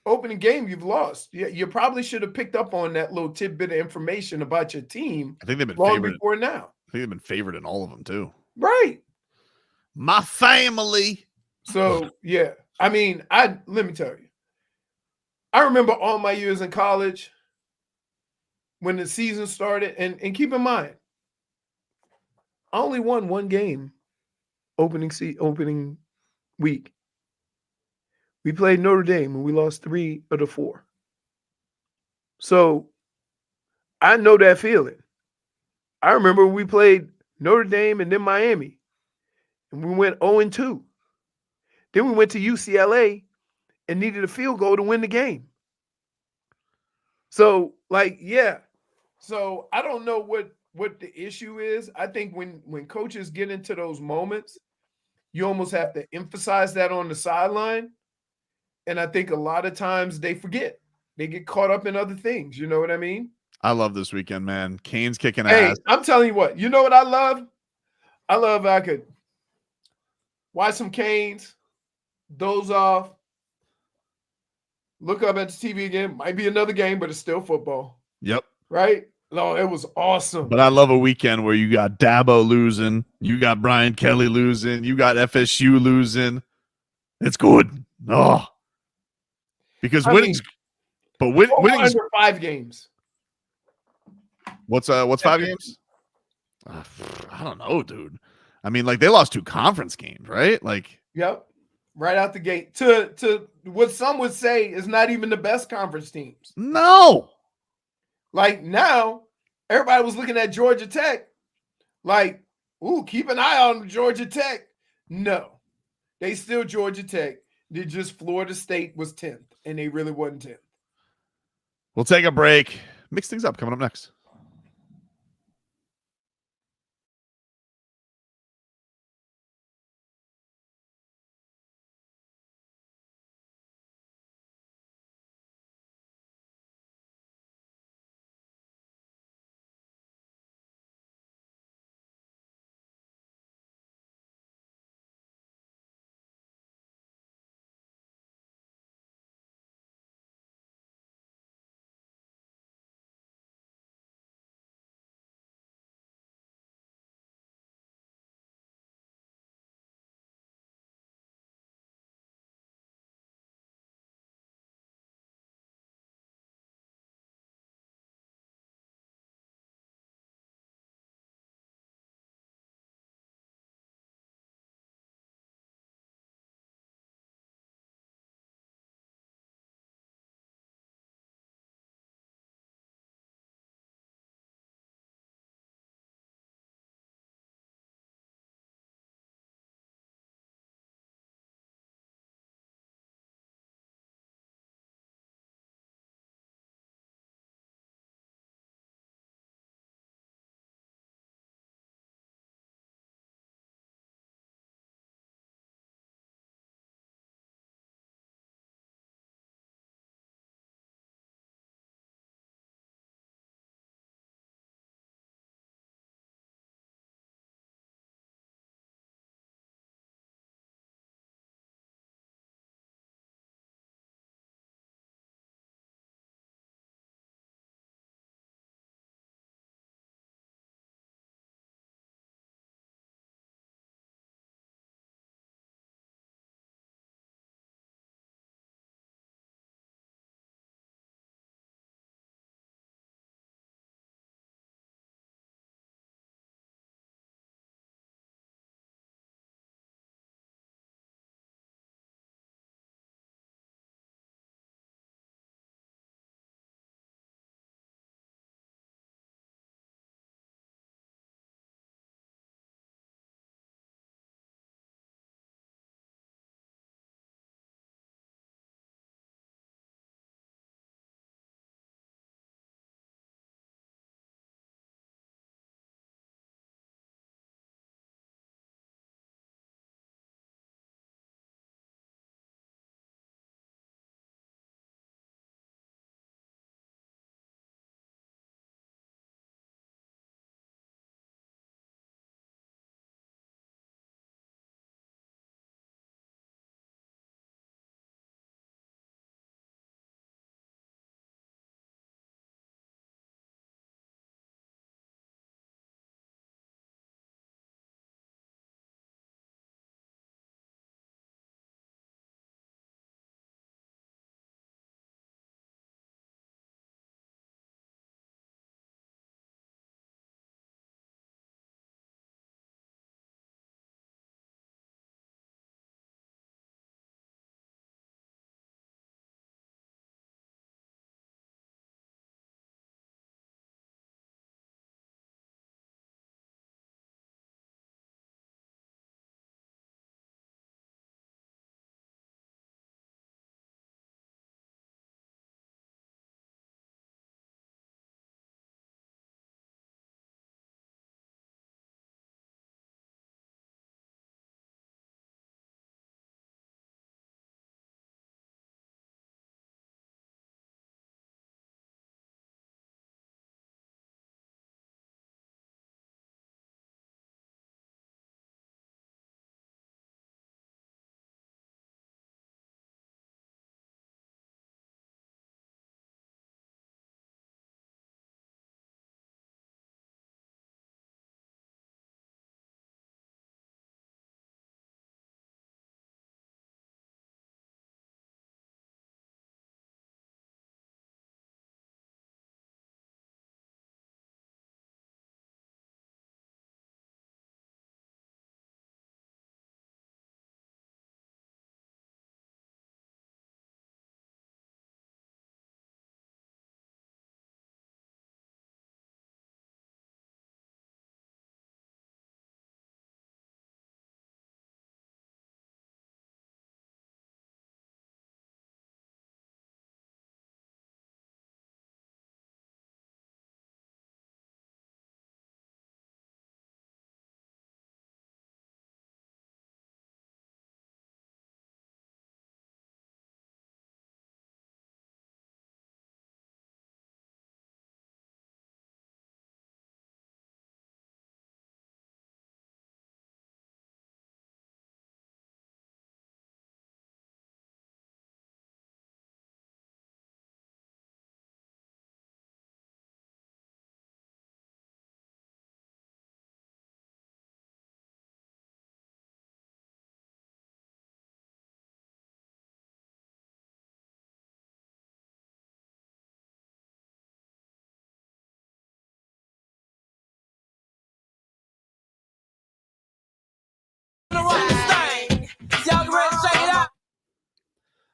opening game you've lost. You probably should have picked up on that little tidbit of information about your team. I think they've been long favored before now. I think they've been favored in all of them too. Right. My family. So yeah, I mean, let me tell you, I remember all my years in college when the season started, and keep in mind, I only won one game opening week. We played Notre Dame and we lost 3 of the 4. So I know that feeling. I remember we played Notre Dame and then Miami, and we went 0-2. Then we went to UCLA and needed a field goal to win the game. So, like, yeah. So I don't know what the issue is. I think when coaches get into those moments, you almost have to emphasize that on the sideline. And I think a lot of times they forget. They get caught up in other things. You know what I mean? I love this weekend, man. Canes kicking Hey, ass. I'm telling you what. You know what I love? I could watch some Canes, doze off, look up at the TV again. Might be another game, but it's still football. Yep. Right? No, it was awesome. But I love a weekend where you got Dabo losing, you got Brian Kelly losing, you got FSU losing. It's good. Oh. Because winning's winning's under 5 games. What's 5 games? I don't know, dude. I mean, like they lost 2 conference games, right? Like, yep, right out the gate. To what some would say is not even the best conference teams. No. Like now, everybody was looking at Georgia Tech, like, ooh, keep an eye on Georgia Tech. No, they still Georgia Tech. They just Florida State was 10th, and they really wasn't 10th. We'll take a break. Mix things up coming up next.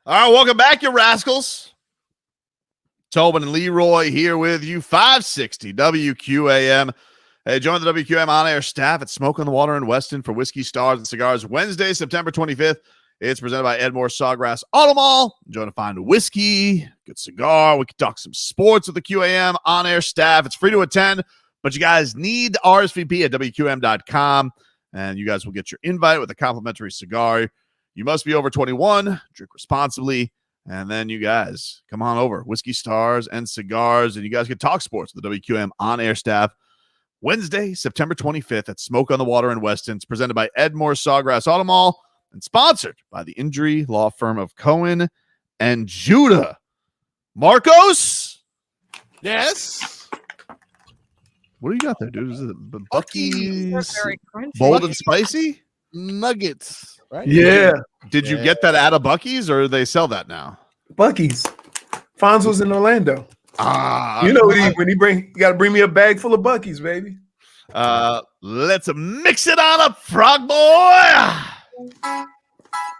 All right, welcome back, you rascals. Tobin and Leroy here with you, 560 WQAM. Hey, join the WQAM on-air staff at Smoke on the Water in Weston for Whiskey, Stars, and Cigars Wednesday, September 25th. It's presented by Edmore Sawgrass Auto Mall. Join to find a whiskey, good cigar. We can talk some sports with the QAM on-air staff. It's free to attend, but you guys need RSVP at WQM.com, and you guys will get your invite with a complimentary cigar. You must be over 21, drink responsibly, and then you guys come on over. Whiskey, Stars, and Cigars, and you guys can talk sports with the WQM on-air staff. Wednesday, September 25th at Smoke on the Water in Weston. It's presented by Edmore Sawgrass Auto Mall and sponsored by the injury law firm of Cohen and Judah. Marcos? Yes? What do you got there, dude? Is it Buc-ee's Very crunchy. bold and spicy? Nuggets, right? Yeah. Did you get that out of Buc-ee's, or do they sell that now? Buc-ee's. Fonzo's in Orlando. You know when he bring, you got to bring me a bag full of Buc-ee's, baby. Let's mix it on up, Frog Boy.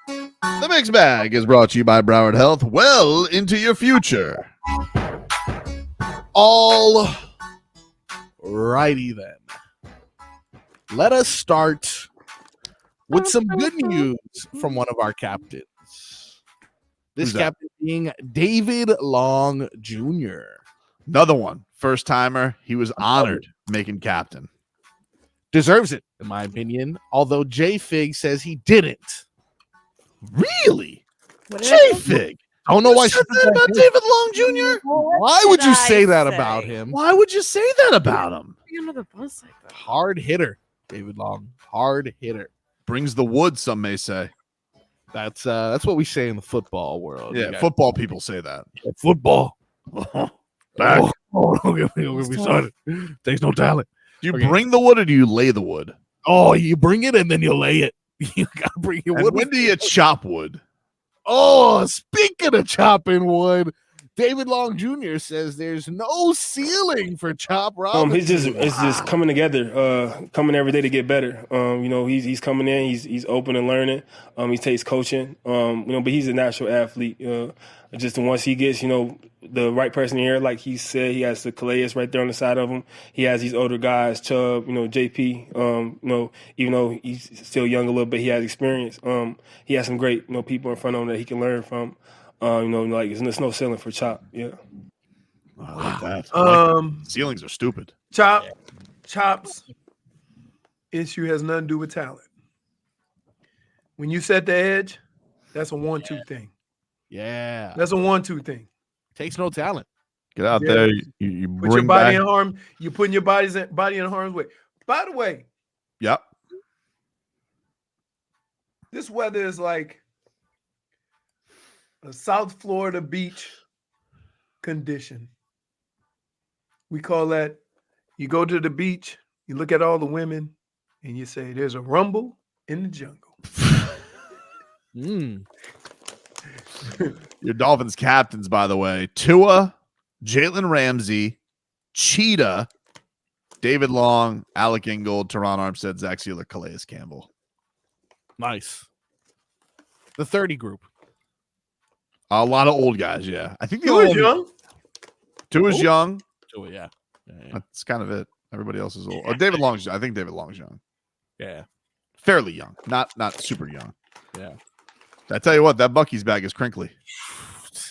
The Mix Bag is brought to you by Broward Health. Well into your future. All righty then. Let us start with some good news from one of our captains. This captain being David Long Jr. Another one. First timer. He was honored making captain. Deserves it, in my opinion. Although J Fig says he didn't. Really? What J did I say? Fig. I don't know why she said that about David Long Jr. Why would you say that about him? Why would you say that about him? Under the bus like that. Hard hitter, David Long. Hard hitter. Brings the wood, some may say. That's what we say in the football world. Yeah, football people say that. Football. Back. Don't get me started. Takes no talent. Do you bring the wood or do you lay the wood? Oh, you bring it and then you lay it. You gotta bring your And wood. when do you chop wood? Oh, speaking of chopping wood, David Long Jr. says there's no ceiling for Chop Robinson. It's just coming together, coming every day to get better. He's coming in, he's open and learning. He takes coaching. But he's a natural athlete. Just once he gets, the right person here, like he said, he has the Calais right there on the side of him. He has these older guys, Chubb, JP. Even though he's still young a little bit, he has experience. He has some great, people in front of him that he can learn from. There's no ceiling for Chop. Yeah. I like that. Ceilings are stupid. Chop's issue has nothing to do with talent. When you set the edge, that's a 1-2 thing. Yeah. That's a 1-2 thing. Takes no talent. Get out there. You Put bring your body back. in harm. You're putting your body in harm's way. By the way, Yep. this weather is like a South Florida beach condition. We call that, you go to the beach, you look at all the women, and you say, there's a rumble in the jungle. Your Dolphins captains, by the way, Tua, Jalen Ramsey, Cheetah, David Long, Alec Ingold, Teron Armstead, Zach Sieler, Calais Campbell. Nice. The 30 group. A lot of old guys, yeah. I think Tua's young. Tua's young. Tua, yeah. That's kind of it. Everybody else is old. David Long's. I think David Long's young. Yeah. Fairly young, not super young. Yeah. I tell you what, that Buc-ee's bag is crinkly.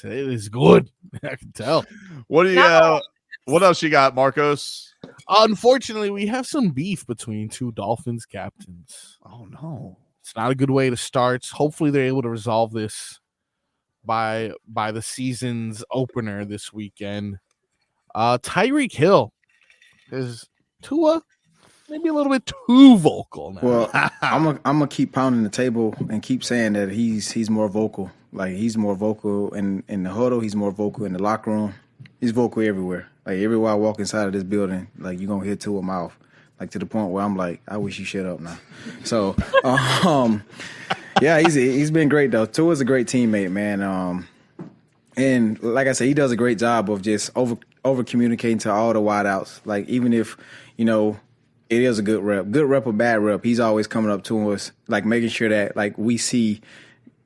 It is good. I can tell. What do you? What else you got, Marcos? Unfortunately, we have some beef between two Dolphins captains. Oh no, it's not a good way to start. Hopefully, they're able to resolve this by the season's opener this weekend. Tyreek Hill is Tua maybe a little bit too vocal now. Well, I'm gonna keep pounding the table and keep saying that he's more vocal. Like, he's more vocal in the huddle. He's more vocal in the locker room. He's vocal everywhere. Like, everywhere I walk inside of this building, like, you're gonna hear Tua mouth. Like, to the point where I'm like, I wish you shut up now. So, yeah, he's been great though. Tua's a great teammate, man. And like I said, he does a great job of just over communicating to all the wideouts. Like, even if it is a good rep or bad rep, he's always coming up to us, like, making sure that, like, we see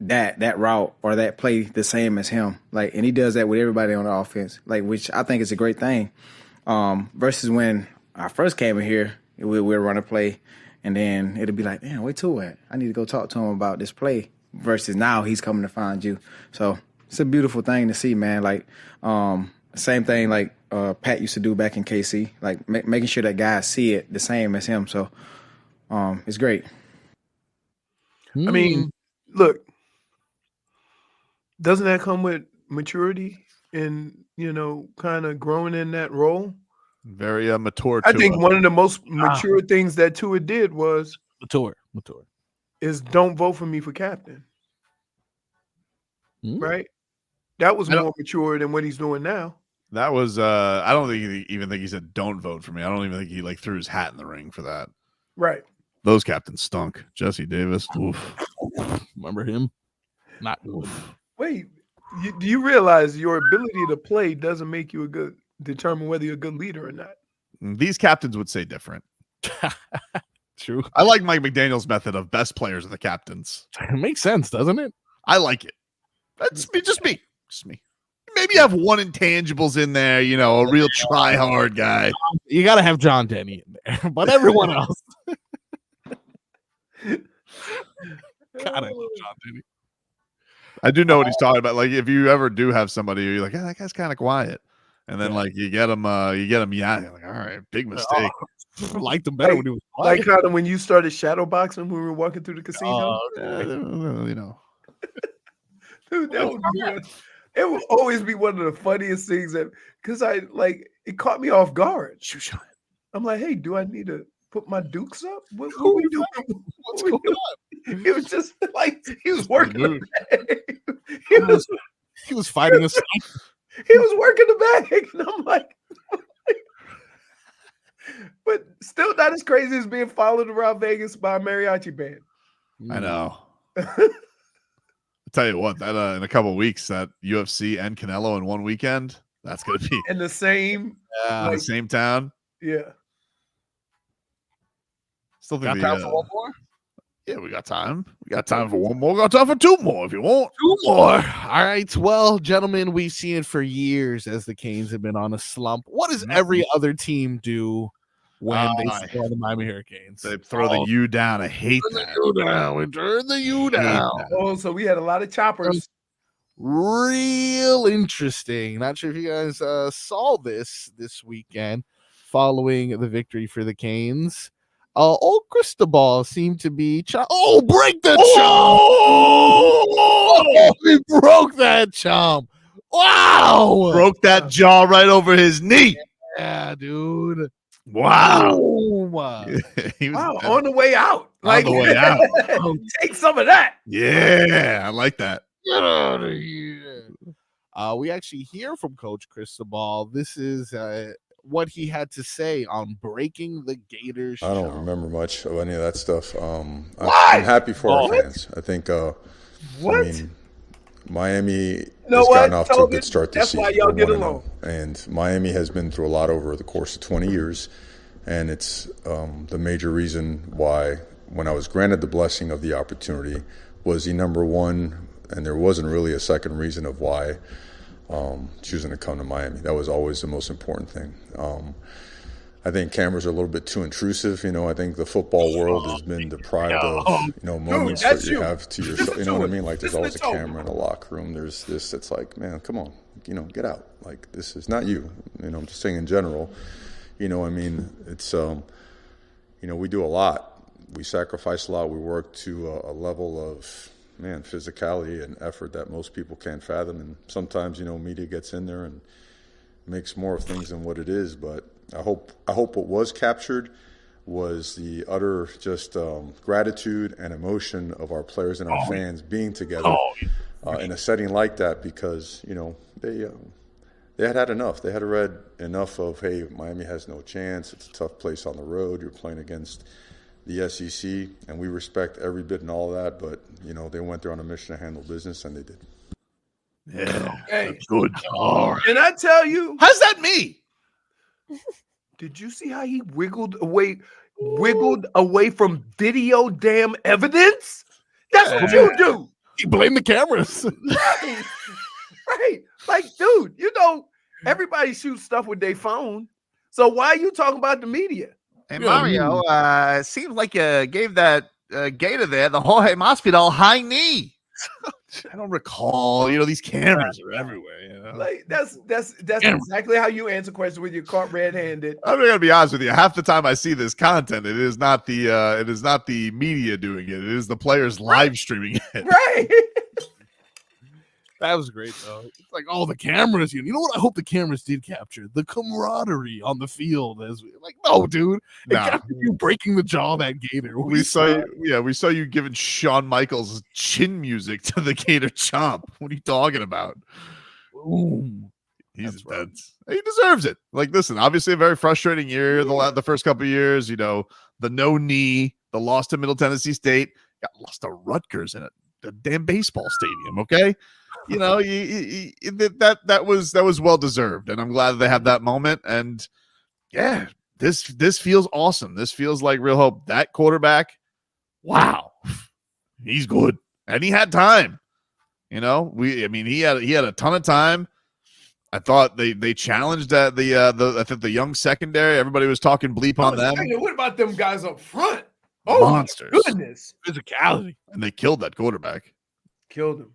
that route or that play the same as him. Like, and he does that with everybody on the offense. Like, which I think is a great thing. Versus when I first came in here, we'll run a play, and then it'll be like, damn, where Tua at? I need to go talk to him about this play. Versus now he's coming to find you. So it's a beautiful thing to see, man. Like, same thing like Pat used to do back in KC, like making sure that guys see it the same as him. So it's great. I mean, look, doesn't that come with maturity and, kind of growing in that role? Very mature. I think one of the most mature things that Tua did was mature. Is don't vote for me for captain. Right? That was more mature than what he's doing now. That was I don't even think he said don't vote for me. I don't even think he threw his hat in the ring for that. Right. Those captains stunk. Jesse Davis. Oof. Remember him? Not good. Wait, do you realize your ability to play doesn't make you determine whether you're a good leader or not? These captains would say different. True. I like Mike McDaniel's method of best players are the captains. It makes sense, doesn't it? I like it. That's me, just me. Maybe you have one intangibles in there, a real try-hard guy. You got to have John Denny in there, but everyone else. Gotta have John Denny. I do know what he's talking about. Like, if you ever do have somebody, you're like, that guy's kind of quiet. And then, you get him, yeah, you're like, all right, big mistake. Liked him better when he was quiet. Like kind of when you started shadow boxing when we were walking through the casino. Dude, that would be it would always be one of the funniest things because it caught me off guard. I'm like, hey, do I need to put my dukes up? What we doing? What's going on? It was just like he was working the bag. He was fighting us. He was working the bag, and I'm like, but still not as crazy as being followed around Vegas by a mariachi band. I know. I'll tell you what, that in a couple of weeks, that UFC and Canelo in one weekend, that's going to be in the same, the same town. Yeah. Still think got time for one more? Yeah, we got time. We got time for one more. We got time for two more if you want. Two more. All right. Well, gentlemen, we've seen it for years as the Canes have been on a slump. What does every other team do when they score the Miami Hurricanes? They throw the U down. I hate that. We turn the U down. Oh, so we had a lot of choppers. Real interesting. Not sure if you guys saw this weekend following the victory for the Canes. Old Cristobal seemed to be break the chump! He broke that chump. Wow! Broke that jaw right over his knee. Yeah, dude. Wow. He was on the way out. On the way out. Take some of that. Yeah, I like that. Get out of here. We actually hear from Coach Cristobal. This is what he had to say on breaking the Gators. I don't remember much of any of that stuff. I'm happy for our fans. I think Miami has gotten off to a good start this season. That's why y'all get along. And Miami has been through a lot over the course of 20 years. And it's the major reason why, when I was granted the blessing of the opportunity, was the number one, and there wasn't really a second reason of why choosing to come to Miami. That was always the most important thing. I think cameras are a little bit too intrusive. I think the football world has been deprived of, moments that you have to yourself. You know what I mean? Like, there's always a camera in a locker room. There's this. It's like, man, come on, get out. Like, this is not you. I'm just saying in general. I mean, it's we do a lot. We sacrifice a lot. We work to a level of physicality and effort that most people can't fathom. And sometimes, media gets in there and makes more of things than what it is. But I hope what was captured was the utter just gratitude and emotion of our players and our fans being together in a setting like that, because, they had enough. They had read enough of, hey, Miami has no chance. It's a tough place on the road. You're playing against the SEC, and we respect every bit and all of that. But, they went there on a mission to handle business, and they did. Yeah, hey, good. And I tell you, how's that me? Did you see how he wiggled away from video damn evidence? That's what you do. You blame the cameras. Right. Right. Like, dude, everybody shoots stuff with their phone. So why are you talking about the media? Hey, Mario, it seems like you gave that gator there the Jorge Masvidal high knee. I don't recall. These cameras are everywhere. Like that's exactly how you answer questions when you're caught red-handed. I'm gonna be honest with you. Half the time I see this content, it is not the media doing it. It is the players live streaming it. Right. That was great, though. It's like, the cameras. You know what? I hope the cameras did capture the camaraderie on the field. No, dude. It captured you breaking the jaw of that gator. We saw you giving Shawn Michaels chin music to the gator chomp. What are you talking about? Boom. He's intense. He deserves it. Like, listen, obviously a very frustrating year. The first couple of years, the no knee, the loss to Middle Tennessee State, got lost to Rutgers in a damn baseball stadium. Okay. That was well deserved, and I'm glad that they have that moment. And yeah, this feels awesome. This feels like real hope. That quarterback, wow, he's good, and he had time. He had a ton of time. I thought they challenged at the young secondary. Everybody was talking bleep on them. What about them guys up front? Monsters, goodness, physicality, and they killed that quarterback. Killed him.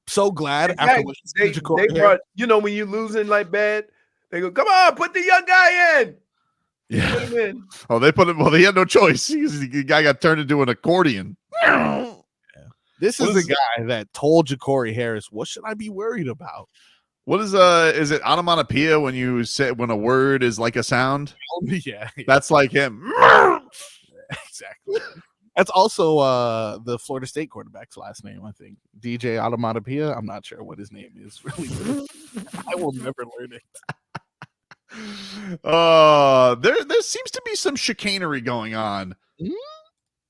So glad after they brought, when you're losing like bad, they go, come on, put the young guy in. Yeah. Put him in. Oh, they put him. Well, he had no choice. The guy got turned into an accordion. This is the guy that told Ja'Cory Harris, "What should I be worried about?" What is it onomatopoeia when a word is like a sound? Yeah. That's like him. Exactly. That's also the Florida State quarterback's last name, I think. DJ Onomatopoeia. I'm not sure what his name is. Really, I will never learn it. There seems to be some chicanery going on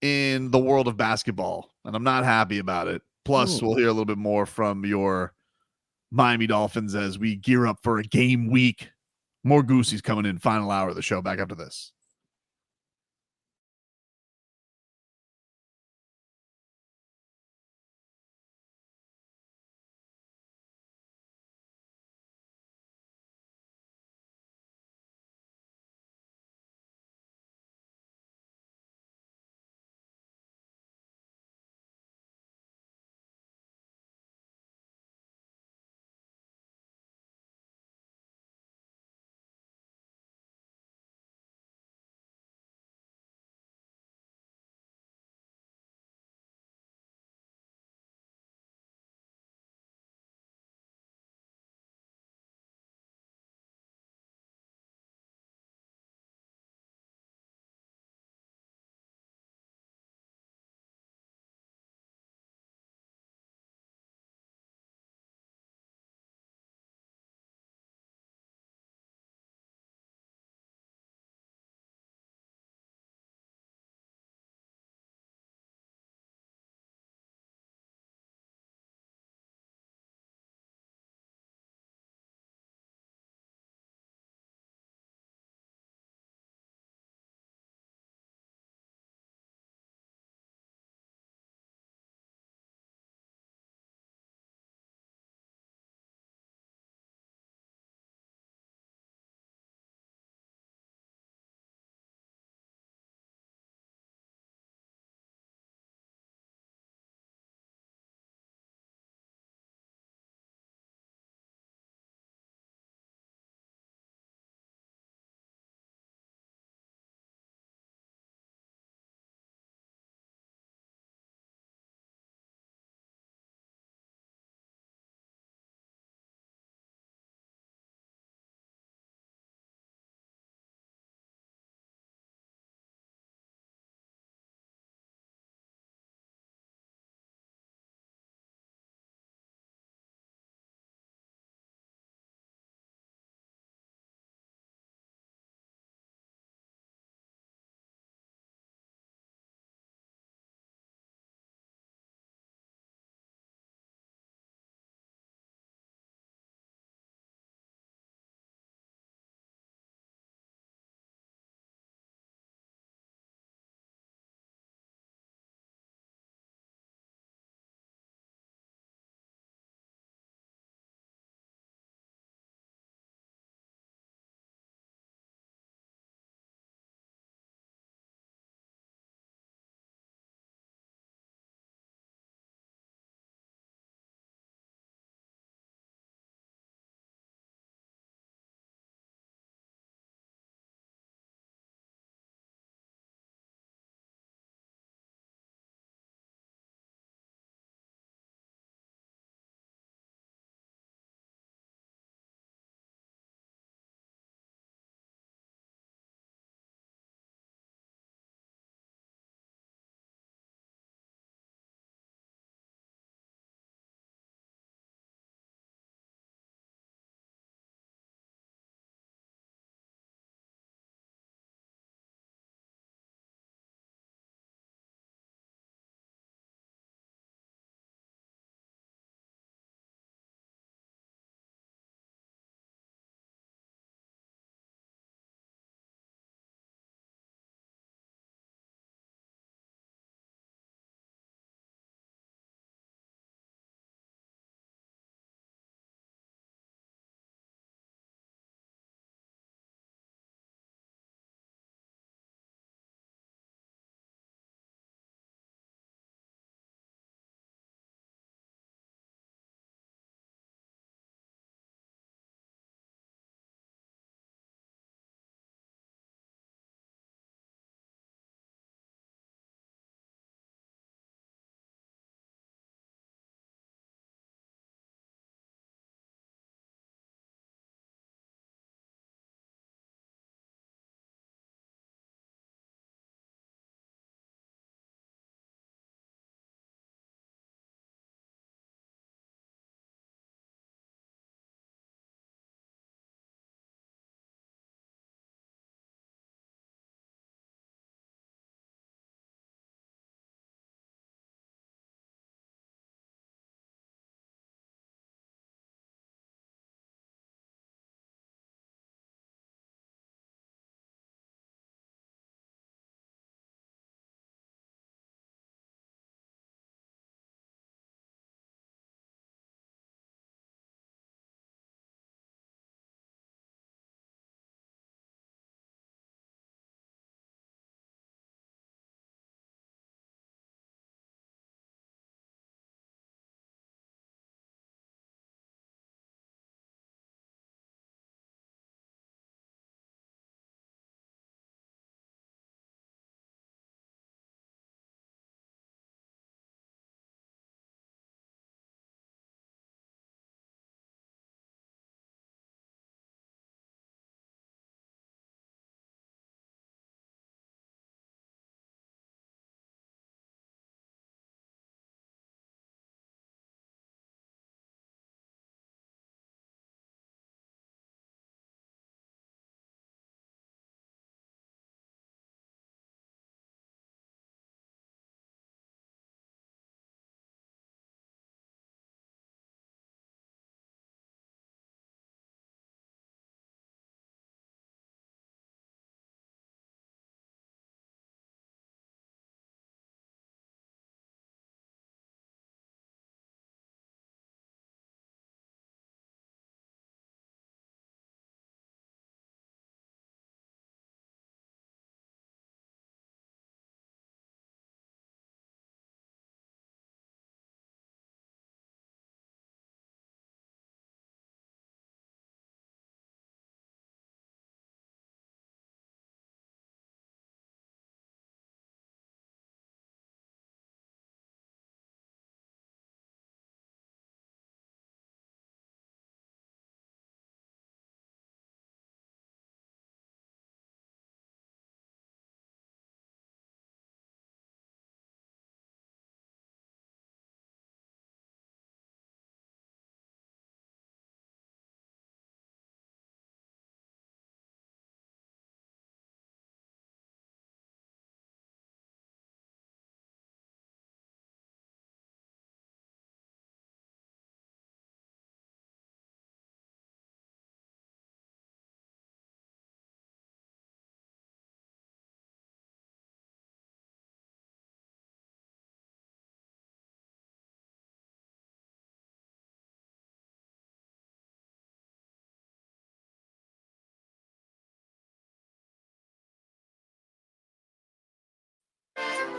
in the world of basketball, and I'm not happy about it. Plus, we'll hear a little bit more from your Miami Dolphins as we gear up for a game week. More Goosey's coming in. Final hour of the show. Back after this.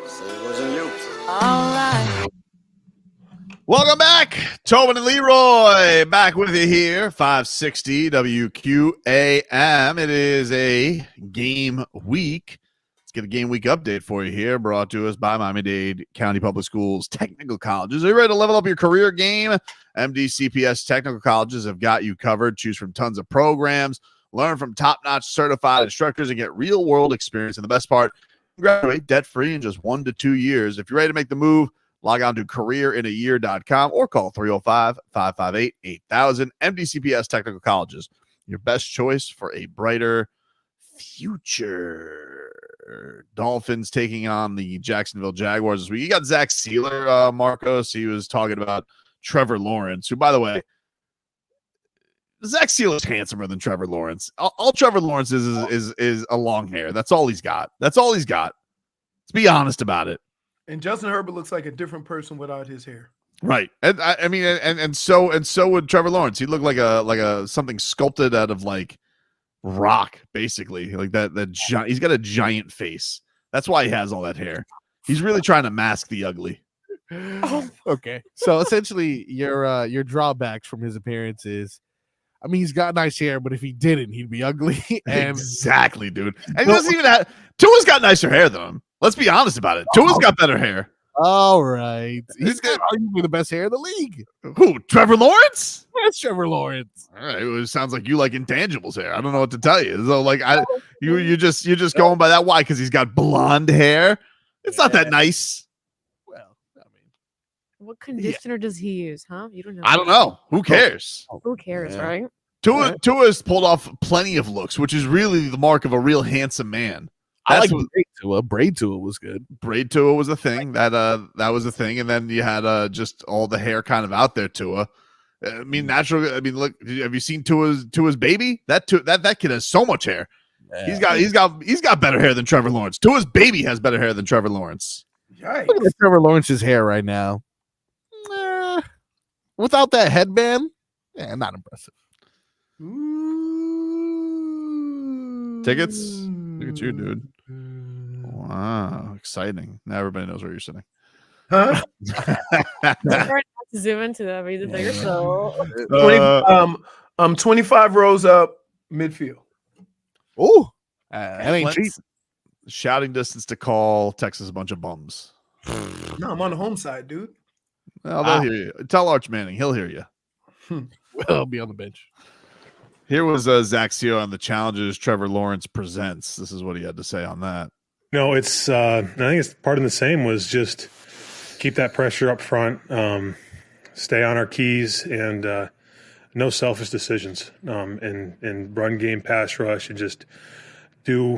So it wasn't you. All right. Welcome back. Tobin and Leroy back with you here. 560 WQAM. It is a game week. Let's get a game week update for you here, brought to us by Miami-Dade County Public Schools Technical Colleges. Are you ready to level up your career game? MDCPS Technical Colleges have got you covered. Choose from tons of programs, learn from top-notch certified instructors, and get real-world experience. And the best part, graduate debt-free in just 1 to 2 years. If you're ready to make the move, log on to careerinayear.com or call 305-558-8000. MDCPS Technical Colleges, your best choice for a brighter future. Dolphins taking on the Jacksonville Jaguars this week. You got Zach Sieler, Marcos. He was talking about Trevor Lawrence, who, by the way, Zach Sieler's handsomer than Trevor Lawrence. All Trevor Lawrence is a long hair. That's all he's got. Let's be honest about it. And Justin Herbert looks like a different person without his hair. Right. And I mean, and so would Trevor Lawrence. He looked like a something sculpted out of like rock, basically. Like that he's got a giant face. That's why he has all that hair. He's really trying to mask the ugly. Oh, okay. So essentially your drawbacks from his appearance is, I mean, he's got nice hair, but if he didn't, he'd be ugly. And exactly, dude. And he doesn't even have Tua's got nicer hair than him. Let's be honest about it. Tua's got better hair. All right. He's got arguably the best hair in the league. Who? Trevor Lawrence? That's Trevor Lawrence. All right. It sounds like you like intangibles hair. I don't know what to tell you. So like you're just going by that. Why? Because he's got blonde hair. It's not that nice. Well, I mean, What conditioner does he use, huh? You don't know. I don't know. Who cares? Who cares, right? Tua's pulled off plenty of looks, which is really the mark of a real handsome man. I like Braid Tua. Braid Tua was good. Braid Tua was a thing. That was a thing. And then you had just all the hair kind of out there, Tua. I mean, natural. I mean, look, have you seen Tua's baby? That kid has so much hair. Yeah. He's got better hair than Trevor Lawrence. Tua's baby has better hair than Trevor Lawrence. Yikes. Look at Trevor Lawrence's hair right now. Without that headband, not impressive. Tickets? Look at you, dude. Wow, exciting. Now everybody knows where you're sitting. Huh? Zoom into that, read the bigger so 25 rows up midfield. Oh, that ain't cheap. Shouting distance to call Texas a bunch of bums. No, I'm on the home side, dude. Well, they'll hear you. Tell Arch Manning. He'll hear you. Well, I'll be on the bench. Here was Zach Sieler on the challenges Trevor Lawrence presents. This is what he had to say on that. No, it's I think it's part of the same was just keep that pressure up front, stay on our keys, and no selfish decisions. And run game, pass rush, and just do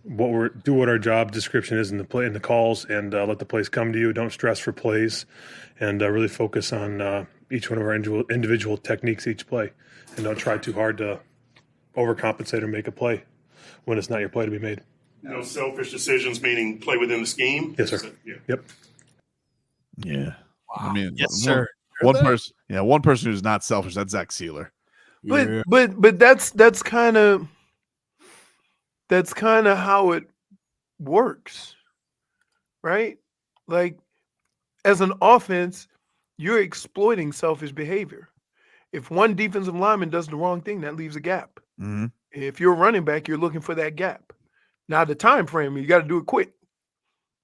what our job description is in the calls, and let the plays come to you. Don't stress for plays, and really focus on each one of our individual techniques each play, and don't try too hard to overcompensate or make a play when it's not your play to be made. No selfish decisions, meaning play within the scheme. Yes, sir. Yeah. Yep. Yeah. Wow. I mean, yes, sir. One person who's not selfish. That's Zach Sieler. But that's kind of how it works, right? Like, as an offense, you're exploiting selfish behavior. If one defensive lineman does the wrong thing, that leaves a gap. Mm-hmm. If you're a running back, you're looking for that gap. Now, the time frame, you got to do it quick,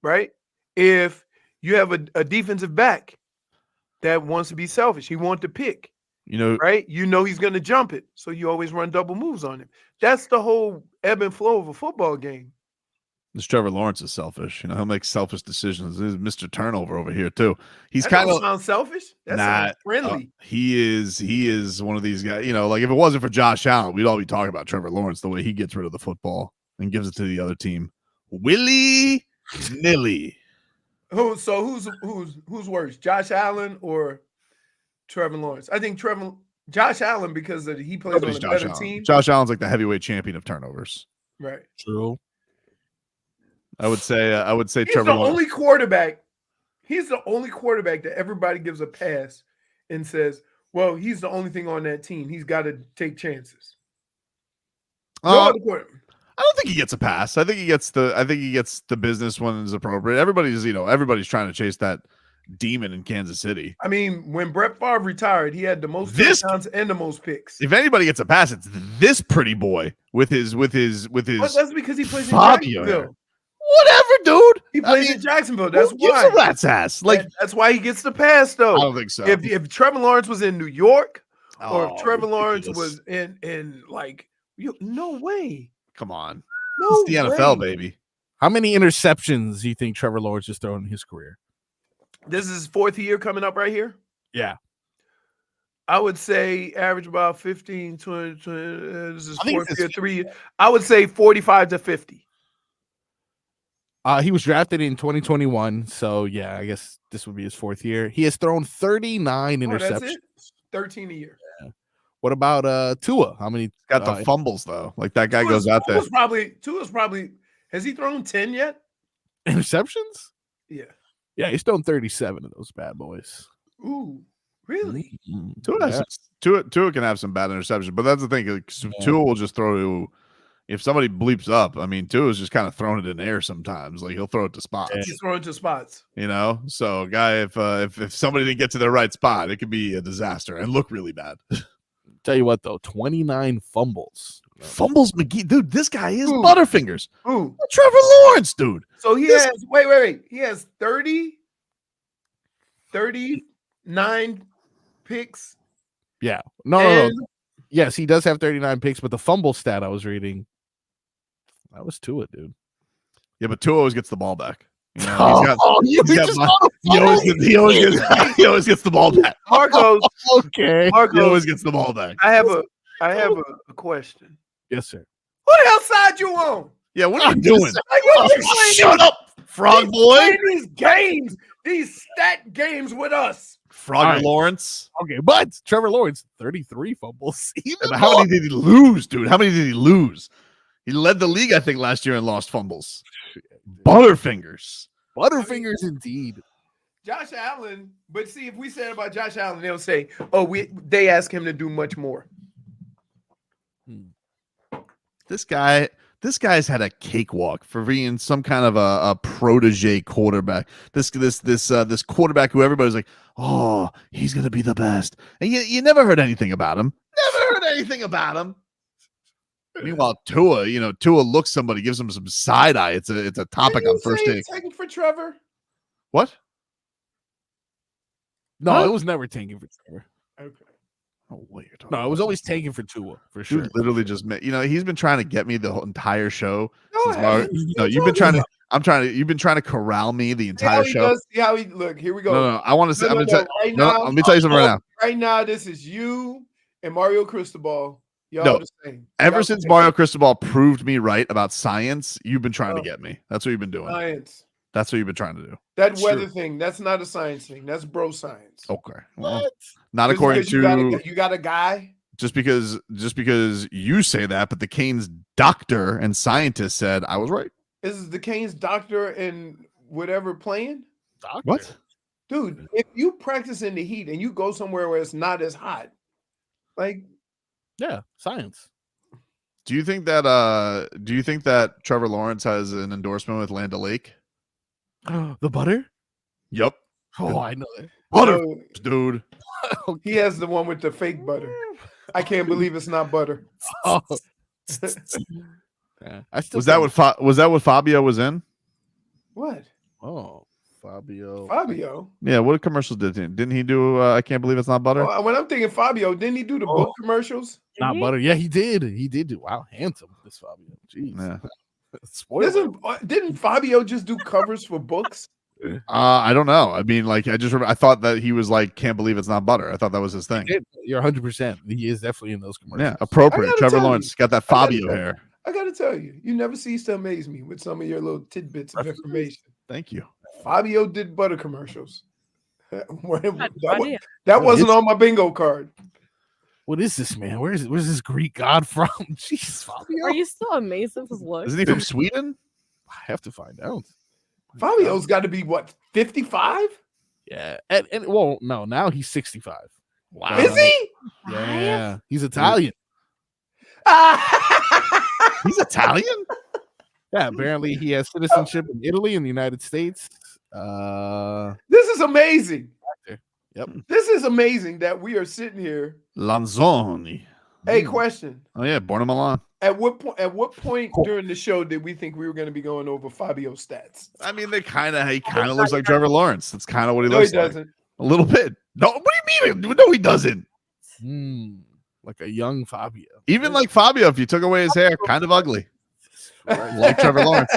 right? If you have a defensive back that wants to be selfish, he wants to pick, right? You know he's going to jump it, so you always run double moves on him. That's the whole ebb and flow of a football game. This Trevor Lawrence is selfish. He'll make selfish decisions. He's Mr. Turnover over here too. He's That kind don't of sound selfish. That sounds friendly. He is one of these guys. Like if it wasn't for Josh Allen, we'd all be talking about Trevor Lawrence, the way he gets rid of the football and gives it to the other team. Willy nilly. Who's worse, Josh Allen or Trevor Lawrence? I think Josh Allen, because he plays on a better team. Josh Allen's like the heavyweight champion of turnovers. Right. True. I would say He's Trevor the Lawrence. only quarterback. He's the only quarterback that everybody gives a pass and says, well, he's the only thing on that team. He's got to take chances. No other quarterback. I don't think he gets a pass. I think he gets the business when it's appropriate. Everybody's trying to chase that demon in Kansas City. I mean, when Brett Favre retired, he had the most touchdowns and the most picks. If anybody gets a pass, it's this pretty boy with his. But that's because he plays in Fabio. Jacksonville. Whatever, dude. He plays in Jacksonville. That's Gives why. a rat's ass. Like that's why he gets the pass, though. I don't think so. If Trevor Lawrence was in New York, or if Trevor ridiculous. Lawrence was in no way. Come on. No It's the NFL, way. baby. How many interceptions do you think Trevor Lawrence has thrown in his career? This is his 4th year coming up right here. Yeah. I would say average about 15, 20, this is 4th year, 3 years. I would say 45 to 50. He was drafted in 2021, so yeah, I guess this would be his 4th year. He has thrown 39 interceptions. That's it? 13 a year. Yeah. What about Tua? How many? Got the fumbles though. Like that guy goes out there. Tua's probably. Has he thrown 10 yet? Interceptions? Yeah. Yeah, he's thrown 37 of those bad boys. Ooh, really? Tua can have some bad interceptions, but that's the thing. Like, Tua will just throw to. If somebody bleeps up, I mean, Tua's just kind of throwing it in the air sometimes. Like he'll throw it to spots. He's throwing to spots. So guy, if somebody didn't get to their right spot, it could be a disaster and look really bad. Tell you what, though, 29 fumbles. Fumbles McGee, dude. This guy is Butterfingers. Who? Trevor Lawrence, dude. So he has wait. He has 39 picks. Yeah. No. Yes, he does have 39 picks, but the fumble stat I was reading, that was Tua, dude. Yeah, but Tua always gets the ball back. You know, he always gets the ball back. Marcos. Okay. He always gets the ball back. I have a question. Yes, sir. Who the hell side you on? Yeah, what are you doing? Like, what you playing Shut up, frog boy. Playing these games, these stat games with us. Frogger Lawrence. Okay, but Trevor Lawrence, 33 fumbles. How many did he lose, dude? How many did he lose? He led the league, I think, last year in lost fumbles. Butterfingers. Butterfingers indeed. Josh Allen, but see, if we said about Josh Allen, they'll say, they ask him to do much more. This guy's had a cakewalk for being some kind of a protege quarterback. This quarterback who everybody's like, oh, he's gonna be the best, and you never heard anything about him. Meanwhile, Tua looks somebody, gives him some side eye. It's a topic on first take. Taking for Trevor. What? No, it was never taken for Trevor. Okay. Oh, what you're talking No, it was always taken for Tua, for sure. Dude literally just met. He's been trying to get me the whole entire show. No, You've been trying to corral me the entire show. See how he look. Here we go. No. I want to say. Let me tell you something right now. Right now, this is you and Mario Cristobal. Y'all the same. Ever since Mario Cristobal proved me right about science, you've been trying to get me. That's what you've been doing. Science. That's what you've been trying to do. That weather thing, that's not a science thing. That's bro science. Okay. Well, not according to you got a guy. Just because you say that, but the Canes doctor and scientist said I was right. Is the Canes doctor and whatever playing? Doctor. What? Dude, if you practice in the heat and you go somewhere where it's not as hot, like yeah, science. Do you think that Trevor Lawrence has an endorsement with Land O'Lake? The butter? Yep. Oh, I know that. Butter, dude. He has the one with the fake butter. I can't believe it's not butter. Oh. Yeah, Was that what Fabio was in? What? Oh, Fabio. Yeah, what commercials did he? Didn't he do I Can't Believe It's Not Butter? When I'm thinking Fabio, didn't he do the book commercials? Not butter. Yeah, he did. He did do. Wow, handsome, this Fabio. Jeez. Yeah. Didn't Fabio just do covers for books? I don't know. I mean, like, I thought that he was like, Can't Believe It's Not Butter. I thought that was his thing. You're 100%. He is definitely in those commercials. Yeah, appropriate. Trevor Lawrence got that Fabio hair. I gotta tell you, you never cease to amaze me with some of your little tidbits of information. Thank you. Fabio did butter commercials. That wasn't on my bingo card. What is this, man? Where's this Greek god from? Jeez, Fabio. Are you still amazed at his look? Isn't he from Sweden? I have to find out. Fabio's got to be what, 55? Yeah, and well, no, now he's 65. Wow, is he? Yeah, he's Italian. He's Italian? Yeah, apparently he has citizenship in Italy and the United States. This is amazing. Yep. This is amazing that we are sitting here. Lanzoni. Hey, question. Oh yeah, born in Milan. At what point during the show did we think we were going to be going over Fabio's stats? I mean, he kind of looks like Trevor Lawrence. That's kind of what he No, looks he like. doesn't. A little bit. No, what do you mean? No, he doesn't. Like a young Fabio. Even like Fabio, if you took away his hair, kind of ugly. Like Trevor Lawrence.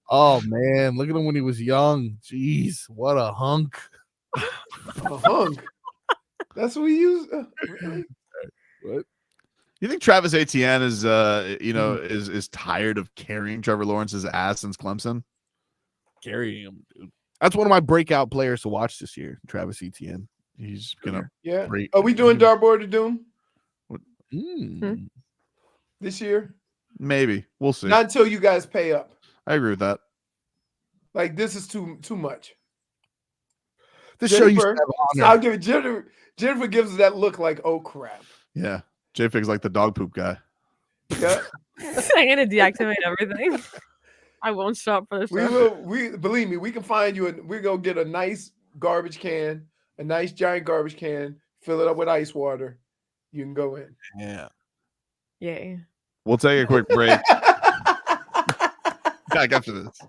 Oh man, look at him when he was young. Jeez, what a hunk. A hunk. That's what we use. Really? What? You think Travis Etienne is is tired of carrying Trevor Lawrence's ass since Clemson? Carrying him, dude. That's one of my breakout players to watch this year, Travis Etienne. He's gonna Are we doing Dartboard of Doom Mm. this year? Maybe. We'll see. Not until you guys pay up. I agree with that. Like this is too much. This show used to Jennifer, have honor. I'll give it Jennifer gives us that look like, oh crap. Yeah. J-Fig's like the dog poop guy. Yeah. I'm gonna deactivate everything. I won't shop for this. We believe me, we can find you we're gonna get a nice garbage can, a nice giant garbage can, fill it up with ice water. You can go in. Yeah. Yay. We'll take a quick break. Back after this.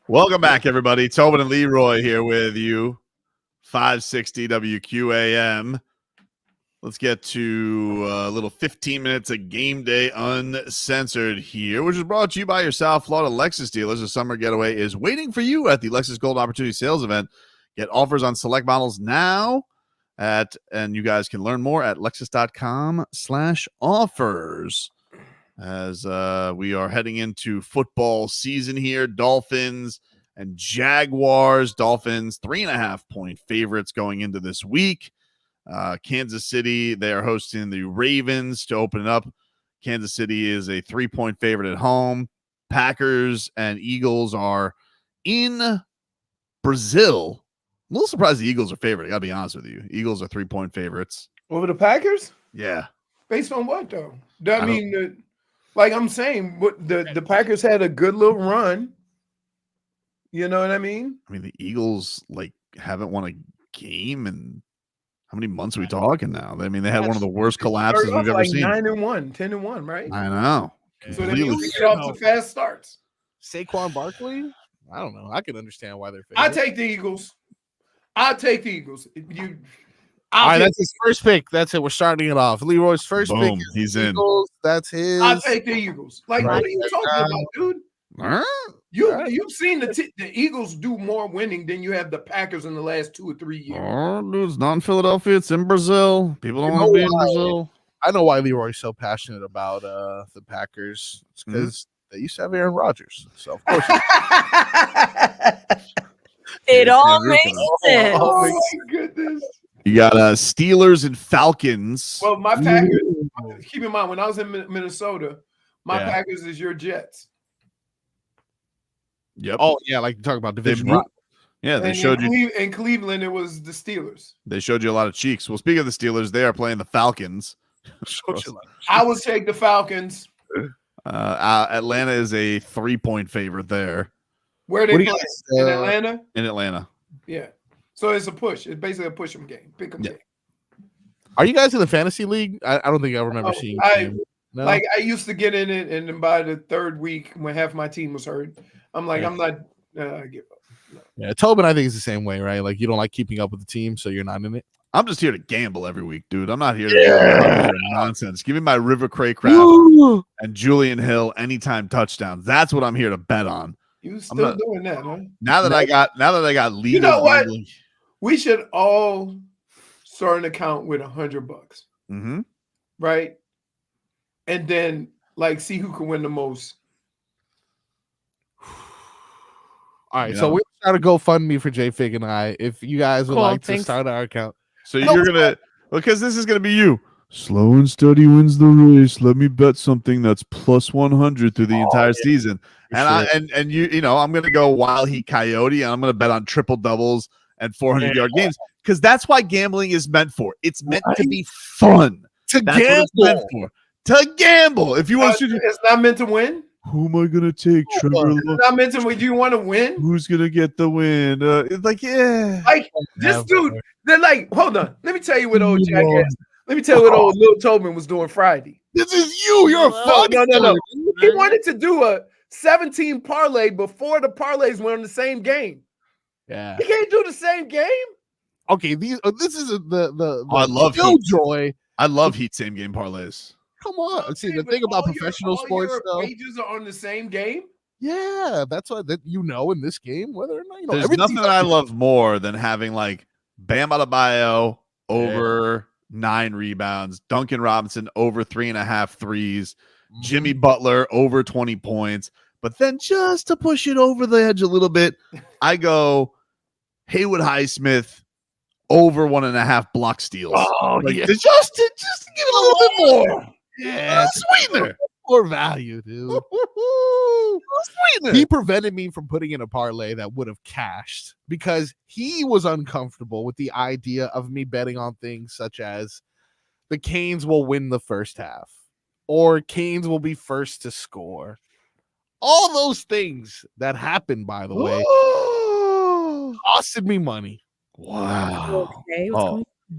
Welcome back, everybody. Tobin and Leroy here with you. 560 WQAM. Let's get to a little 15 minutes of Game Day Uncensored here, which is brought to you by your South Florida Lexus dealers. A summer getaway is waiting for you at the Lexus Gold Opportunity Sales Event. Get offers on select models now and you guys can learn more at lexus.com/offers. As we are heading into football season here, Dolphins and Jaguars. Dolphins 3.5-point favorites going into this week. Kansas City, they are hosting the Ravens to open it up. Kansas City is a 3-point favorite at home. Packers and Eagles are in Brazil. I'm a little surprised the Eagles are favored. I got to be honest with you. Eagles are 3-point favorites. Over the Packers? Yeah. Based on what, though? I mean, like I'm saying, what the Packers had a good little run. You know what I mean? I mean, the Eagles haven't won a game in how many months are we talking now? I mean, they had one of the worst collapses we've ever seen. 9-1, 10-1, right? I know. So they need to get off to fast starts. Saquon Barkley? I don't know. I can understand why they're favored. I take the Eagles. All right, that's his first pick. That's it. We're starting it off. Leroy's first pick. He's Eagles. That's his. I'll take the Eagles. What are you talking about, dude? You've seen the Eagles do more winning than you have the Packers in the last 2 or 3 years. Oh, dude, it's not in Philadelphia. It's in Brazil. People don't want to be in Brazil. I know why Leroy's so passionate about the Packers. It's because they used to have Aaron Rodgers. So, of course. It all makes sense. Oh, my goodness. You got Steelers and Falcons. Well, my Packers, keep in mind, when I was in Minnesota, my Packers is your Jets. Yep. Oh, yeah, like you talk about division. Yeah, they showed you. In Cleveland, it was the Steelers. They showed you a lot of cheeks. Well, speaking of the Steelers, they are playing the Falcons. I would take the Falcons. Atlanta is a 3-point favorite there. Where they play? In Atlanta? In Atlanta. Yeah. So it's a push. It's basically a push 'em game. Pick 'em game. Are you guys in the fantasy league? I don't think I remember seeing you. No? Like I used to get in it, and then by the third week, when half my team was hurt, I'm like, I'm not. I give up. No. Yeah, Tobin, I think is the same way, right? Like you don't like keeping up with the team, so you're not in it. I'm just here to gamble every week, dude. I'm not here to nonsense. Give me my River Craycraft and Julian Hill anytime touchdowns. That's what I'm here to bet on. You still doing that, huh? Now that I got legal. You know what? We should all start an account with $100. Mm-hmm. Right? And then see who can win the most. All right, so we're trying to GoFundMe for J Fig and I. If you guys would like to start our account, so you're gonna because this is gonna be you. Slow and steady wins the race. Let me bet something that's plus 100 through the entire season. And I'm gonna go Wild Heat Coyote, and I'm gonna bet on triple doubles and 400-yard games because that's why gambling is meant for. It's meant to be fun. That's what it's meant for. To gamble. If you want to, it's not meant to win. Who am I gonna take? Trevor. It's not meant to win. Do you want to win? Who's gonna get the win? It's like this dude. They're like, hold on. Let me tell you what old jackass. Let me tell you what old Lil Tobin was doing Friday. This is you. You're a fuck. No. He wanted to do a 17 parlay before the parlays went on the same game. Yeah. He can't do the same game. Okay, this is the I love Killjoy. I love Heat same game parlays. Come on. See, the thing about professional sports, though, wages are on the same game. Yeah, that's why in this game whether or not There's nothing that I love more than having Bam Adebayo over 9 rebounds, Duncan Robinson over 3.5 threes, Jimmy Butler over 20 points. But then just to push it over the edge a little bit, I go Haywood Highsmith over 1.5 block steals. Oh, just to give it a little bit more. Yeah, sweetener. More value, dude. He prevented me from putting in a parlay that would have cashed because he was uncomfortable with the idea of me betting on things such as the Canes will win the first half or Canes will be first to score. All those things that happened, by the way, costed me money. Wow. Okay,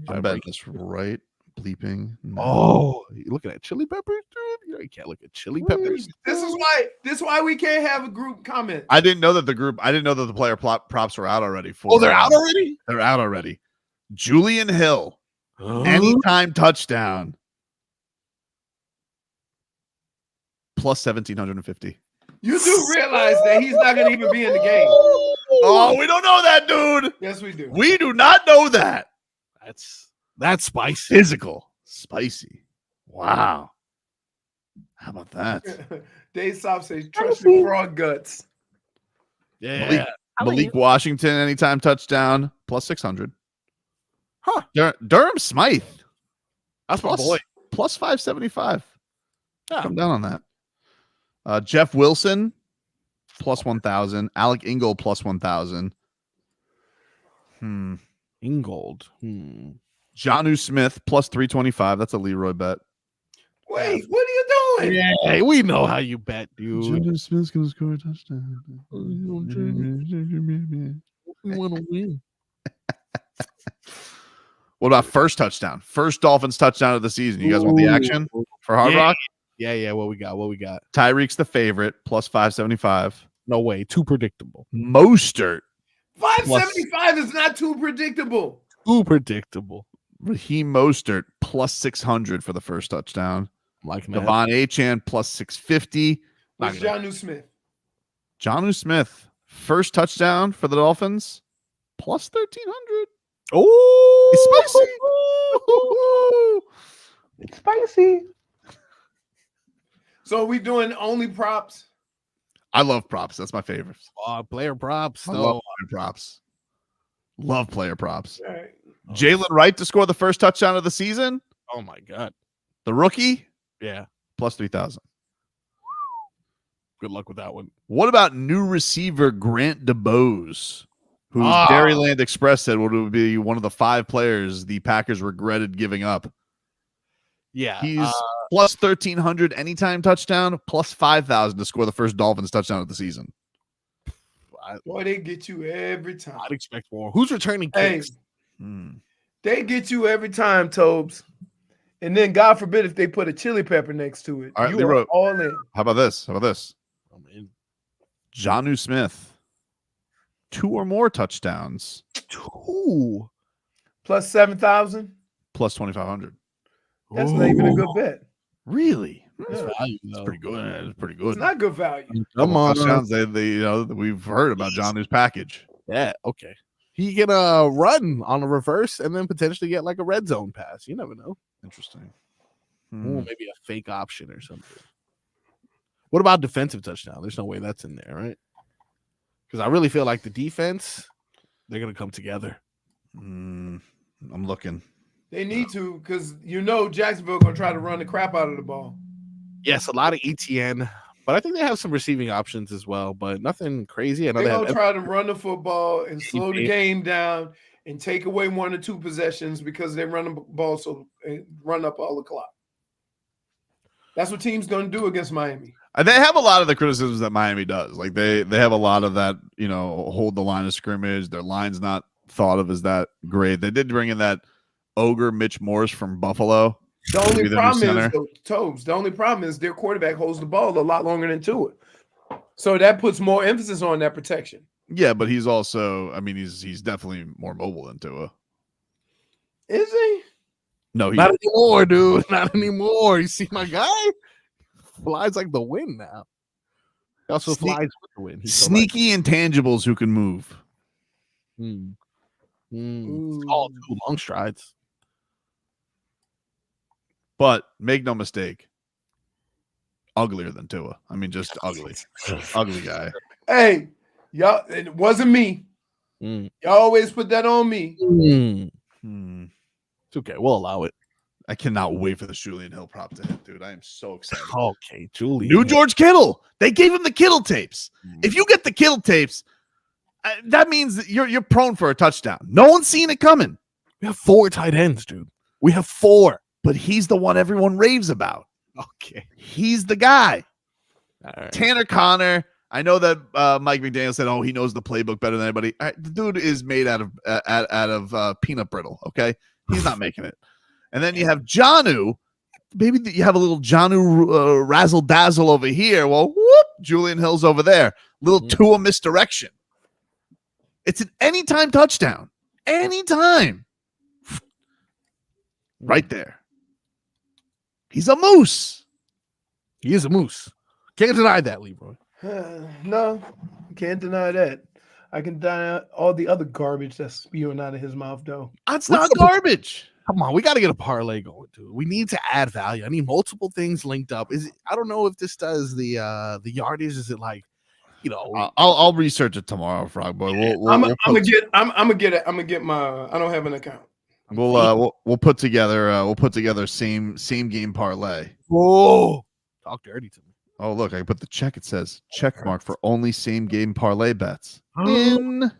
I bet this right bleeping. No. Oh, you looking at chili peppers, dude? You can't look at chili peppers. This is why we can't have a group comment. I didn't know that the player props were out already. They're out already? They're out already. Julian Hill, anytime touchdown, plus 1,750. You do realize that he's not going to even be in the game. Oh, we don't know that, dude. Yes, we do. We do not know that. That's spicy. Physical. Spicy. Wow. How about that? Dave Soft says, trust your frog guts. Yeah. Malik Washington, anytime touchdown, plus 600. Huh. Durham Smythe. That's my boy. Plus 575. Come down on that. Jeff Wilson, plus 1,000. Alec Ingold, plus 1,000. Ingold. Jonnu Smith, plus 325. That's a Leroy bet. Wait, what are you doing? Yeah, we know how you bet, dude. Jonnu Smith's going to score a touchdown. We want to win. What about first touchdown? First Dolphins touchdown of the season. You guys want the action for Hard Rock? Yeah. What we got? Tyreek's the favorite, plus 575. No way. Too predictable. Mostert. 575 is not too predictable. Too predictable. Raheem Mostert, plus 600 for the first touchdown. Like Devon Achane, plus 650. What's Jonnu Smith? Jonnu Smith, first touchdown for the Dolphins, plus 1,300. Oh, it's spicy. So are we doing only props? I love props. That's my favorite. Player props. I love player props. Love player props. All right. Jalen Wright to score the first touchdown of the season. Oh my God. The rookie, Yeah. plus 3,000. Good luck with that one. What about new receiver Grant DeBose, whose Dairyland Express said would be one of the 5 players the Packers regretted giving up? Yeah. He's plus 1,300 anytime touchdown, plus 5,000 to score the first Dolphins touchdown of the season. Boy, they get you every time. I'd expect more. Who's returning kicks? They get you every time, Tobes. And then, God forbid, if they put a chili pepper next to it, All right, you Leroy, are all in. How about this? I'm in. Jonnu Smith, 2 or more touchdowns. 2 plus 7,000. Plus 2,500. That's not even a good bet. Really? That's value, It's though. pretty good. It's pretty good. It's not good value. Come on. Touchdowns, we've heard about Jonnu's package. Yeah. Okay. He can run on a reverse and then potentially get like a red zone pass. You never know. Interesting. Ooh, maybe a fake option or something. What about defensive touchdown? There's no way that's in there, right? Because I really feel like the defense, they're gonna come together. I'm looking. They need to, because Jacksonville going to try to run the crap out of the ball. Yes, a lot of ETN, but I think they have some receiving options as well, but nothing crazy. I know They're they going to have try to run the football and slow the game down and take away 1 or 2 possessions because they run the ball and run up all the clock. That's what teams going to do against Miami. They have a lot of the criticisms that Miami does. Like they have a lot of that, hold the line of scrimmage. Their line's not thought of as that great. They did bring in that ogre Mitch Morse from Buffalo. The only problem is their quarterback holds the ball a lot longer than Tua. So that puts more emphasis on that protection. Yeah, but he's also, he's definitely more mobile than Tua. Is he? No, not anymore, dude. Not anymore. You see my guy? Flies like the wind now. He also flies with the wind. Sneaky intangibles who can move. It's all 2 long strides. But make no mistake, uglier than Tua. Just ugly. Ugly guy. Hey, y'all, it wasn't me. Y'all always put that on me. It's okay. We'll allow it. I cannot wait for the Julian Hill prop to hit, dude. I am so excited. Okay, Julian. New George Kittle. They gave him the Kittle tapes. If you get the Kittle tapes, that means that you're prone for a touchdown. No one's seen it coming. We have 4 tight ends, dude. We have 4. But he's the one everyone raves about. Okay. He's the guy. All right. Tanner Connor. I know that Mike McDaniel said, he knows the playbook better than anybody. All right, the dude is made out of peanut brittle, okay? He's not making it. And then you have Jonnu. Maybe you have a little Jonnu razzle dazzle over here. Well, whoop, Julian Hill's over there. Little Tua misdirection. It's an anytime touchdown. Anytime. Right there. He's a moose. He is a moose. Can't deny that, Leroy. No, can't deny that. I can deny all the other garbage that's spewing out of his mouth, though. That's not garbage. Come on, we got to get a parlay going, dude. We need to add value. I need multiple things linked up. Is it, I don't know if this does the yardage. Is it like, you know? I'll research it tomorrow, Frog Boy. I'm gonna get it. I'm gonna get my. I don't have an account. We'll put together same game parlay. Whoa, talk dirty to me. Oh, look, I put the check. It says check mark for only same game parlay bets. That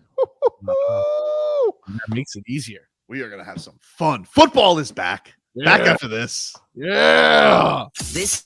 makes it easier. We are gonna have some fun. Football is back. Back after this. Yeah. This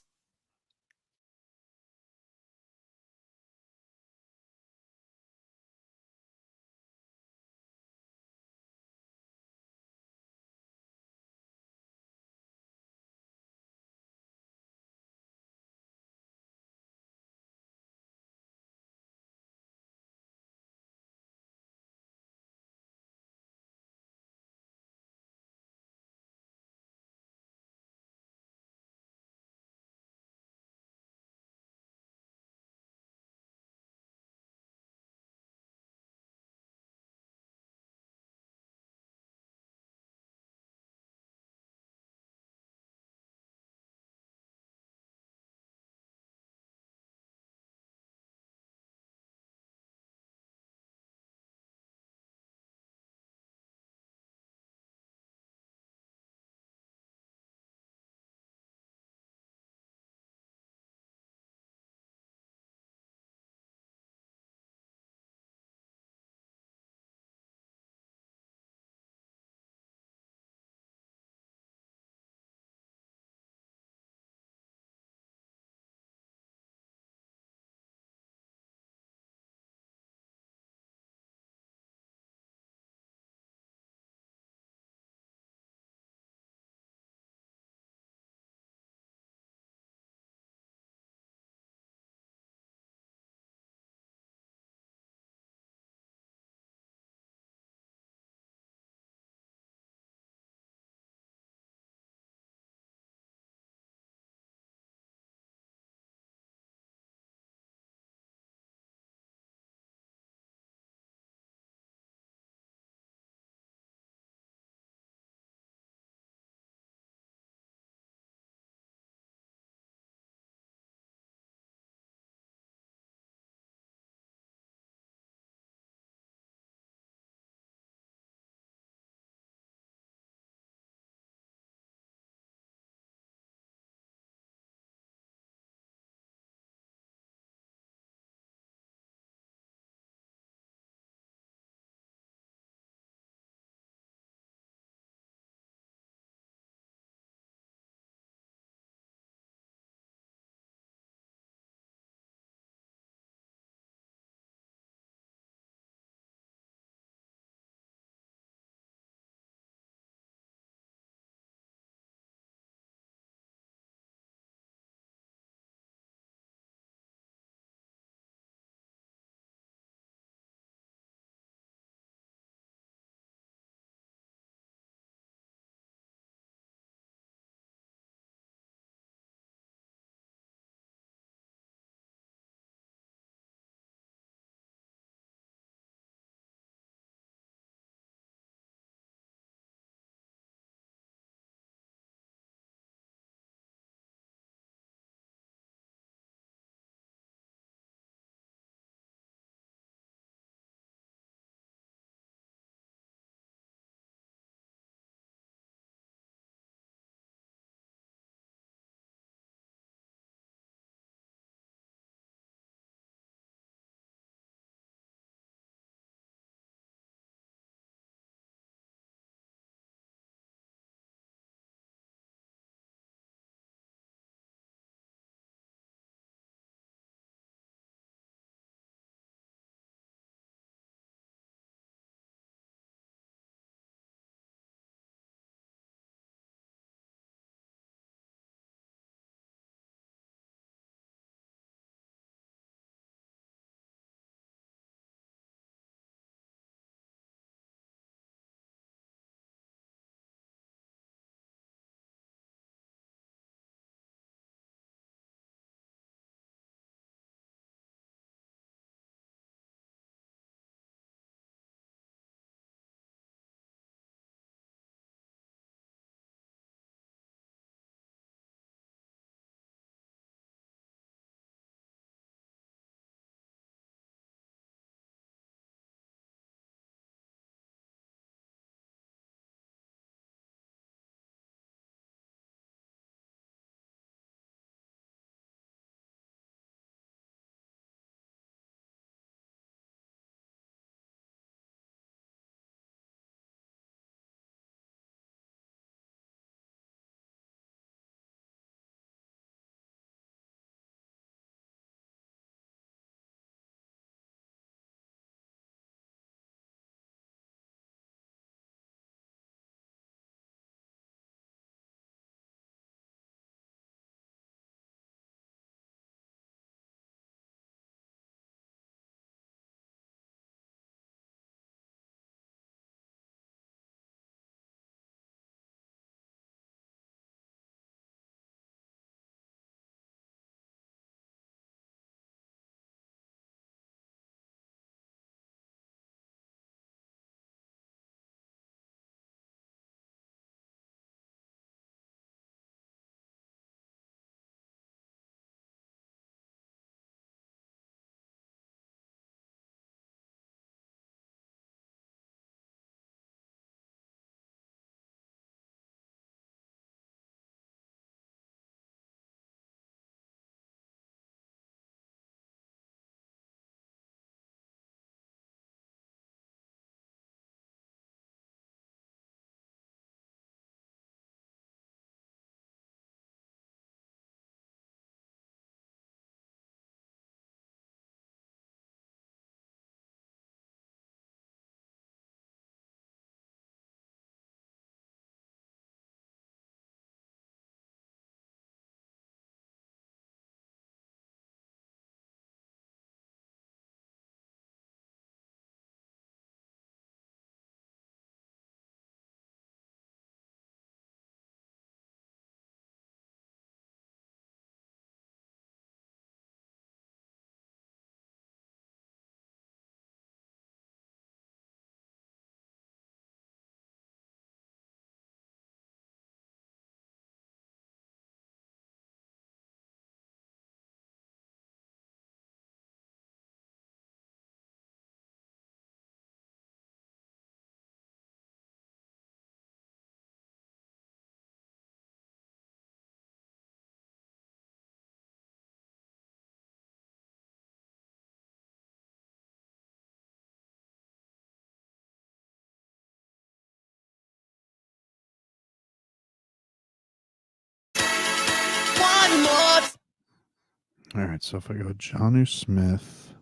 All right, so if I go Jonnu Smith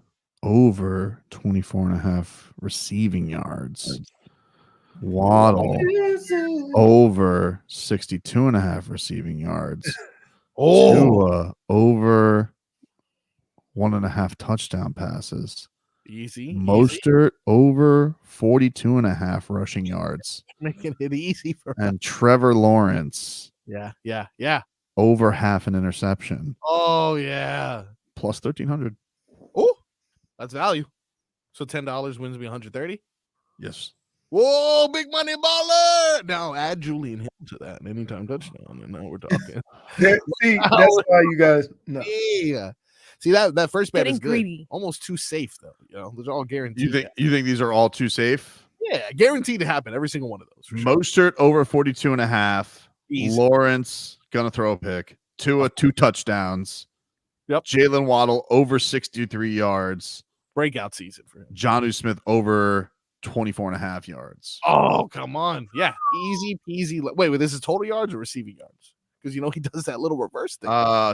over 24.5 receiving yards, Waddle over 62.5 receiving yards, Tua over 1.5 touchdown passes, Easy. Mostert over 42.5 rushing yards, Making it easy for us. and Trevor Lawrence Yeah. over half an interception Oh, yeah. plus 1,300. Oh, that's value. So $10 wins me 130. Yes. Whoa, big money baller. Now add Julian Hill to that. Anytime touchdown. And now we're talking. See, that's why you guys no. Yeah. See, that first bet Getting is good. greedy. Almost too safe, though. Those are all guaranteed. You think these are all too safe? Yeah, guaranteed to happen. Every single one of those. For sure. Mostert over 42.5. Easy. Lawrence gonna throw a pick. Tua 2 touchdowns. Yep. Jalen Waddle over 63 yards. Breakout season for him. Jonnu Smith over 24.5 yards. Oh, come on. Yeah. Easy peasy. Wait, this is total yards or receiving yards? Because he does that little reverse thing.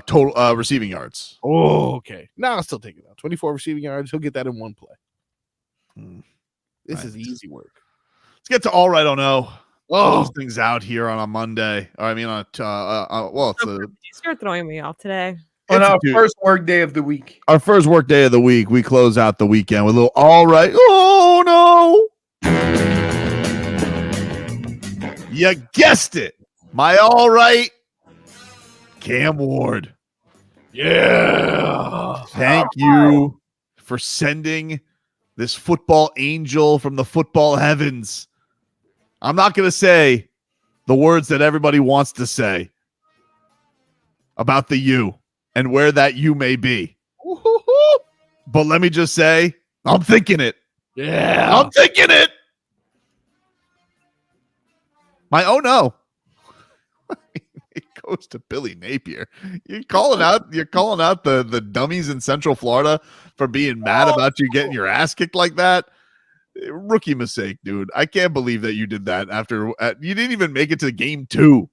Total receiving yards. Oh, okay. Now I'll still take it out. 24 receiving yards. He'll get that in one play. This is easy work. Let's get to all right on O. Oh, Close things out here on a Monday. Or I mean on You're throwing me off today. On our first work day of the week. Our first work day of the week. We close out the weekend with a little all right. Oh no. You guessed it. My all right. Cam Ward. Yeah. Thank you for sending this football angel from the football heavens. I'm not going to say the words that everybody wants to say about the you and where that you may be. But let me just say, I'm thinking it. Yeah. I'm thinking it. My oh no. It goes to Billy Napier. You're calling out the dummies in Central Florida for being mad about you getting your ass kicked like that. Rookie mistake, dude. I can't believe that you did that after you didn't even make it to game 2.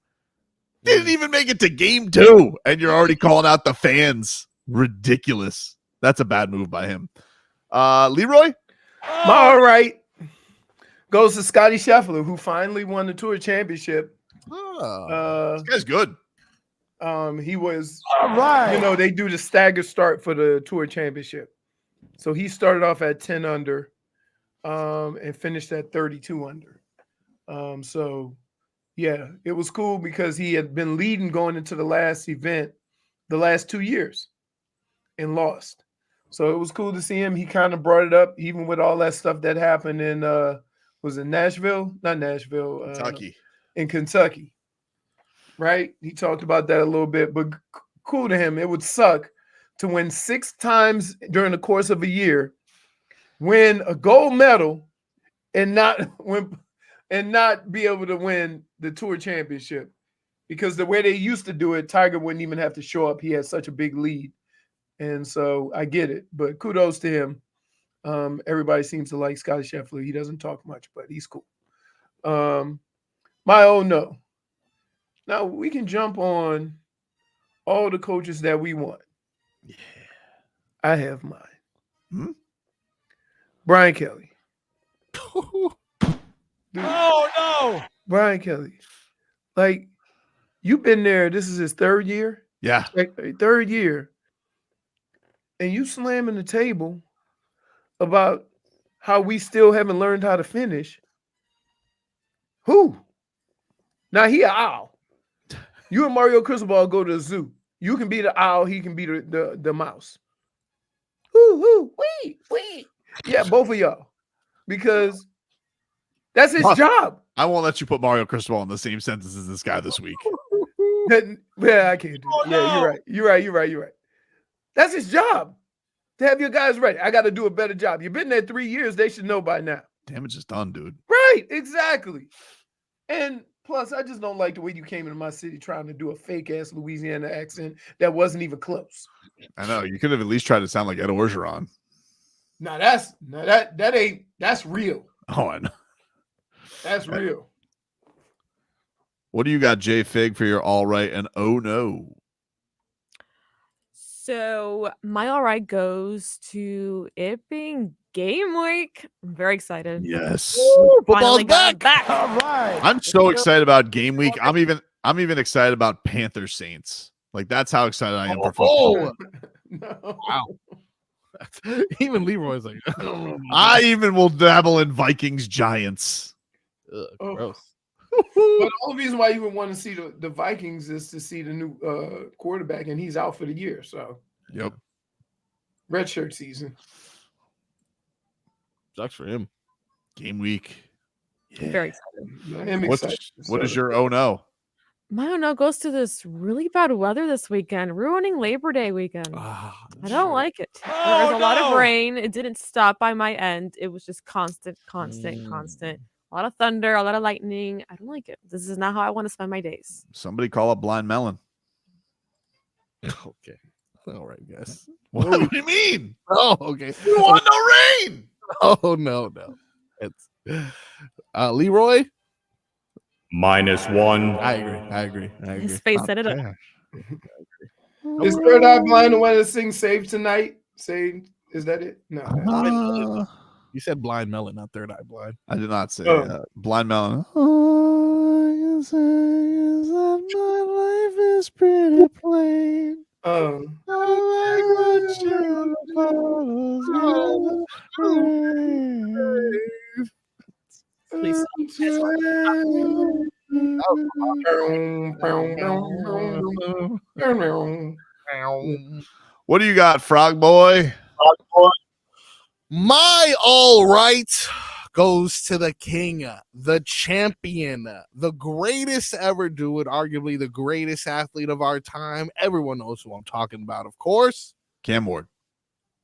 Didn't even make it to game 2, and you're already calling out the fans. Ridiculous. That's a bad move by him. Leroy? All right. Goes to Scotty Scheffler, who finally won the Tour Championship. This guy's good. He was all right. They do the stagger start for the Tour Championship. So he started off at 10 under and finished at 32 under. So yeah, it was cool because he had been leading going into the last event the last 2 years and lost. So it was cool to see him. He kind of brought it up, even with all that stuff that happened in was it Nashville? Not Nashville. Kentucky. In Kentucky. Right? He talked about that a little bit, but cool to him. It would suck to win 6 times during the course of a year, win a gold medal, and not be able to win the Tour Championship. Because the way they used to do it, Tiger wouldn't even have to show up. He had such a big lead. And so I get it, but kudos to him. Everybody seems to like Scotty Scheffler. He doesn't talk much, but he's cool. My oh no. Now we can jump on all the coaches that we want. Yeah. I have mine. Brian Kelly. Dude, oh no. Brian Kelly. Like, you've been there. This is his 3rd year. Yeah. 3rd year. And you slamming the table about how we still haven't learned how to finish. Who? Now he an owl. You and Mario Cristobal go to the zoo. You can be the owl. He can be the mouse. Wee. Yeah, both of y'all. Because that's his job. I won't let you put Mario Cristobal in the same sentence as this guy this week. Yeah, I can't do it. Yeah, you're right. That's his job. To have your guys ready. I got to do a better job. You've been there 3 years. They should know by now. Damage is done, dude. Right, exactly. And plus, I just don't like the way you came into my city trying to do a fake-ass Louisiana accent that wasn't even close. I know. You could have at least tried to sound like Ed Orgeron. That's real. Oh, I know. That's real. What do you got, Jay Fig, for your all right and oh no? So my all right goes to it being game week. I'm very excited. Yes. Finally got it back. All right. I'm so excited about game week. I'm even excited about Panthers Saints. Like that's how excited I am for football. Wow. Even Leroy's like, I even will dabble in Vikings Giants. Ugh, Oh. gross. But the only reason why you would want to see the Vikings is to see the new quarterback, and he's out for the year. So, Yep. redshirt season. Sucks for him. Game week. Very excited. I am excited. What is your oh no? My oh no goes to this really bad weather this weekend, ruining Labor Day weekend. I don't like it. There was a lot of rain. It didn't stop by my end. It was just constant. A lot of thunder, a lot of lightning. I don't like it. This is not how I want to spend my days. Somebody call up Blind Melon. Okay. All right, guys. What do you mean? Oh, okay. You want no rain? Oh no. It's Leroy. -1. I agree. His face said it up. Is Third Eye Blind the one that sings "Save Tonight"? Say, is that it? No. You said Blind Melon, not Third Eye Blind. I did not say Oh. Blind Melon. All I can say is that my life is pretty plain. Oh. Please. What do you got, Frog Boy? My all right goes to the king, the champion, the greatest to ever do it, arguably the greatest athlete of our time. Everyone knows who I'm talking about, of course. Cam Ward.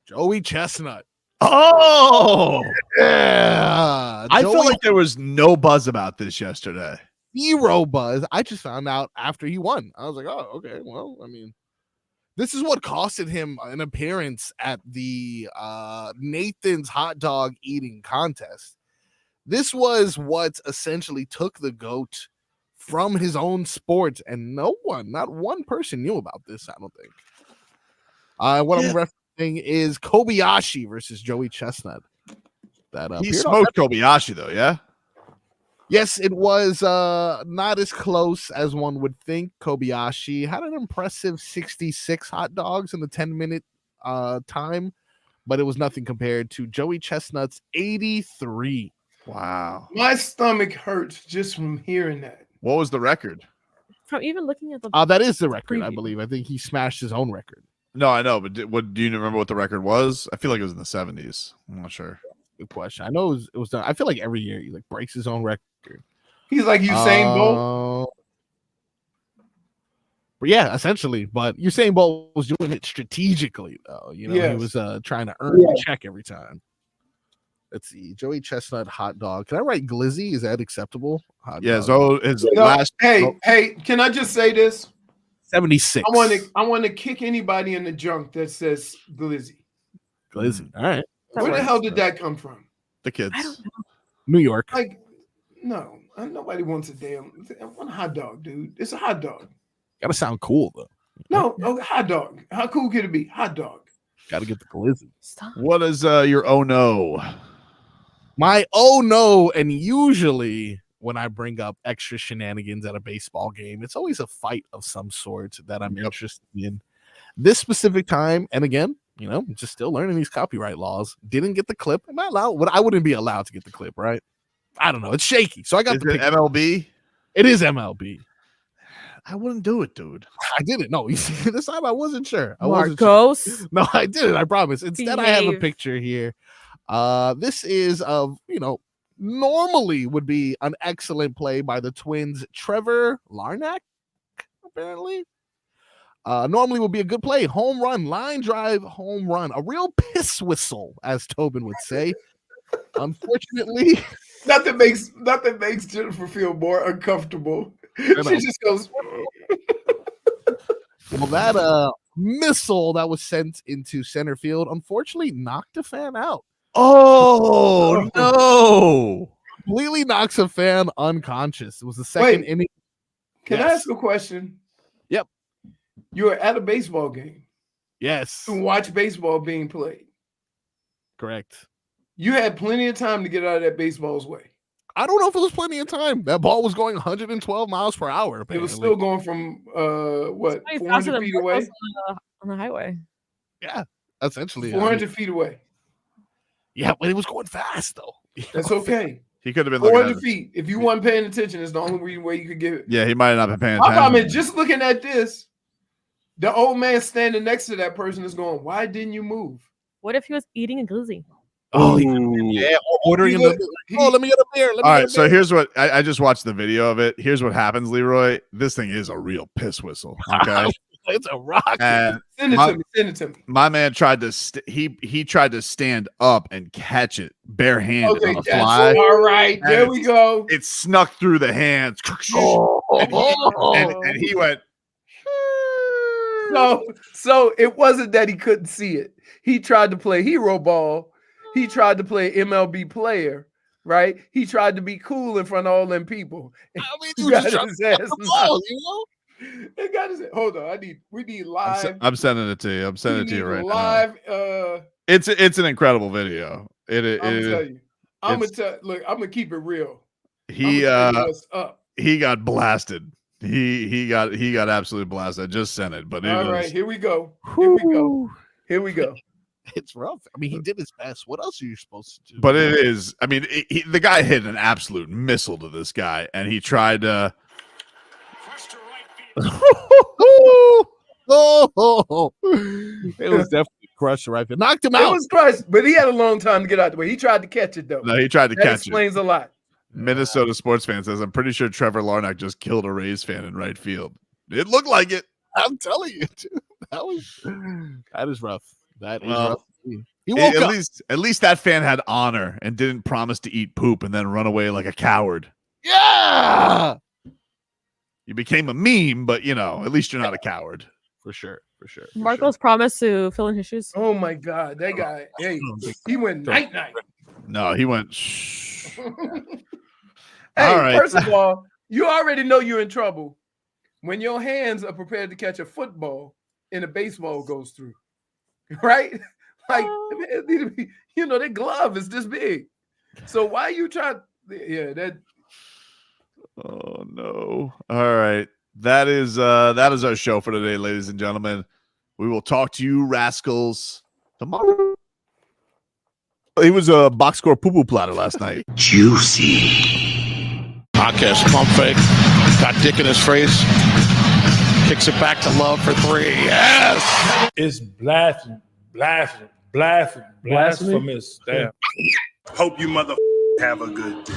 Joey Chestnut. Oh, yeah. I felt like there was no buzz about this yesterday. Zero buzz. I just found out after he won. I was like, oh, okay. Well, I mean, this is what costed him an appearance at the Nathan's hot dog eating contest. This was what essentially took the GOAT from his own sport, and not one person knew about this, I don't think. What I'm referencing is Kobayashi versus Joey Chestnut. He smoked Kobayashi, though, yeah? Yes, it was not as close as one would think. Kobayashi had an impressive 66 hot dogs in the 10-minute time, but it was nothing compared to Joey Chestnut's 83. Wow. My stomach hurts just from hearing that. What was the record? From even looking at the that is the record, I preview. believe. I think he smashed his own record. No, I know, but do you remember what the record was? I feel like it was in the 70s. I'm not sure. Good question. I know it was done. I feel like every year he like breaks his own record. He's like Usain Bolt. But yeah, essentially. But Usain Bolt was doing it strategically, though. You know, he was trying to earn the check every time. Let's see. Joey Chestnut hot dog. Can I write glizzy? Is that acceptable? Hot dog. Hey, can I just say this? 76. I want to kick anybody in the junk that says glizzy. Glizzy. All right. Where the hell did that come from? The kids. I don't know. New York. Like, no, nobody wants I want a hot dog, dude. It's a hot dog. Gotta sound cool though. No, hot dog. How cool could it be? Hot dog. Gotta get the glizzy. Stop. What is your oh no? My oh no, and usually when I bring up extra shenanigans at a baseball game, it's always a fight of some sort that I'm interested in. This specific time, and again, you know, just still learning these copyright laws. Didn't get the clip. Am I allowed? I wouldn't be allowed to get the clip, right? I don't know. It's shaky. So I got the MLB. It is MLB. I wouldn't do it, dude. I didn't. No, you see, this time I wasn't sure. Marcos. No, I didn't. I promise. Instead, I have a Behave. picture here. This is of, you know, normally would be an excellent play by the Twins. Trevor Larnach, apparently. Normally would be a good play. Home run, line drive, home run. A real piss whistle, as Tobin would say. Unfortunately, nothing makes Jennifer feel more uncomfortable. She just goes. Well, that missile that was sent into center field unfortunately knocked a fan out. Oh no! Completely knocks a fan unconscious. It was the second inning. Can I ask a question? Yep. You were at a baseball game. Yes. to watch baseball being played. Correct. You had plenty of time to get out of that baseball's way. I don't know if it was plenty of time. That ball was going 112 miles per hour. Apparently. It was still going from what, It's faster 400 than feet most away? on the highway. Yeah, essentially 400 feet away. Yeah, but it was going fast though. That's okay. He could have been looking at 400 feet. If you weren't paying attention, it's the only way you could get it. Yeah, he might not have been paying My attention. problem is just looking at this, the old man standing next to that person is going, "Why didn't you move?" What if he was eating a glizzy? Oh, yeah, ordering He him. looked- Let me get a beer. All right, so here's what I just watched the video of it. Here's what happens, Leroy. This thing is a real piss whistle. Okay, it's a rocket. And Send it to me. Send it to me. my man tried to he tried to stand up and catch it barehanded Okay, on the that's fly. all right. And There we go. It snuck through the hands, and he went. So it wasn't that he couldn't see it. He tried to play hero ball. He tried to play MLB player, right? He tried to be cool in front of all them people. I mean, He you got just his dropped ass the ball, knocked. you know? It got his. Hold on, we need live. I'm sending it to you. I'm sending it to you right live, now. It's an incredible video. I'm telling you. I'm gonna keep it real. He what's up. he got blasted. He got absolutely blasted. I just sent it, but it All was, right, here we go. Here we go. Here we go. It's rough. I mean, he did his best. What else are you supposed to do? But it is. I mean, the guy hit an absolute missile to this guy, and he tried to. It was definitely crushed right there. Knocked him It out. was crushed, but he had a long time to get out the way. He tried to catch it though. No, he tried to That catch it. explains a lot. Minnesota sports fan says, "I'm pretty sure Trevor Larnach just killed a Rays fan in right field." It looked like it. I'm telling you, dude. That is rough. That is Well, rough. He woke up. At least that fan had honor and didn't promise to eat poop and then run away like a coward. Yeah. You became a meme, but at least you're not a coward. For sure. For sure. Marco's promised to fill in his shoes. Oh my God, that guy! Hey, he went night night. No, he went. Shh. Hey, All right. first of all, you already know you're in trouble when your hands are prepared to catch a football and a baseball goes through, right? Like, it need to be, their glove is this big. So why you try? Yeah, that. Oh no! All right, that is our show for today, ladies and gentlemen. We will talk to you rascals tomorrow. He was a box score poo poo platter last night. Juicy. Podcast pump fake. Got dick in his face. Kicks it back to Love for three. Yes. It's blasphemous. Damn. Hope you mother have a good day.